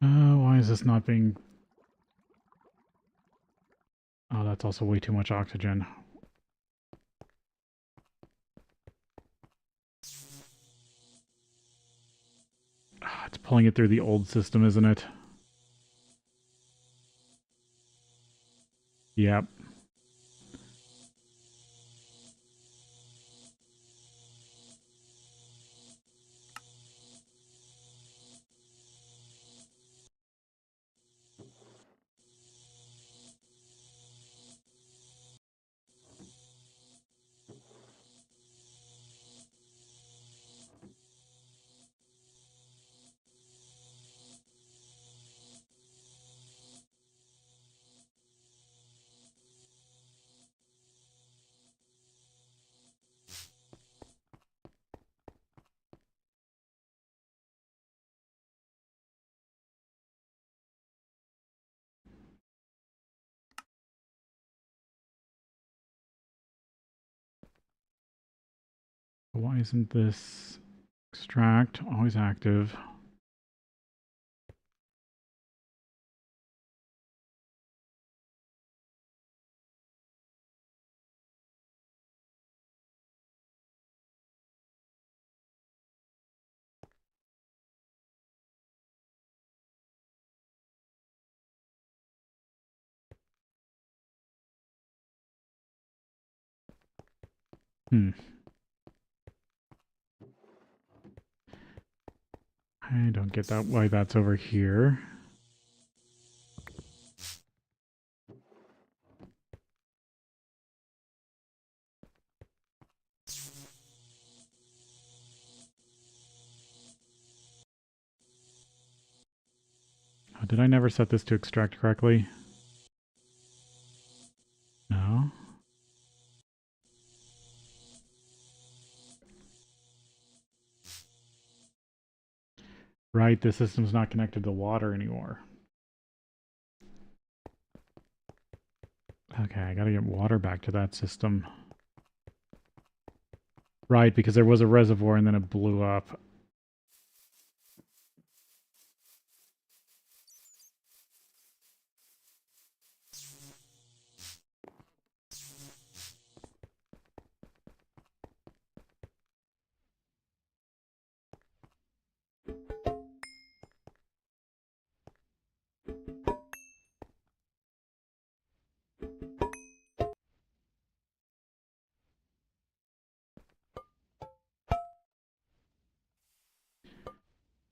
Why is this not being... Oh, that's also way too much oxygen. It's pulling it through the old system, isn't it? Yep. So why isn't this extract always active? I don't get that why that's over here. Oh, did I never set this to extract correctly? No. Right, the system's not connected to water anymore. Okay, I gotta get water back to that system. Right, because there was a reservoir and then it blew up.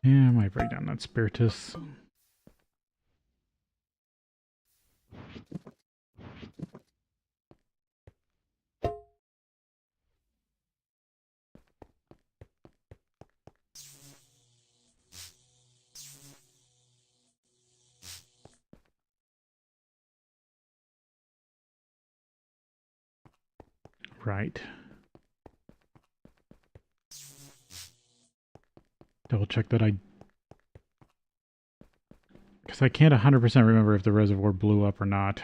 Yeah, I might break down that spiritus. Right. Double check that because I can't 100% remember if the reservoir blew up or not.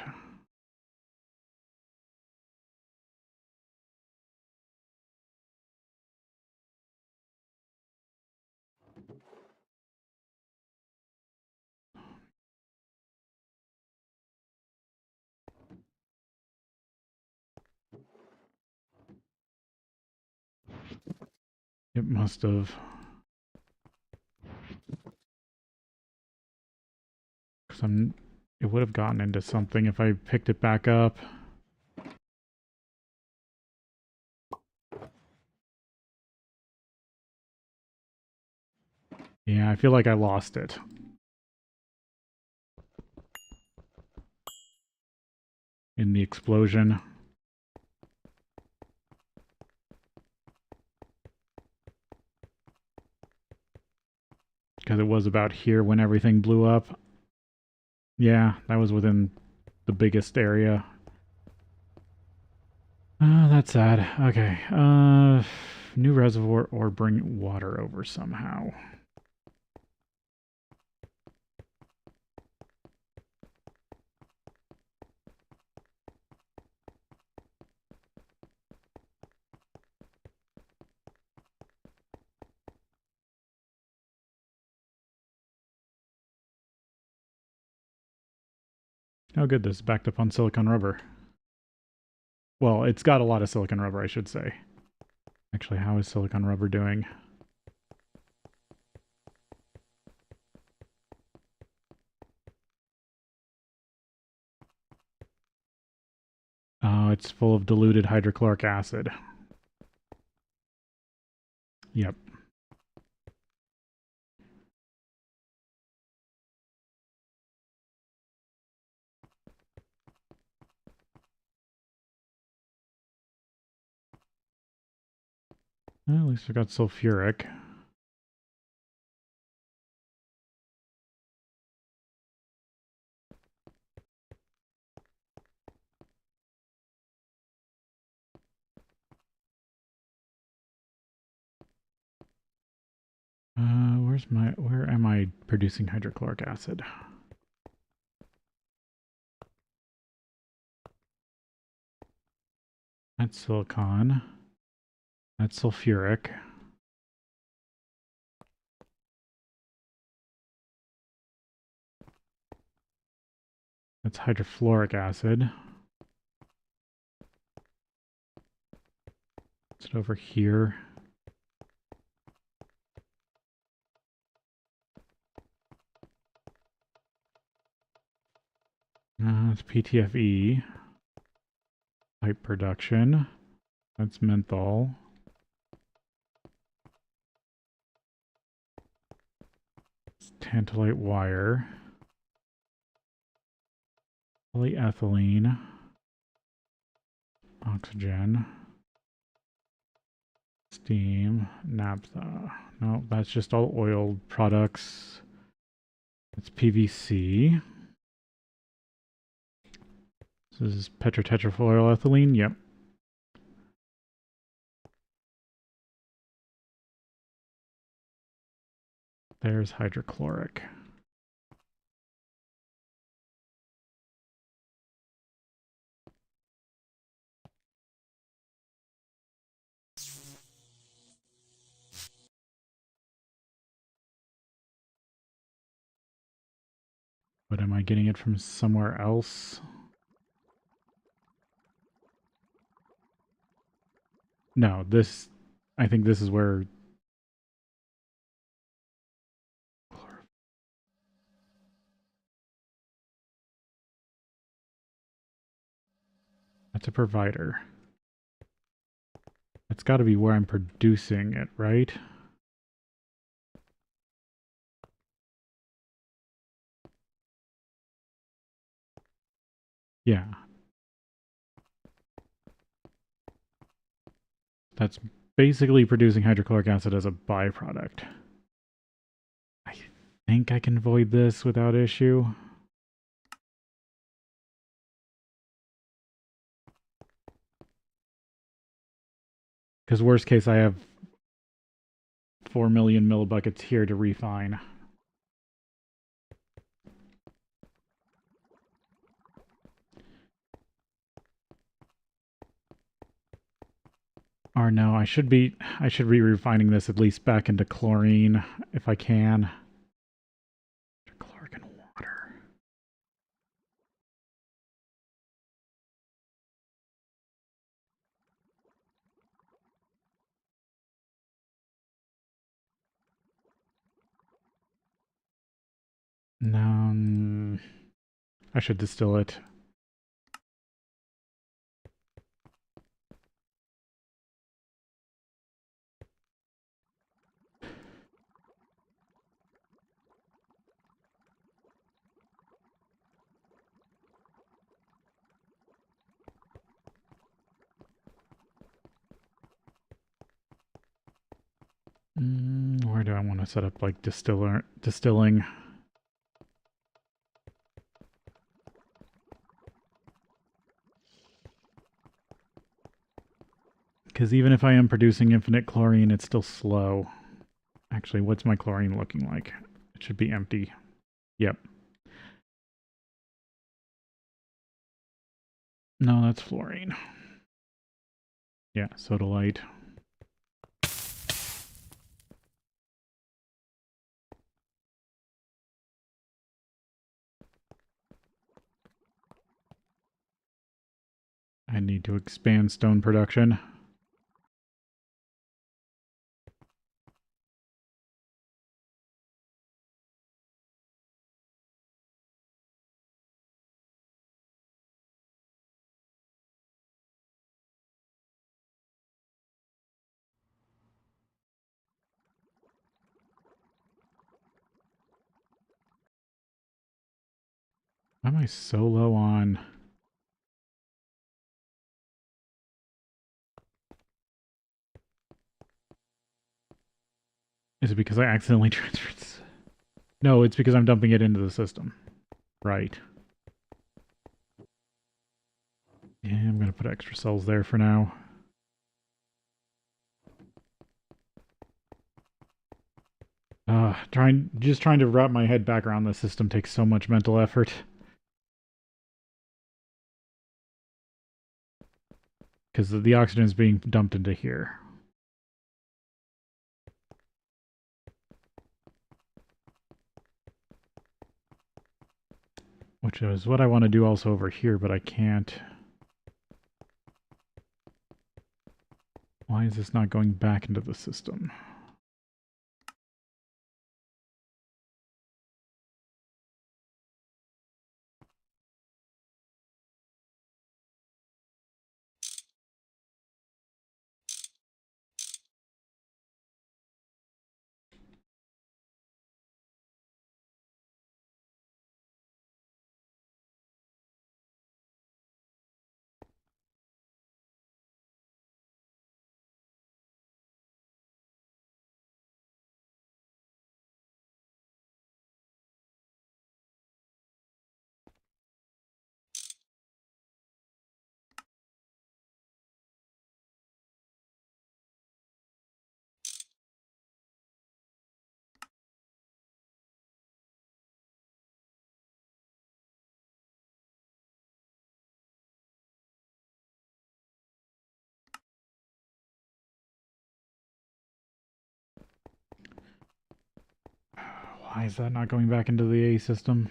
It must have. Because it would have gotten into something if I picked it back up. Yeah, I feel like I lost it. In the explosion. Because it was about here when everything blew up. Yeah, that was within the biggest area. That's sad. Okay. New reservoir or bring water over somehow. Oh, good. This is backed up on silicone rubber. Well, it's got a lot of silicone rubber, I should say. Actually, how is silicone rubber doing? Oh, it's full of diluted hydrochloric acid. Yep. Well, at least I got sulfuric. Where am I producing hydrochloric acid? That's silicon. That's sulfuric. That's hydrofluoric acid. Is it over here? It's PTFE. Pipe production. That's menthol. It's tantalite wire. Polyethylene. Oxygen. Steam. Naphtha. No, that's just all oil products. It's PVC. This is petrotetrafluoroethylene. Yep. There's hydrochloric. But am I getting it from somewhere else? No, this... I think this is where... That's a provider. That's got to be where I'm producing it, right? Yeah. That's basically producing hydrochloric acid as a byproduct. I think I can void this without issue. Because worst case, I have 4 million millibuckets here to refine. Or no, I should be refining this at least back into chlorine if I can. Chloric and water. No, I should distill it. Where do I want to set up like distilling? Because even if I am producing infinite chlorine, it's still slow. Actually, what's my chlorine looking like? It should be empty. Yep. No, that's fluorine. Yeah, sodalite. I need to expand stone production. Why am I so low on... Is it because I accidentally transferred... No, it's because I'm dumping it into the system. Right. Yeah, I'm going to put extra cells there for now. Just trying to wrap my head back around the system takes so much mental effort. Because the oxygen is being dumped into here. which is what I want to do also over here, but I can't. Why is this not going back into the system? Why is that not going back into the A system?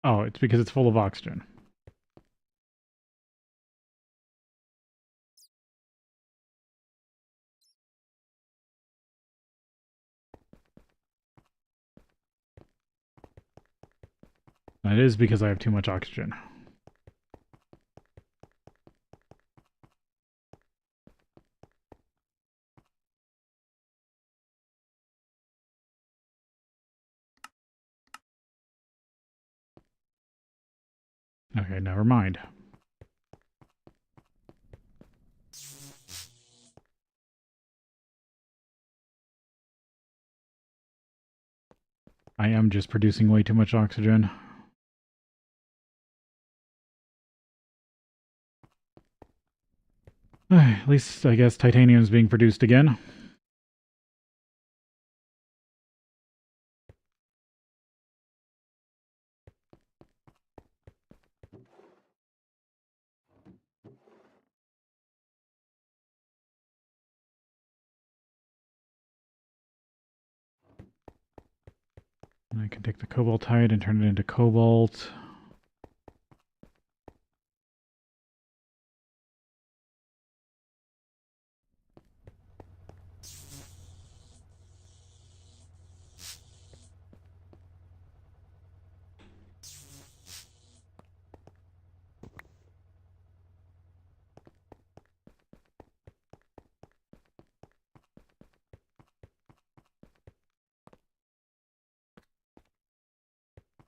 Oh, it's because it's full of oxygen. It is because I have too much oxygen. Okay, never mind. I am just producing way too much oxygen. At least, I guess, titanium is being produced again. And I can take the cobaltite and turn it into cobalt.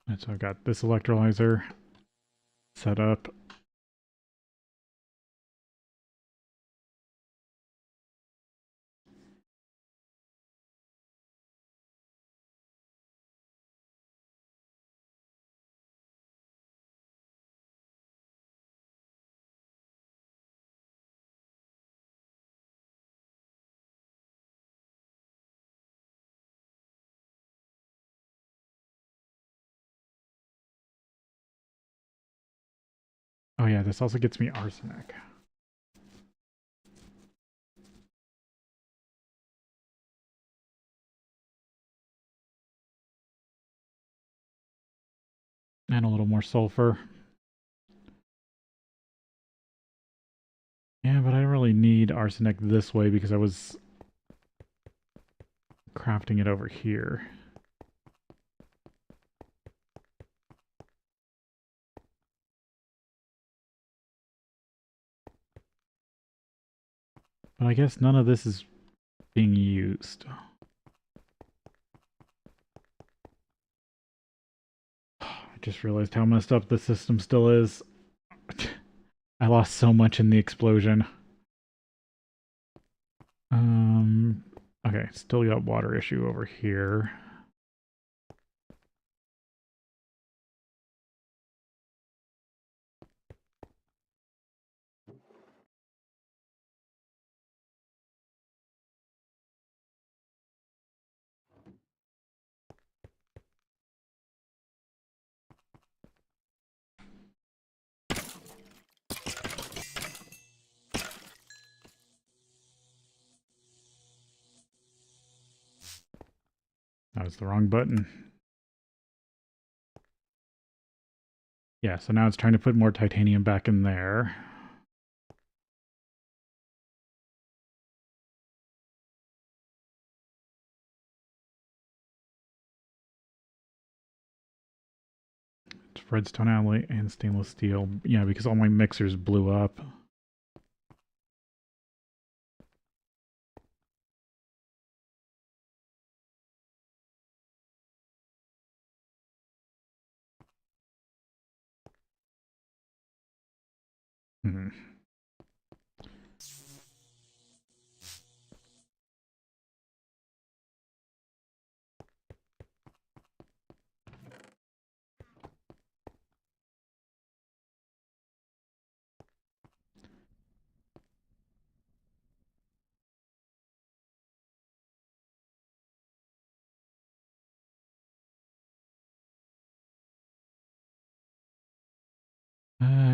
And so I've got this electrolyzer set up. Oh yeah, this also gets me arsenic. And a little more sulfur. Yeah, but I don't really need arsenic this way because I was crafting it over here. But I guess none of this is being used. I just realized how messed up the system still is. I lost so much in the explosion. Okay, still got water issue over here. That was the wrong button. Yeah, so now it's trying to put more titanium back in there. It's redstone alloy and stainless steel. Yeah, because all my mixers blew up. Hmm.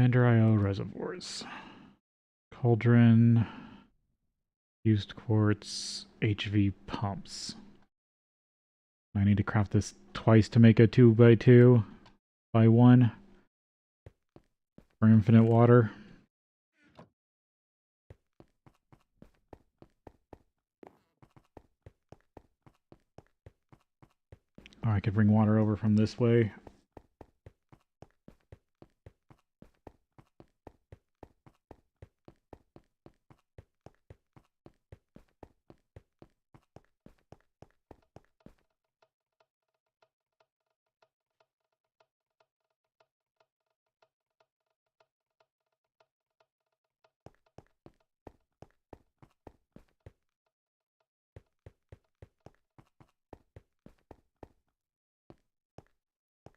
Ender IO reservoirs. Cauldron. Used quartz. HV pumps. I need to craft this twice to make a 2x2 by 1 for infinite water. Oh, I could bring water over from this way.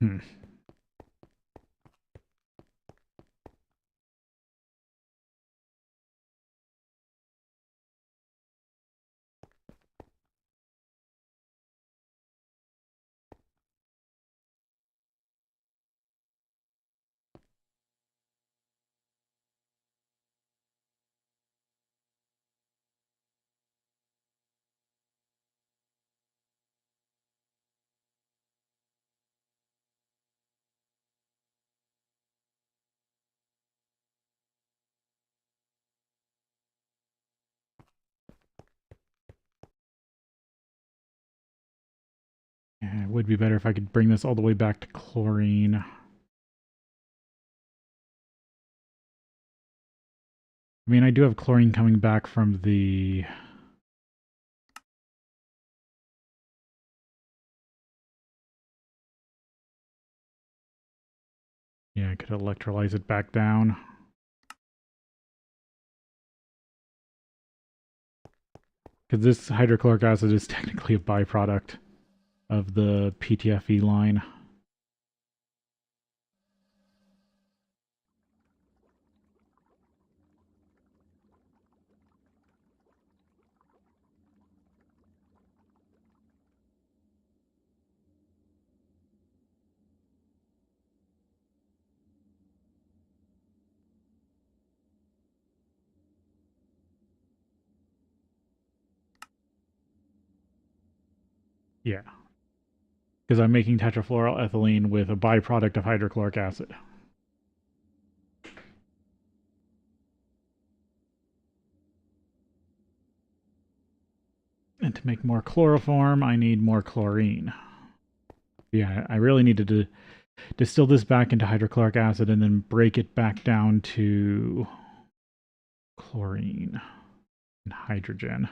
Hmm. Yeah, it would be better if I could bring this all the way back to chlorine. I mean, I do have chlorine coming back from the... Yeah, I could electrolyze it back down. Because this hydrochloric acid is technically a byproduct of the PTFE line. Yeah. Because I'm making tetrafluoroethylene with a byproduct of hydrochloric acid. And to make more chloroform, I need more chlorine. Yeah, I really needed to distill this back into hydrochloric acid and then break it back down to chlorine and hydrogen.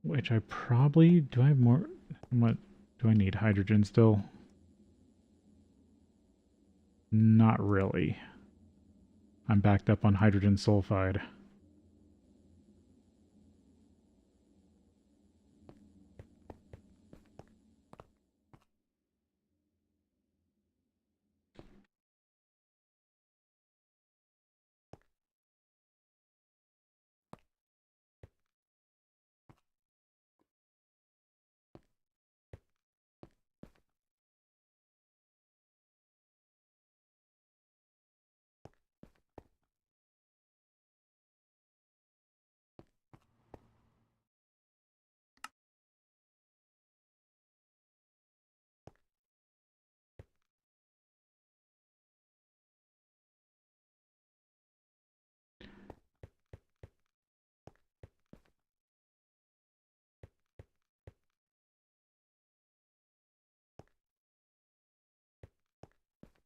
Which I probably... Do I have more... What do I need? Hydrogen still? Not really. I'm backed up on hydrogen sulfide.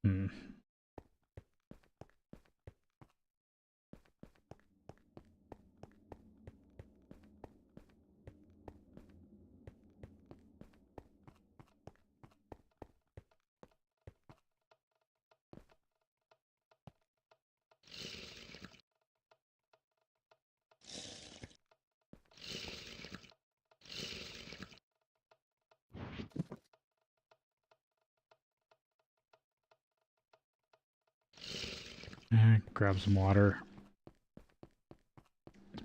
Hmm. Grab some water.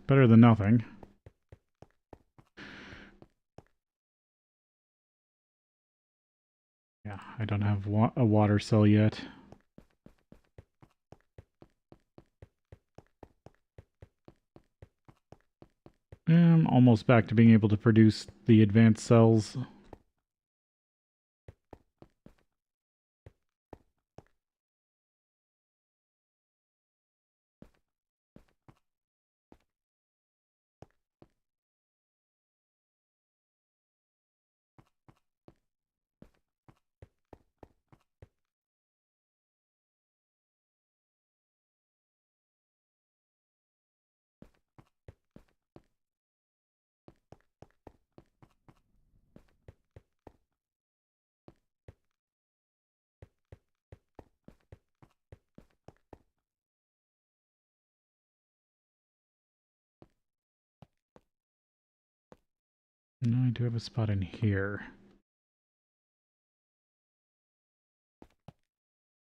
Better than nothing. Yeah, I don't have a water cell yet. I'm almost back to being able to produce the advanced cells. No, I do have a spot in here.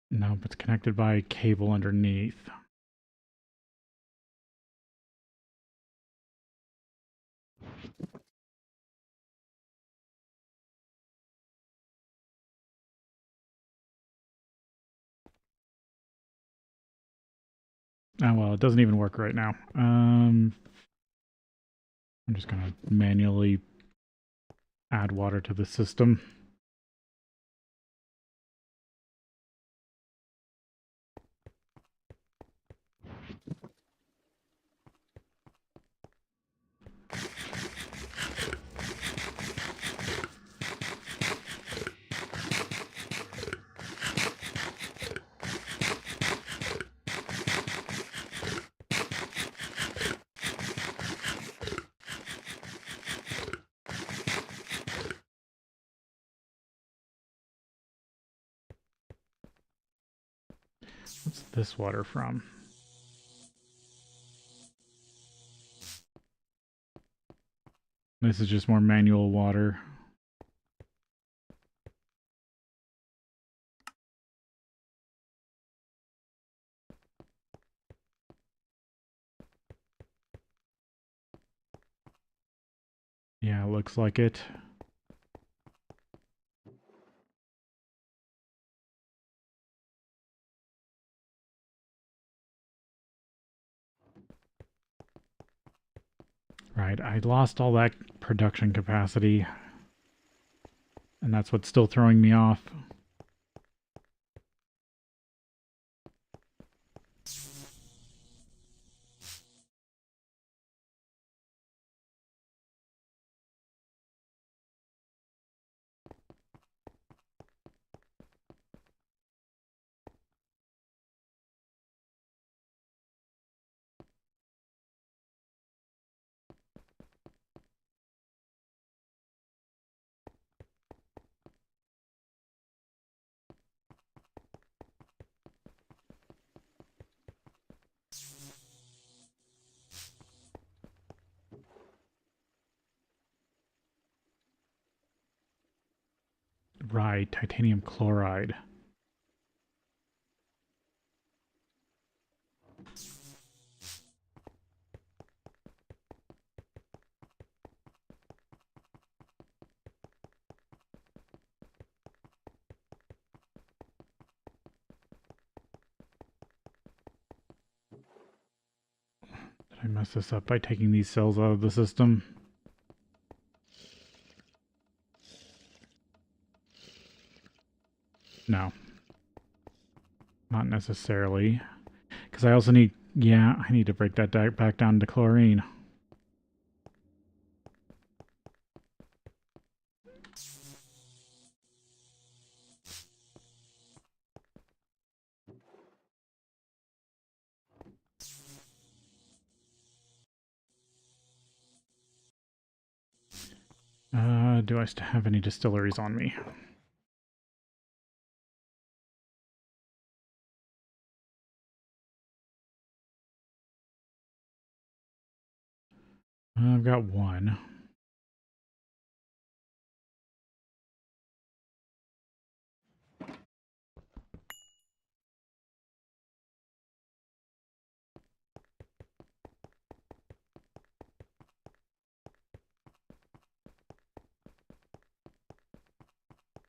No, but it's connected by a cable underneath. Oh, well, it doesn't even work right now. I'm just going to manually add water to the system. What's this water from? This is just more manual water. Yeah, looks like it. Right, I lost all that production capacity, and that's what's still throwing me off. Right, titanium chloride. Did I mess this up by taking these cells out of the system? No. Not necessarily. Because I also need... Yeah, I need to break that back down to chlorine. Do I have any distilleries on me? I've got one.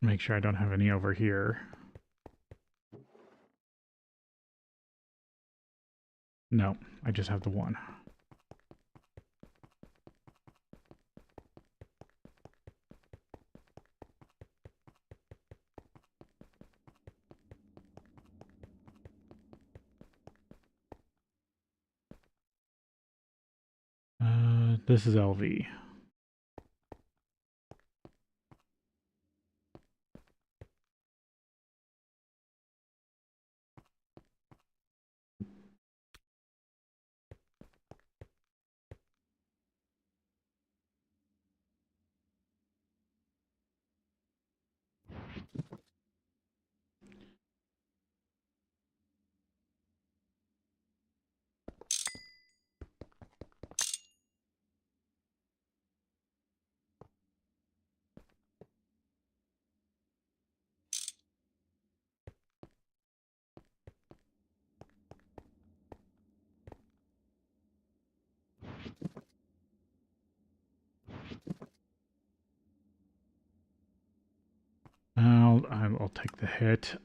Make sure I don't have any over here. No, I just have the one. This is LV. I'll take the hit.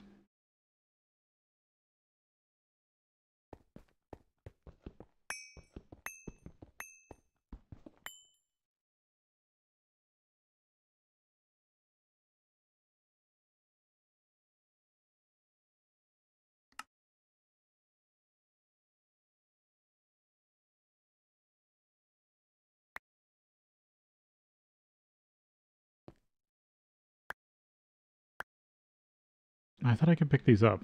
I thought I could pick these up.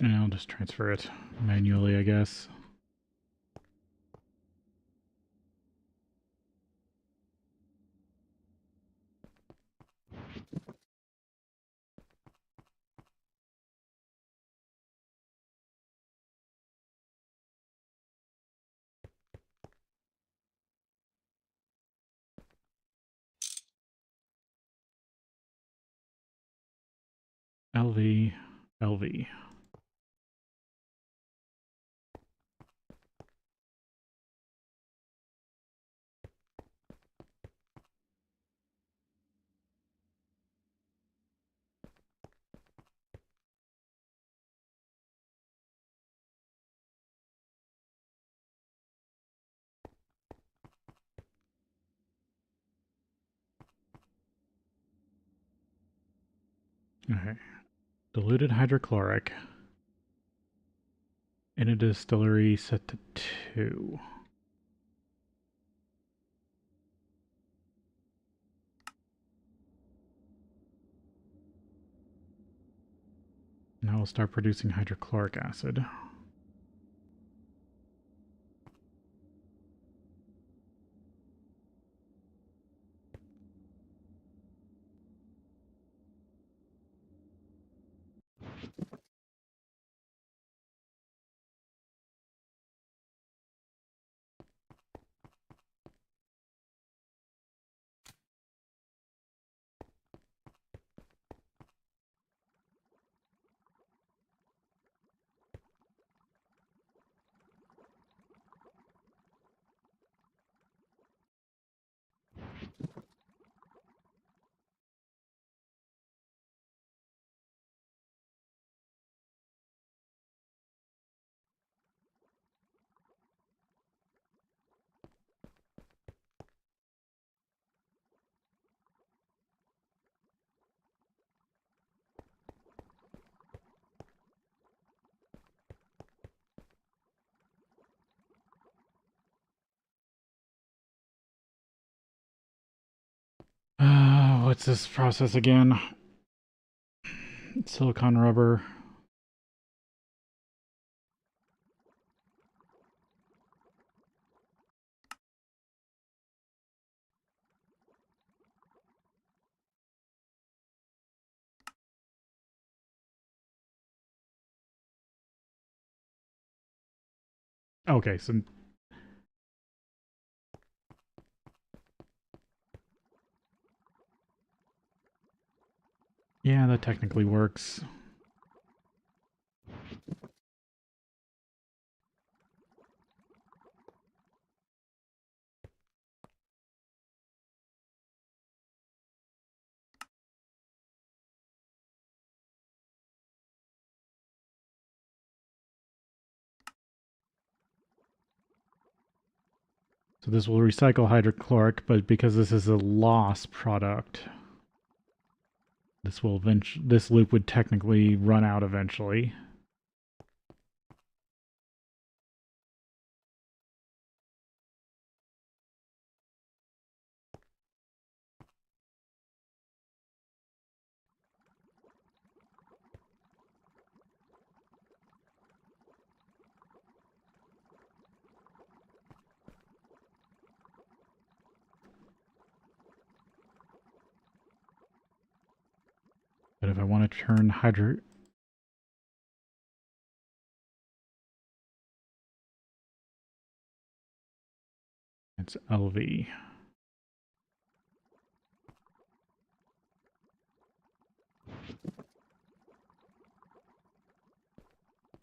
And I'll just transfer it manually, I guess. LV, LV. Okay. Diluted hydrochloric in a distillery set to 2. Now we'll start producing hydrochloric acid. What's this process again? Silicon rubber. Okay, so yeah, that technically works. So this will recycle hydrochloric, but because this is a loss product, this loop would technically run out eventually. But if I want to turn it's LV.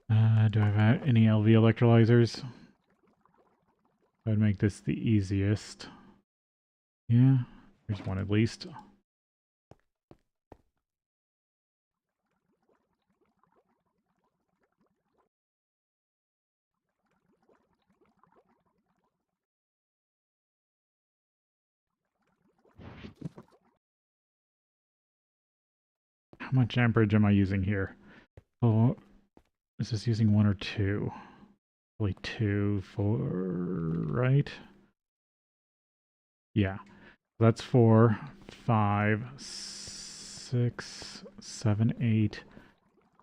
Do I have any LV electrolyzers? I'd make this the easiest. Yeah, there's one at least. How much amperage am I using here? Oh, is this using 1 or 2? Probably 2, 4, right? Yeah. That's 4, 5, 6, 7, 8,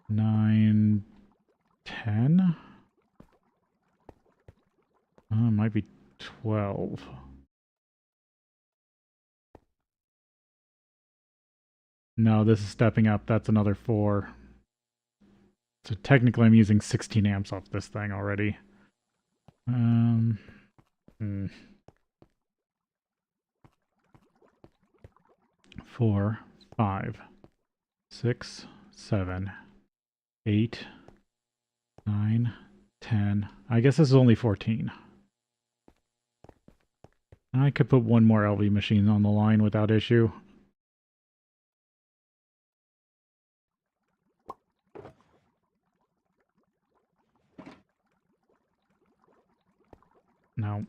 9, 10? It might be 12. No, this is stepping up. That's another 4. So technically I'm using 16 amps off this thing already. 4, 5, 6, 7, 8, 9, 10. I guess this is only 14. I could put one more LV machine on the line without issue. No.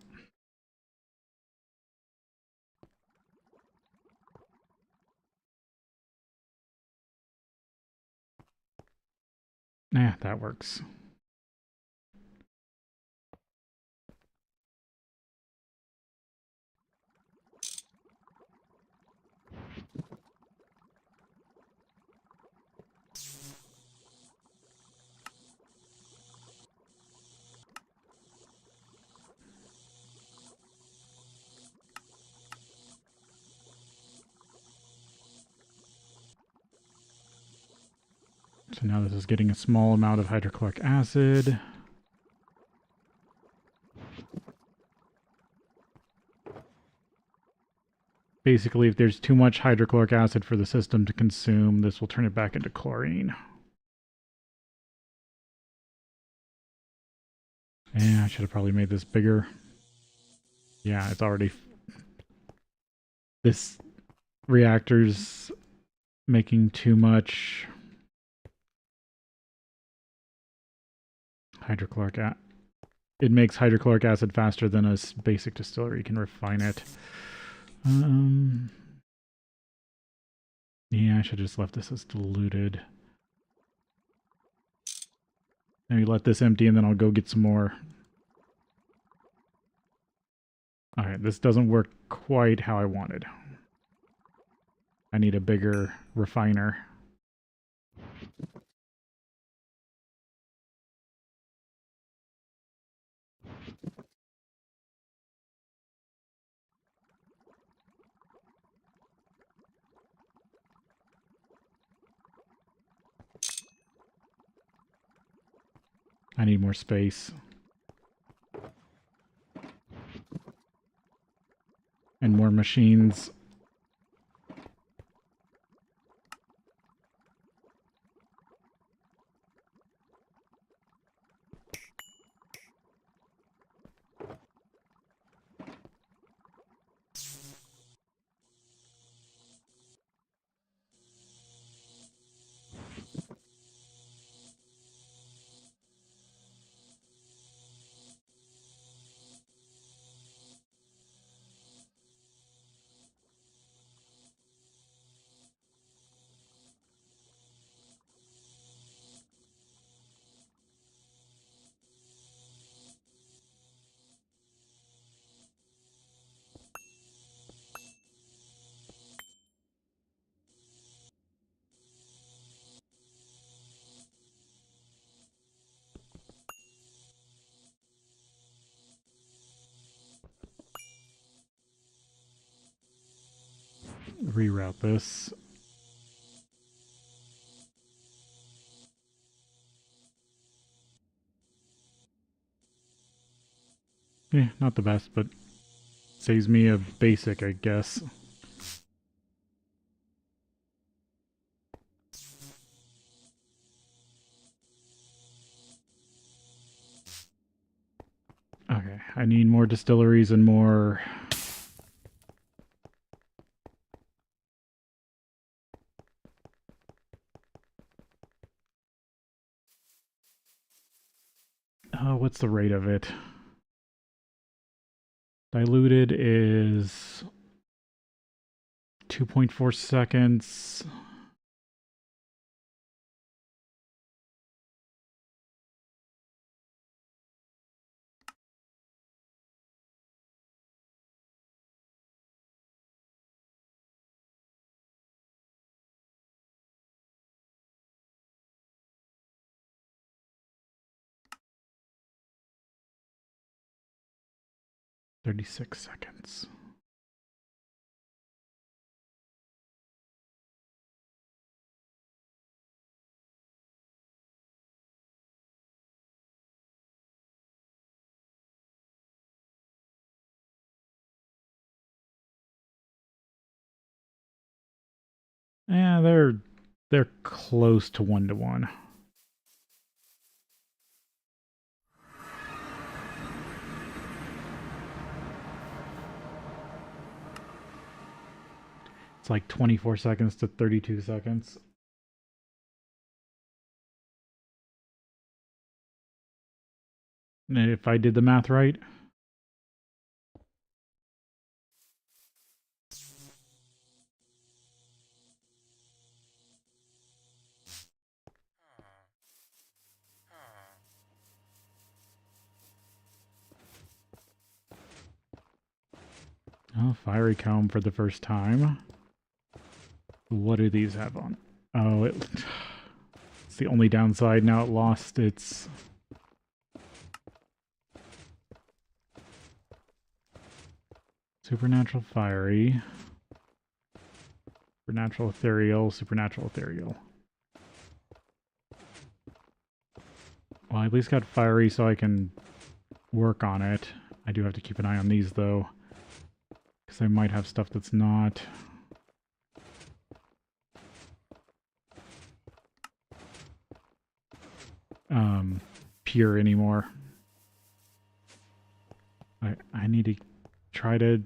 Nah, that works. So now this is getting a small amount of hydrochloric acid. Basically, if there's too much hydrochloric acid for the system to consume, this will turn it back into chlorine. Yeah, I should have probably made this bigger. Yeah, it's already... This reactor's making too much hydrochloric acid. It makes hydrochloric acid faster than a basic distillery can refine it. Yeah, I should have just left this as diluted. Maybe let this empty and then I'll go get some more. Alright, this doesn't work quite how I wanted. I need a bigger refiner. I need more space. And more machines. Reroute this. Yeah, not the best, but saves me a basic, I guess. Okay, I need more distilleries and more... Oh, what's the rate of it? Diluted is 2.4 seconds. .36 seconds. Yeah, they're close to 1-to-1. It's like 24 seconds to 32 seconds. And if I did the math right. Oh, fiery comb for the first time. What do these have on? Oh, it's the only downside. Now it lost its... Supernatural fiery. Supernatural ethereal, supernatural ethereal. Well, I at least got fiery so I can work on it. I do have to keep an eye on these though, because I might have stuff that's not... pure anymore. I need to try to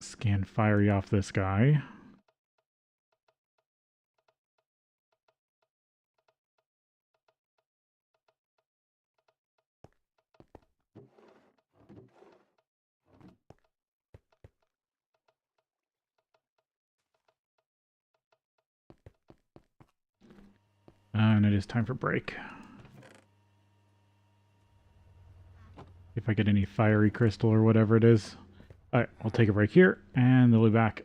scan fiery off this guy. And it is time for break. If I get any fiery crystal or whatever it is. Alright, I'll take a break here, and they'll be back.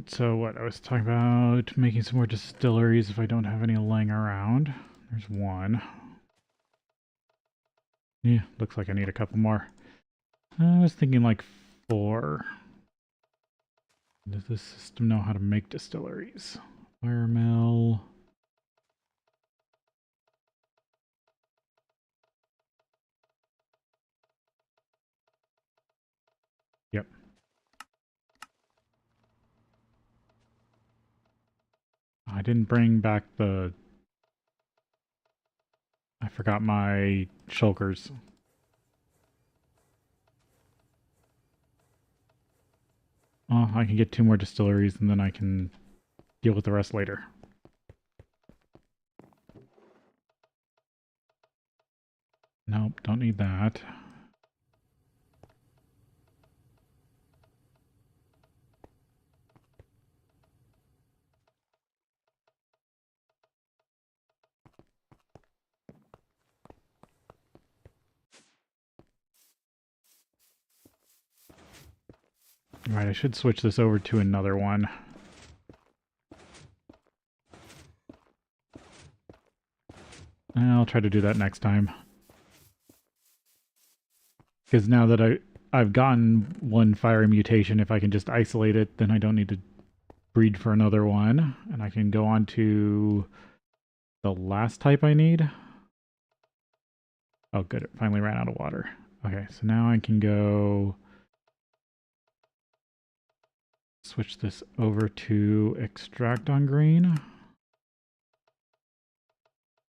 So what I was talking about making some more distilleries if I don't have any laying around. There's one. Yeah, looks like I need a couple more. I was thinking like 4. Does this system know how to make distilleries? Fire mill. Yep. I didn't bring back the... I forgot my shulkers. Oh, I can get 2 more distilleries and then I can deal with the rest later. Nope, don't need that. Alright, I should switch this over to another one. I'll try to do that next time. Because now that I've gotten one fiery mutation, if I can just isolate it, then I don't need to breed for another one. And I can go on to the last type I need. Oh, good. It finally ran out of water. Okay, so now I can go switch this over to extract on green.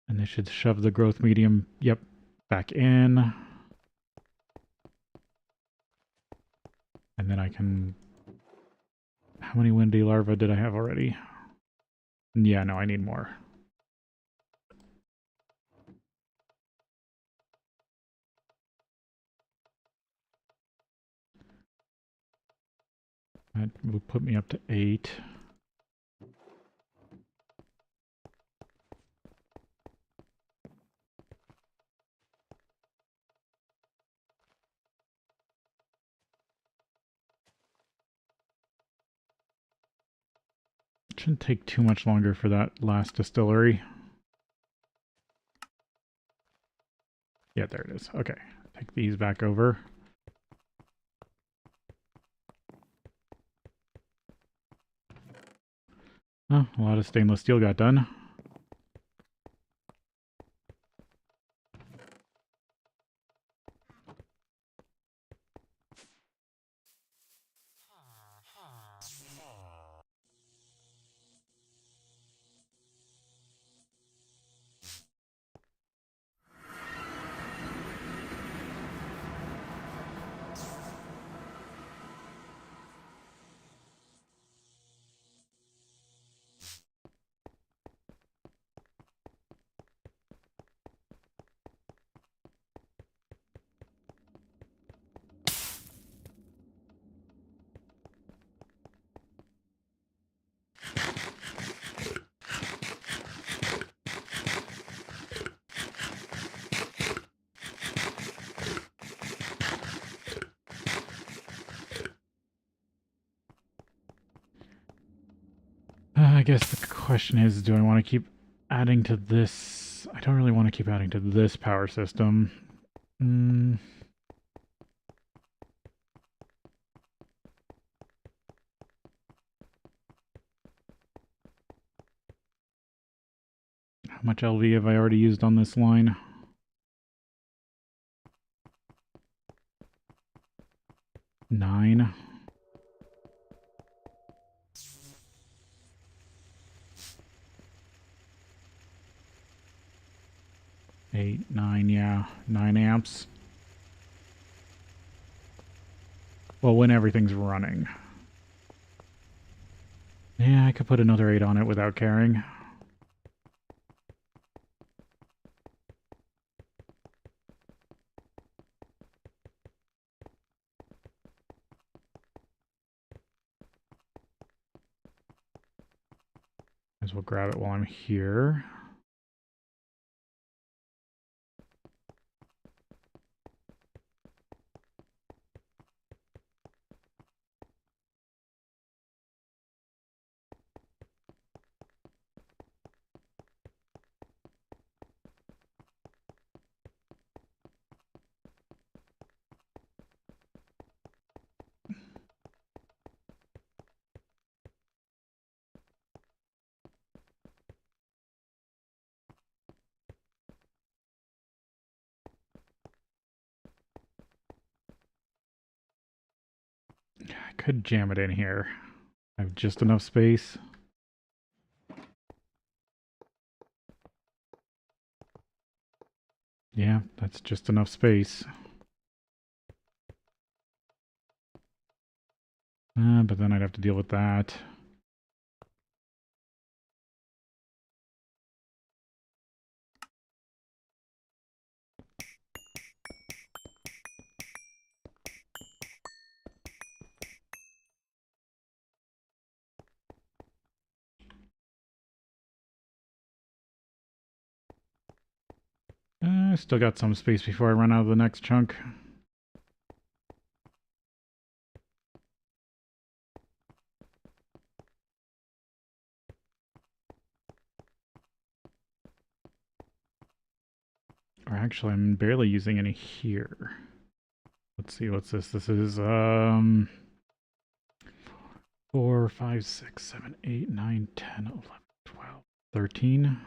And this should shove the growth medium, yep, back in. And then I can... How many windy larvae did I have already? Yeah, no, I need more. That will put me up to 8. It shouldn't take too much longer for that last distillery. Yeah, there it is. Okay, take these back over. Oh, a lot of stainless steel got done. I guess the question is, do I want to keep adding to this? I don't really want to keep adding to this power system. How much LV have I already used on this line? 9. 8, 9, yeah. 9 amps. Well, when everything's running. Yeah, I could put another 8 on it without caring. Might as well grab it while I'm here. I could jam it in here. I have just enough space. Yeah, that's just enough space. But then I'd have to deal with that. I still got some space before I run out of the next chunk. Or actually, I'm barely using any here. Let's see, what's this? This is 4, 5, 6, 7, 8, 9, 10, 11, 12, 13.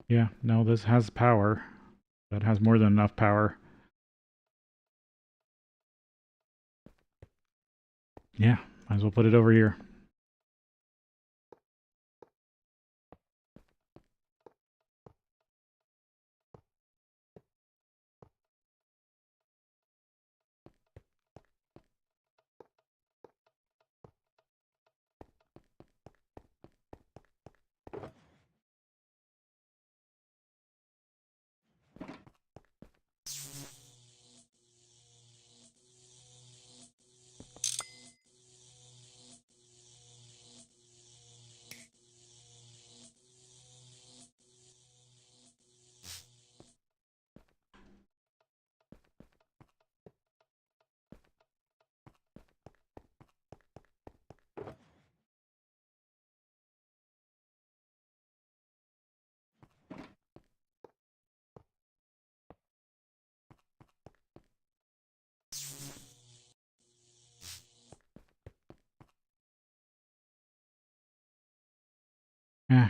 Yeah, no, this has power. That has more than enough power. Yeah, might as well put it over here.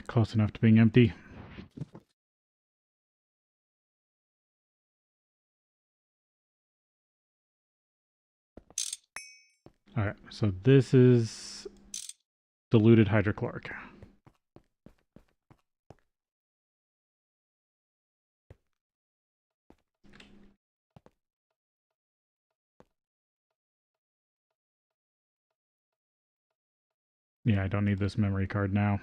Close enough to being empty. Alright, so this is diluted hydrochloric. Yeah, I don't need this memory card now.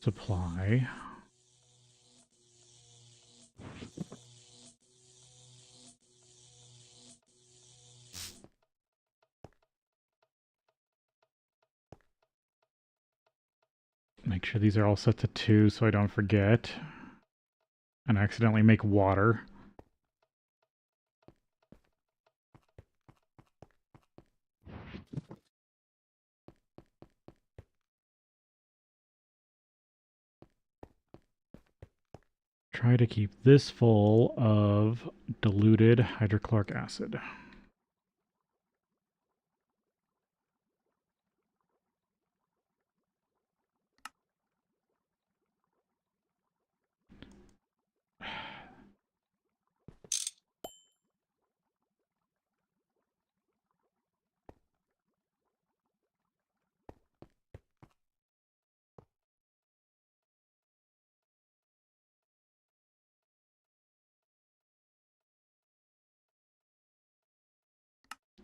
Supply. Make sure these are all set to 2 so I don't forget and accidentally make water. Try to keep this full of diluted hydrochloric acid.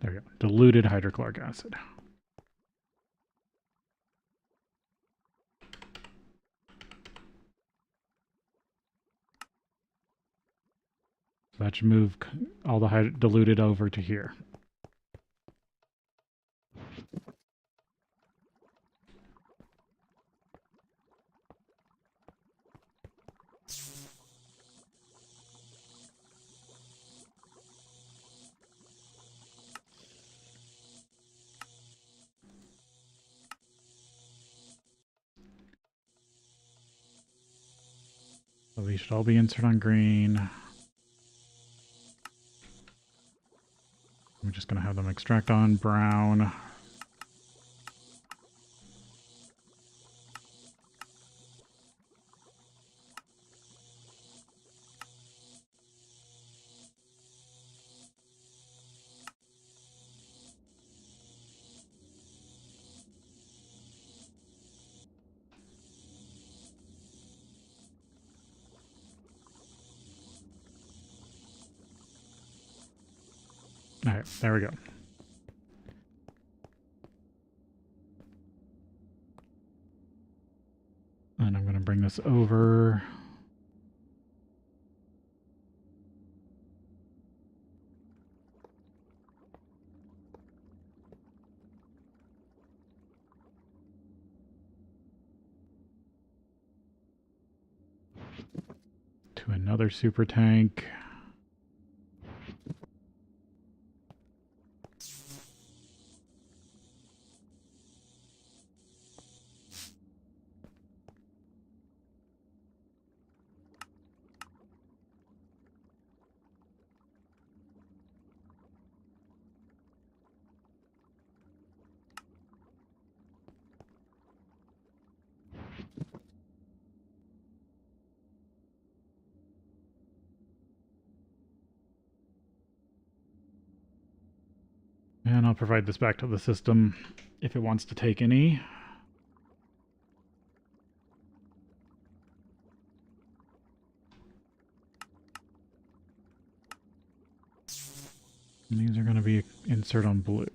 There we go. Diluted hydrochloric acid. So that should move all the diluted over to here. So these should all be inserted on green. I'm just going to have them extract on brown. All right, there we go. And I'm going to bring this over. To another super tank. And I'll provide this back to the system if it wants to take any. And these are going to be insert on blue.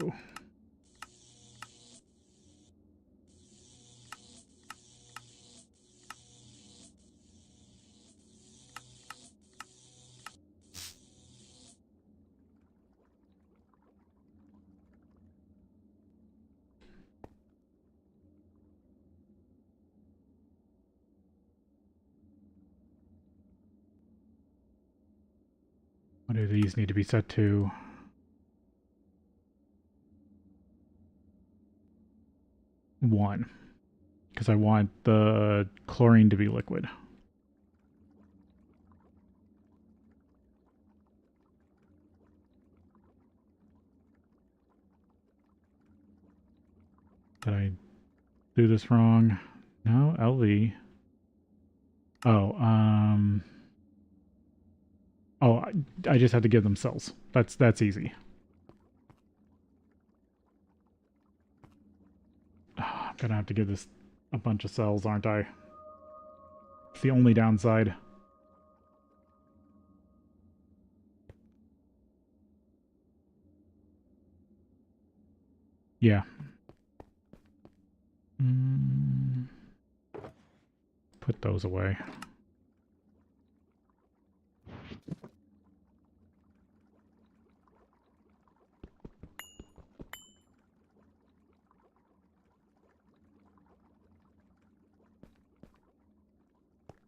What do these need to be set to? One, because I want the chlorine to be liquid. Did I do this wrong? No, LV. Oh, oh, I just have to give them cells. That's easy. I'm gonna have to give this a bunch of cells, aren't I? It's the only downside. Yeah. Put those away.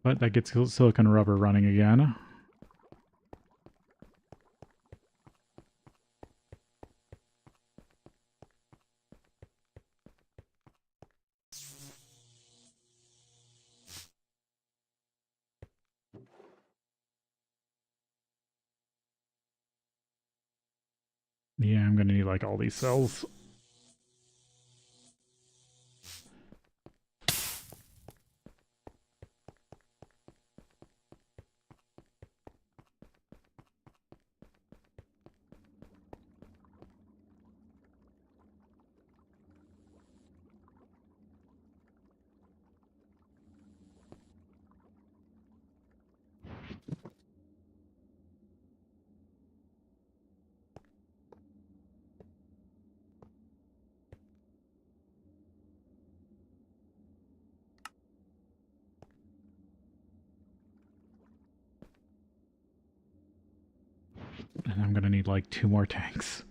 But that gets silicon rubber running again. Yeah, I'm gonna need like all these cells. And I'm gonna need like 2 more tanks.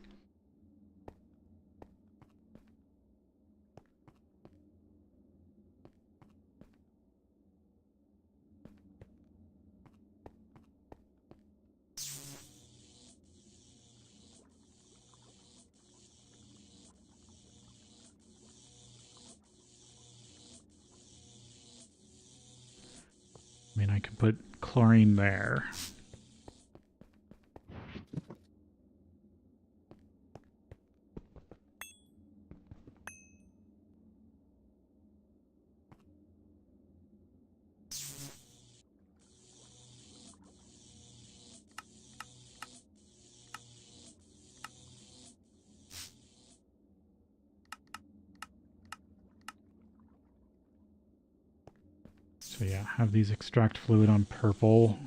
I mean, I can put chlorine there. So yeah, have these extract fluid on purple.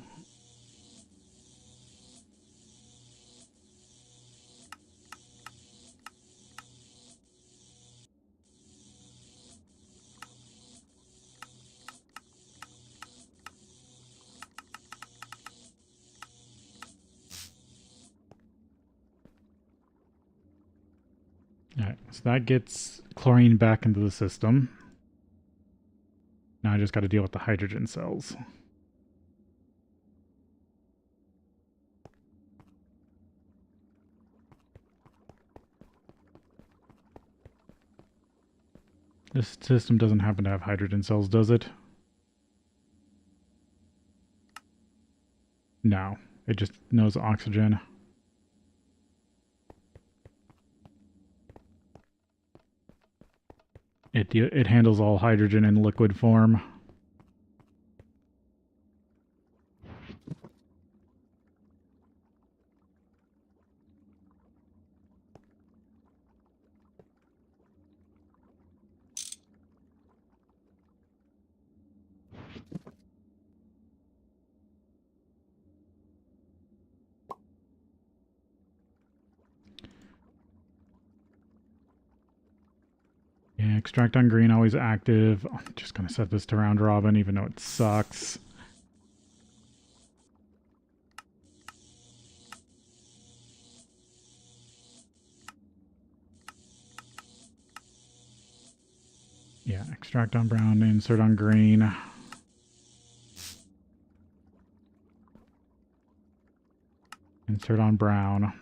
Alright, so that gets chlorine back into the system. Now I just got to deal with the hydrogen cells. This system doesn't happen to have hydrogen cells, does it? No, it just knows oxygen. It handles all hydrogen in liquid form. Yeah, extract on green, always active. I'm just going to set this to round robin, even though it sucks. Yeah, extract on brown, insert on green. Insert on brown.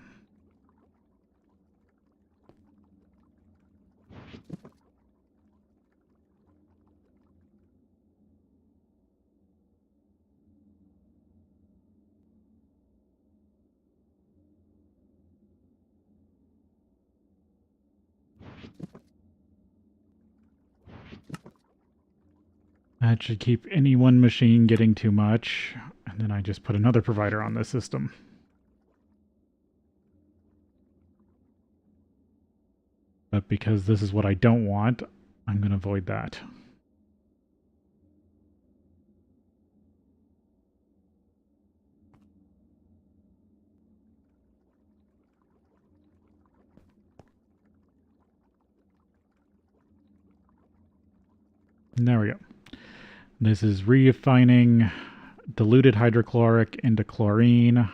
That should keep any one machine getting too much. And then I just put another provider on this system. But because this is what I don't want, I'm going to avoid that. And there we go. This is refining diluted hydrochloric into chlorine,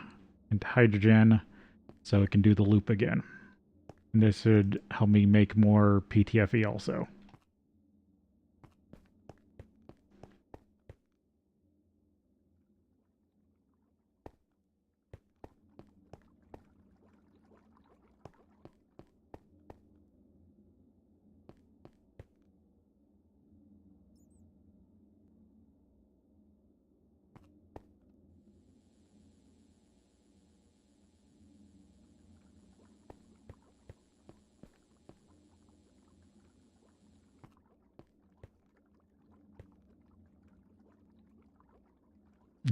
into hydrogen, so it can do the loop again. And this should help me make more PTFE also.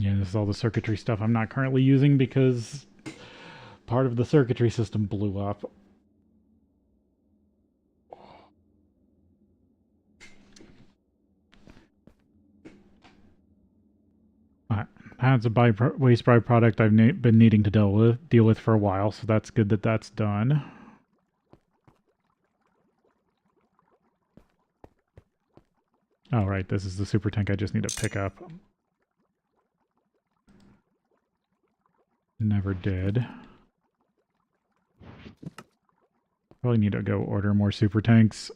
Yeah, this is all the circuitry stuff I'm not currently using because part of the circuitry system blew up. That's a waste byproduct I've been needing to deal with for a while, so that's good that that's done. Oh, right, this is the super tank I just need to pick up. Never did. Probably need to go order more super tanks.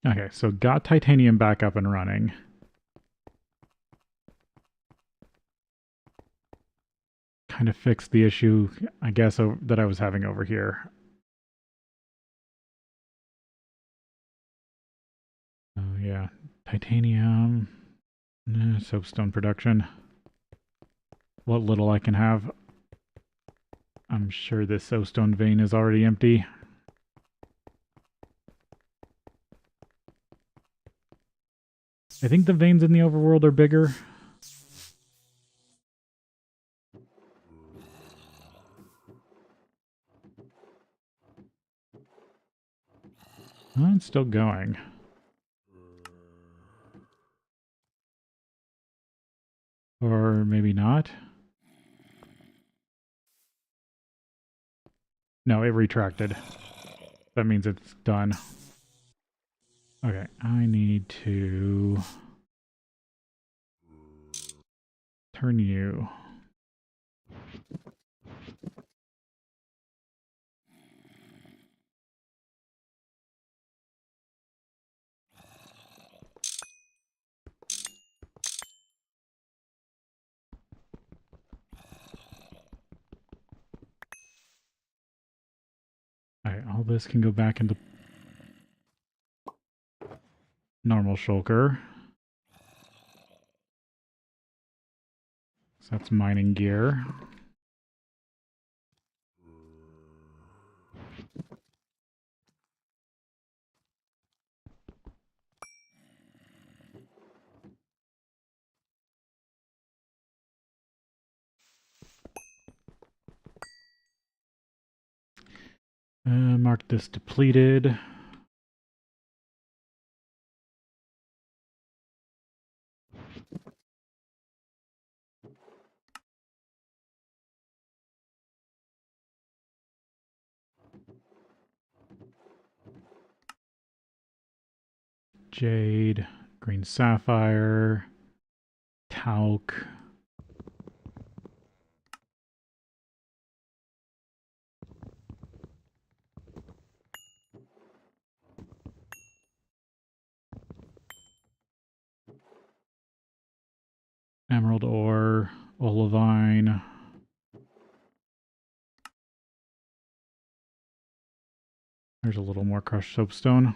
Okay, so got titanium back up and running. Kind of fixed the issue, I guess, that I was having over here. Oh, yeah. Titanium. Soapstone production. What little I can have. I'm sure this soapstone vein is already empty. I think the veins in the overworld are bigger. Oh, it's still going. Or maybe not. No, it retracted. That means it's done. Okay, I need to turn you. Alright, all this can go back into normal shulker. So that's mining gear. Mark this depleted. Jade, green sapphire, talc. Emerald ore, olivine. There's a little more crushed soapstone.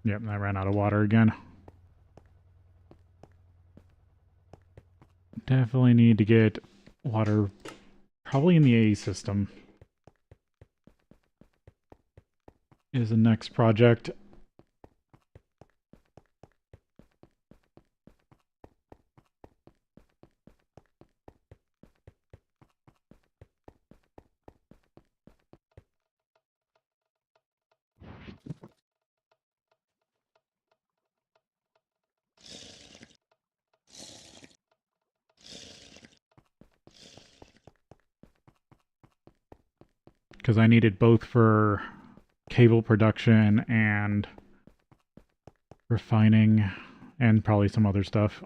Yep, I ran out of water again. Definitely need to get water probably in the A system. Is the next project. Because I need it both for cable production and refining and probably some other stuff.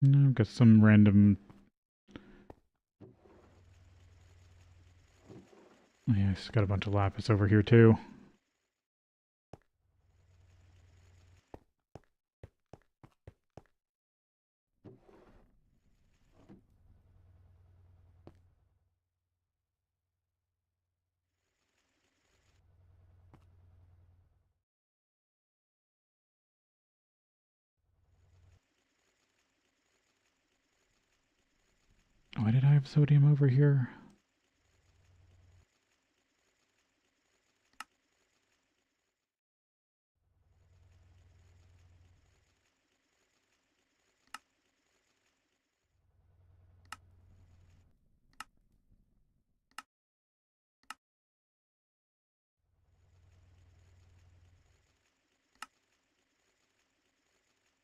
I've got some random. Yeah, it's got a bunch of lapis over here too. Why did I have sodium over here?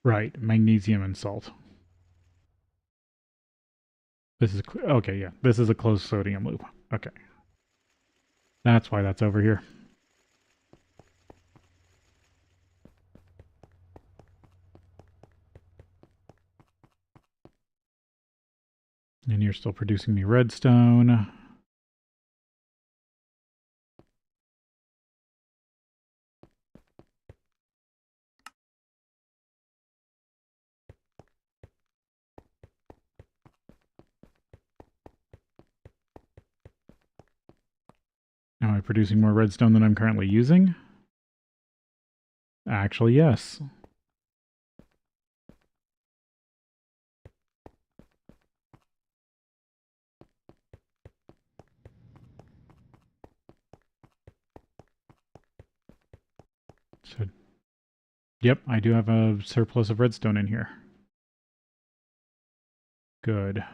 Right, magnesium and salt. This is okay. Yeah, this is a closed sodium loop. Okay, that's why that's over here. And you're still producing me redstone. Am I producing more redstone than I'm currently using? Actually, yes. So, yep, I do have a surplus of redstone in here. Good.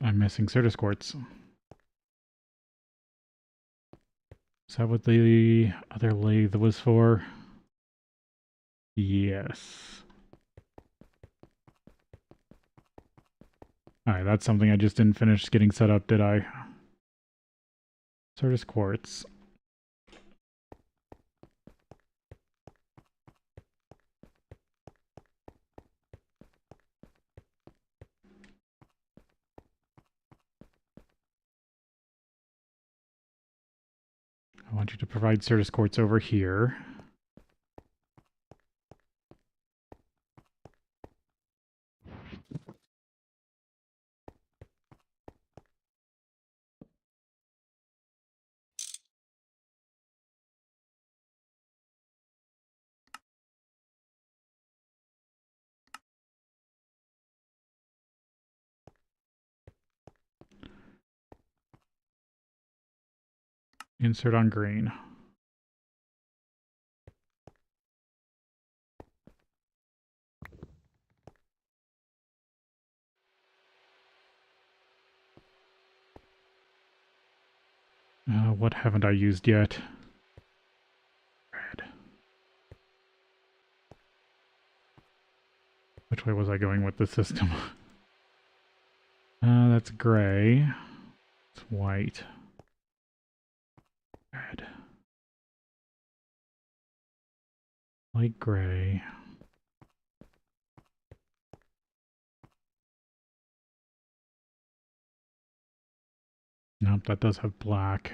I'm missing Certus quartz. Is that what the other lathe was for? Yes. Alright, that's something I just didn't finish getting set up, did I? Certus quartz. I want you to provide Certus quartz over here. Insert on green. What haven't I used yet? Red. Which way was I going with the system? That's gray. It's white. Red. Light gray. Nope, that does have black.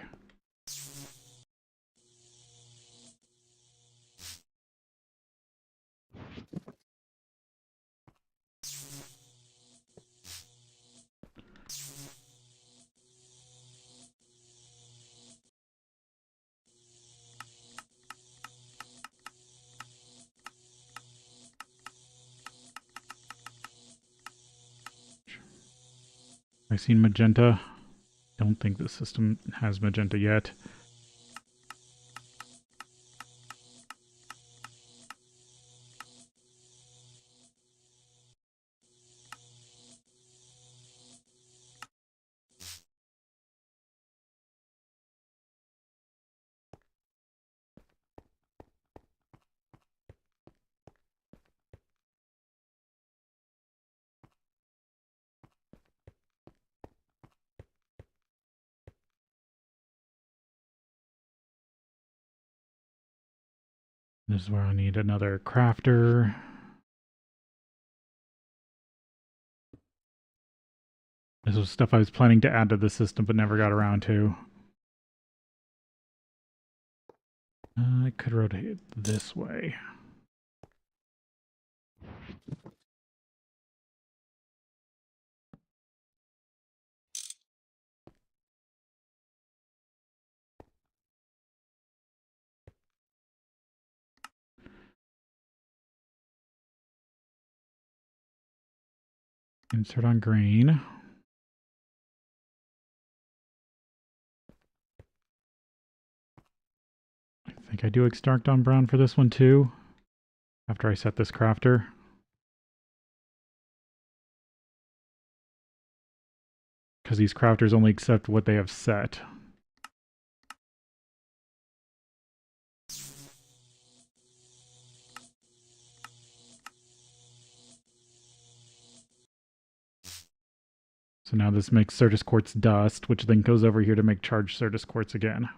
I've seen magenta. Don't think the system has magenta yet. This is where I need another crafter. This was stuff I was planning to add to the system but never got around to. I could rotate this way. Insert on green. I think I do extract on brown for this one too, after I set this crafter. Because these crafters only accept what they have set. So now this makes Certus quartz dust, which then goes over here to make charged Certus quartz again.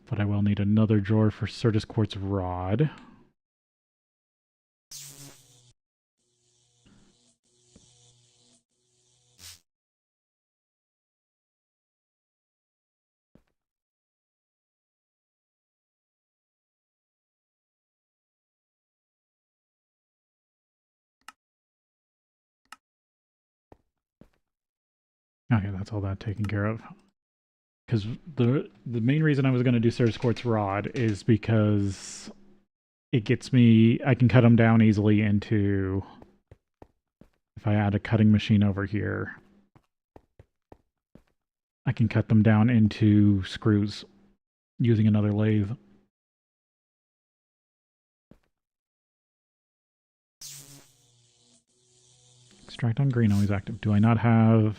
But I will need another drawer for Certus quartz rod. Okay, that's all that taken care of. Because the main reason I was going to do Certus quartz rod is because it gets me, I can cut them down easily into, if I add a cutting machine over here, I can cut them down into screws using another lathe. Extract on green, always active. Do I not have...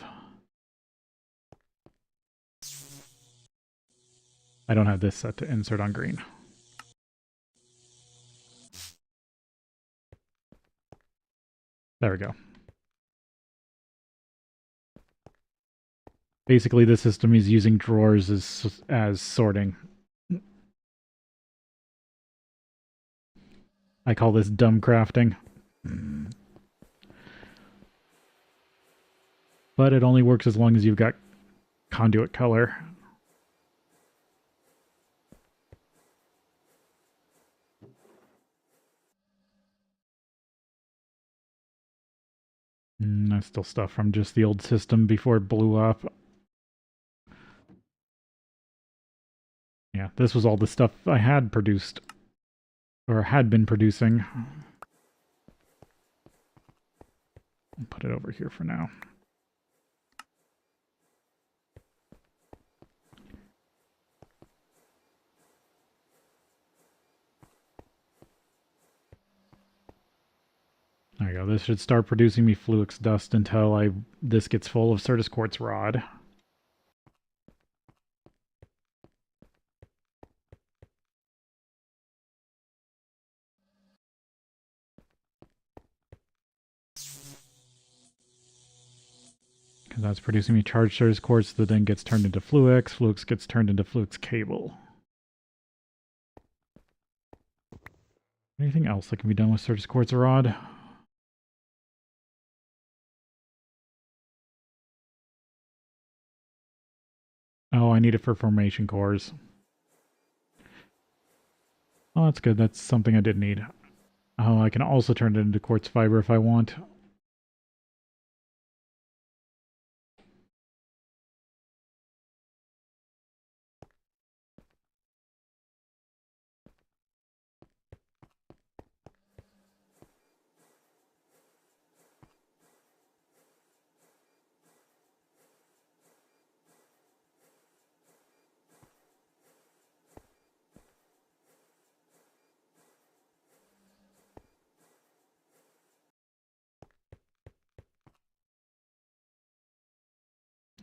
I don't have this set to insert on green. There we go. Basically, the system is using drawers as sorting. I call this dumb crafting. But it only works as long as you've got conduit color. That's still stuff from just the old system before it blew up. Yeah, this was all the stuff I had produced, or had been producing. I'll put it over here for now. There we go. This should start producing me Fluix dust until this gets full of Certus quartz rod. Because that's producing me charged Certus quartz that then gets turned into Fluix. Fluix gets turned into Fluix cable. Anything else that can be done with Certus quartz rod? Oh, I need it for formation cores. Oh, that's good. That's something I did need. Oh, I can also turn it into quartz fiber if I want.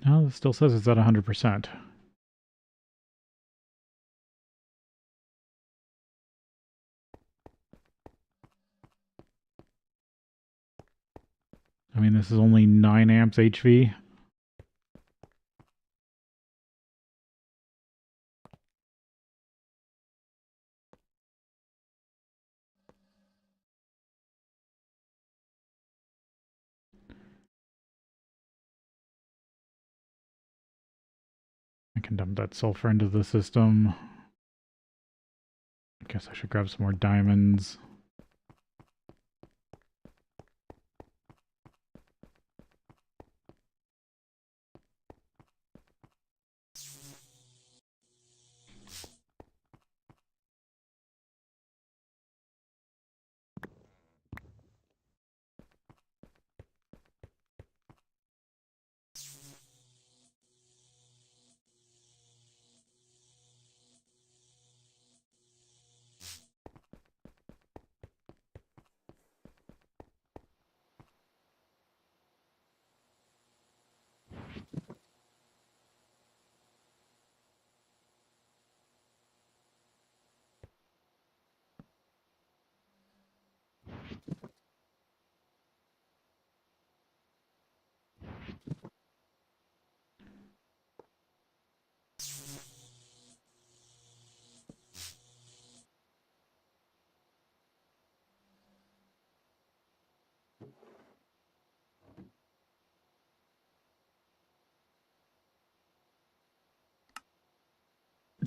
No, it still says it's at 100%. I mean, this is only 9 amps HV. I can dump that sulfur into the system. I guess I should grab some more diamonds.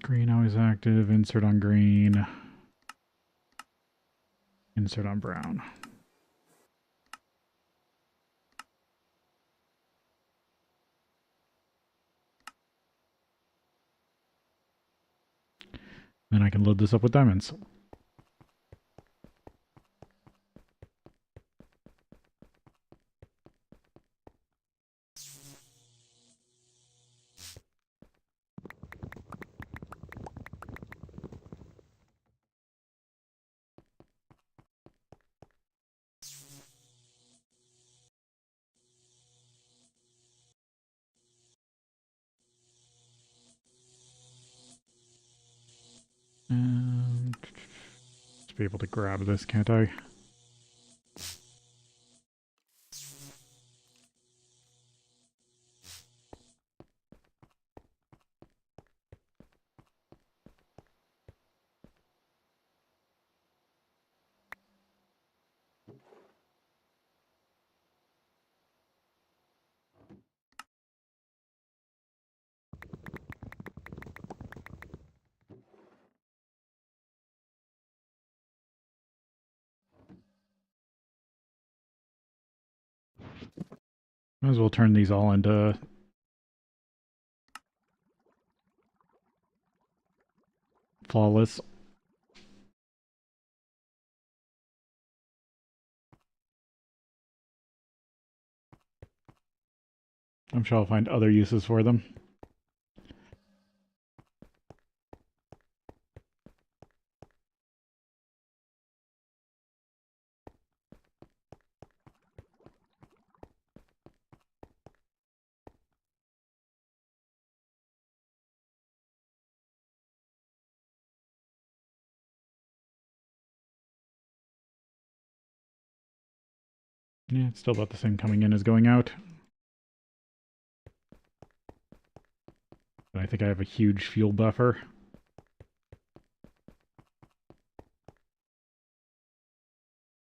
Green always active, insert on green, insert on brown. Then I can load this up with diamonds. Just be able to grab this, can't I? Might as well turn these all into flawless. I'm sure I'll find other uses for them. Yeah, it's still about the same coming in as going out. But I think I have a huge fuel buffer.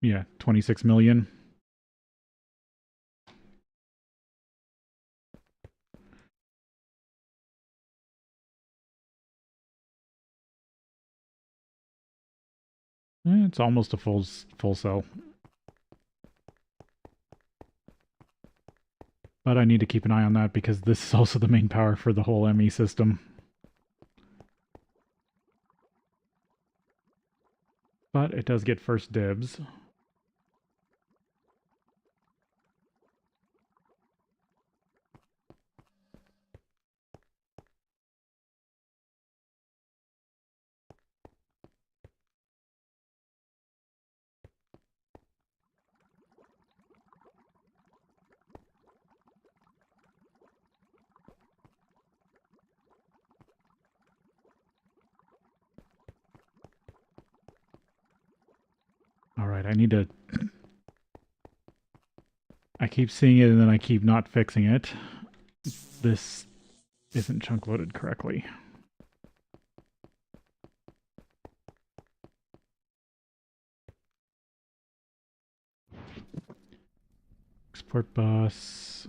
Yeah, 26 million. It's almost a full cell. But I need to keep an eye on that because this is also the main power for the whole ME system. But it does get first dibs. Alright, I need to... I keep seeing it and then I keep not fixing it. This isn't chunk loaded correctly. Export bus.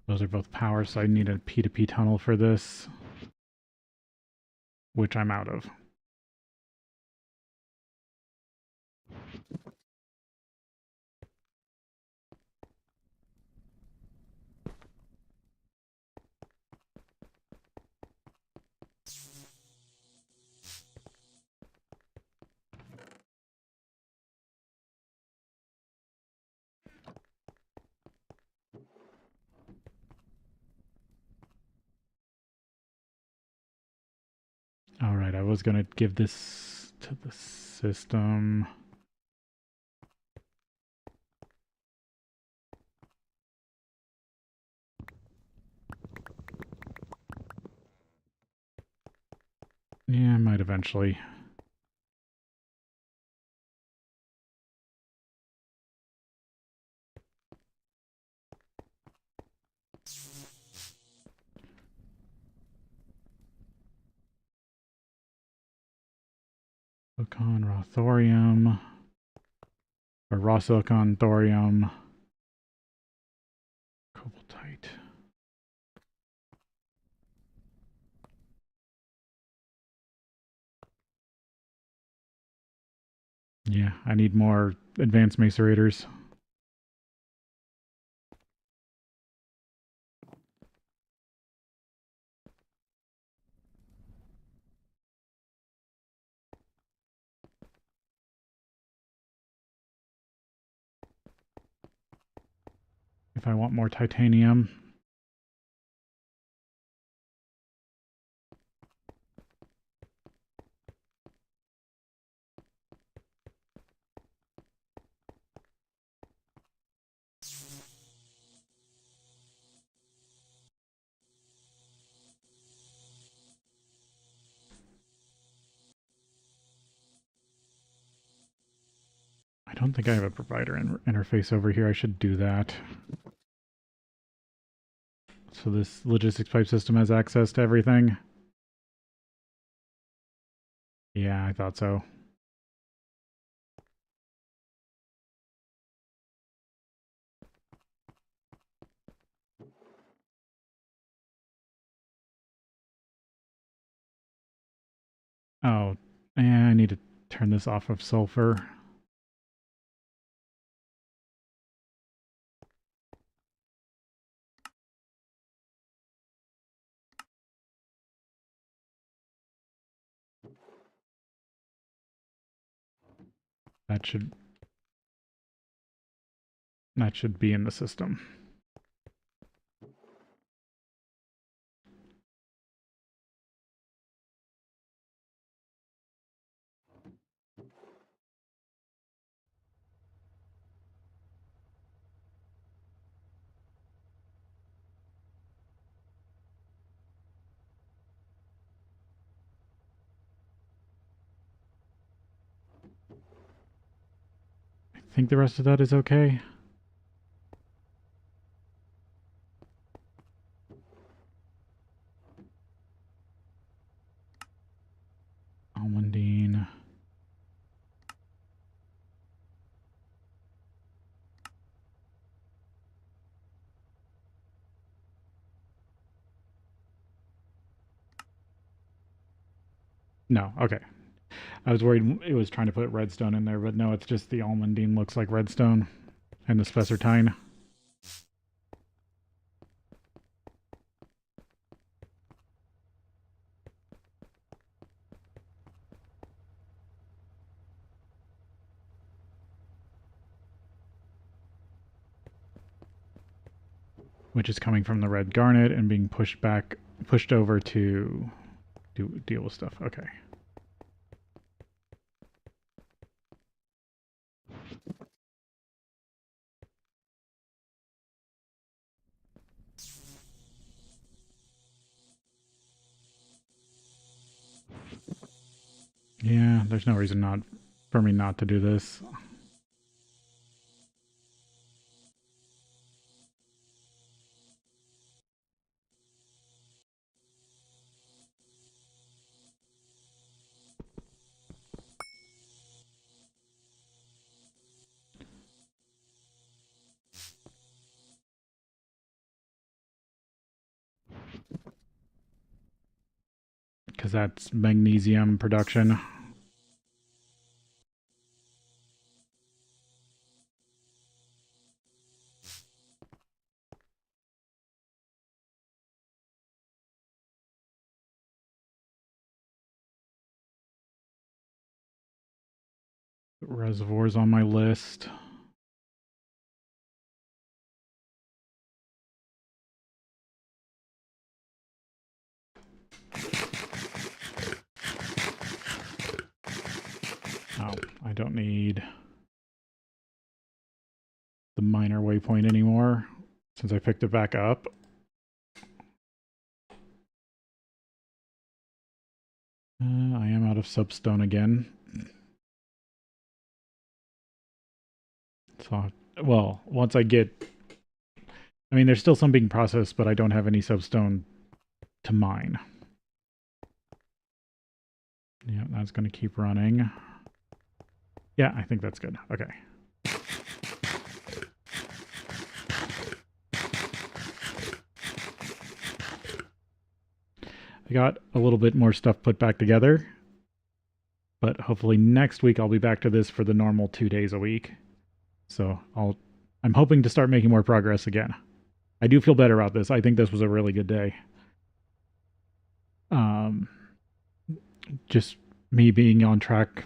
Those are both power, so I need a P2P tunnel for this, which I'm out of. Alright, I was going to give this to the system. Yeah, I might eventually. Silicon, raw thorium, or raw silicon, thorium, cobaltite. Yeah, I need more advanced macerators. If I want more titanium. I don't think I have a provider interface over here. I should do that. So this logistics pipe system has access to everything? Yeah, I thought so. Oh, yeah, I need to turn this off of sulfur. That should be in the system. I think the rest of that is okay. Almondine. No, okay. I was worried it was trying to put redstone in there, but no, it's just the almondine looks like redstone. And the spessartine. Which is coming from the red garnet and being pushed over to deal with stuff. Okay. Yeah, there's no reason not for me not to do this. Because that's magnesium production. Reservoirs on my list. Oh, I don't need the minor waypoint anymore since I picked it back up. I am out of substone again. So, well, once I get... I mean, there's still some being processed, but I don't have any substone to mine. Yeah, that's going to keep running. Yeah, I think that's good. Okay. I got a little bit more stuff put back together, but hopefully next week I'll be back to this for the normal 2 days a week. So I'm hoping to start making more progress again. I do feel better about this. I think this was a really good day. Just me being on track,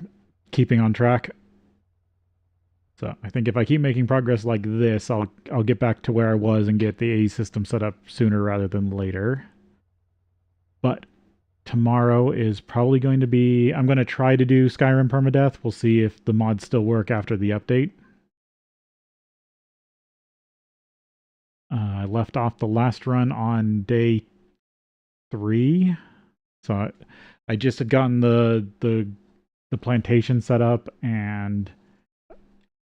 keeping on track. So I think if I keep making progress like this, I'll get back to where I was and get the AE system set up sooner rather than later. But tomorrow is probably going to be... I'm going to try to do Skyrim permadeath. We'll see if the mods still work after the update. I left off the last run on day 3. So I just had gotten the plantation set up, and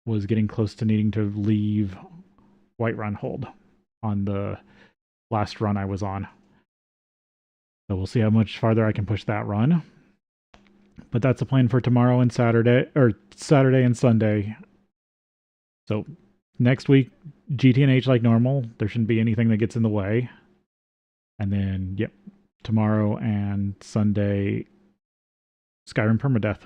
was getting close to needing to leave Whiterun hold on the last run I was on. So we'll see how much farther I can push that run. But that's a plan for tomorrow and Saturday, or Saturday and Sunday. So next week, GTNH like normal. There shouldn't be anything that gets in the way. And then, yep, tomorrow and Sunday, Skyrim Permadeath.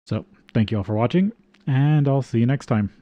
So thank you all for watching, and I'll see you next time.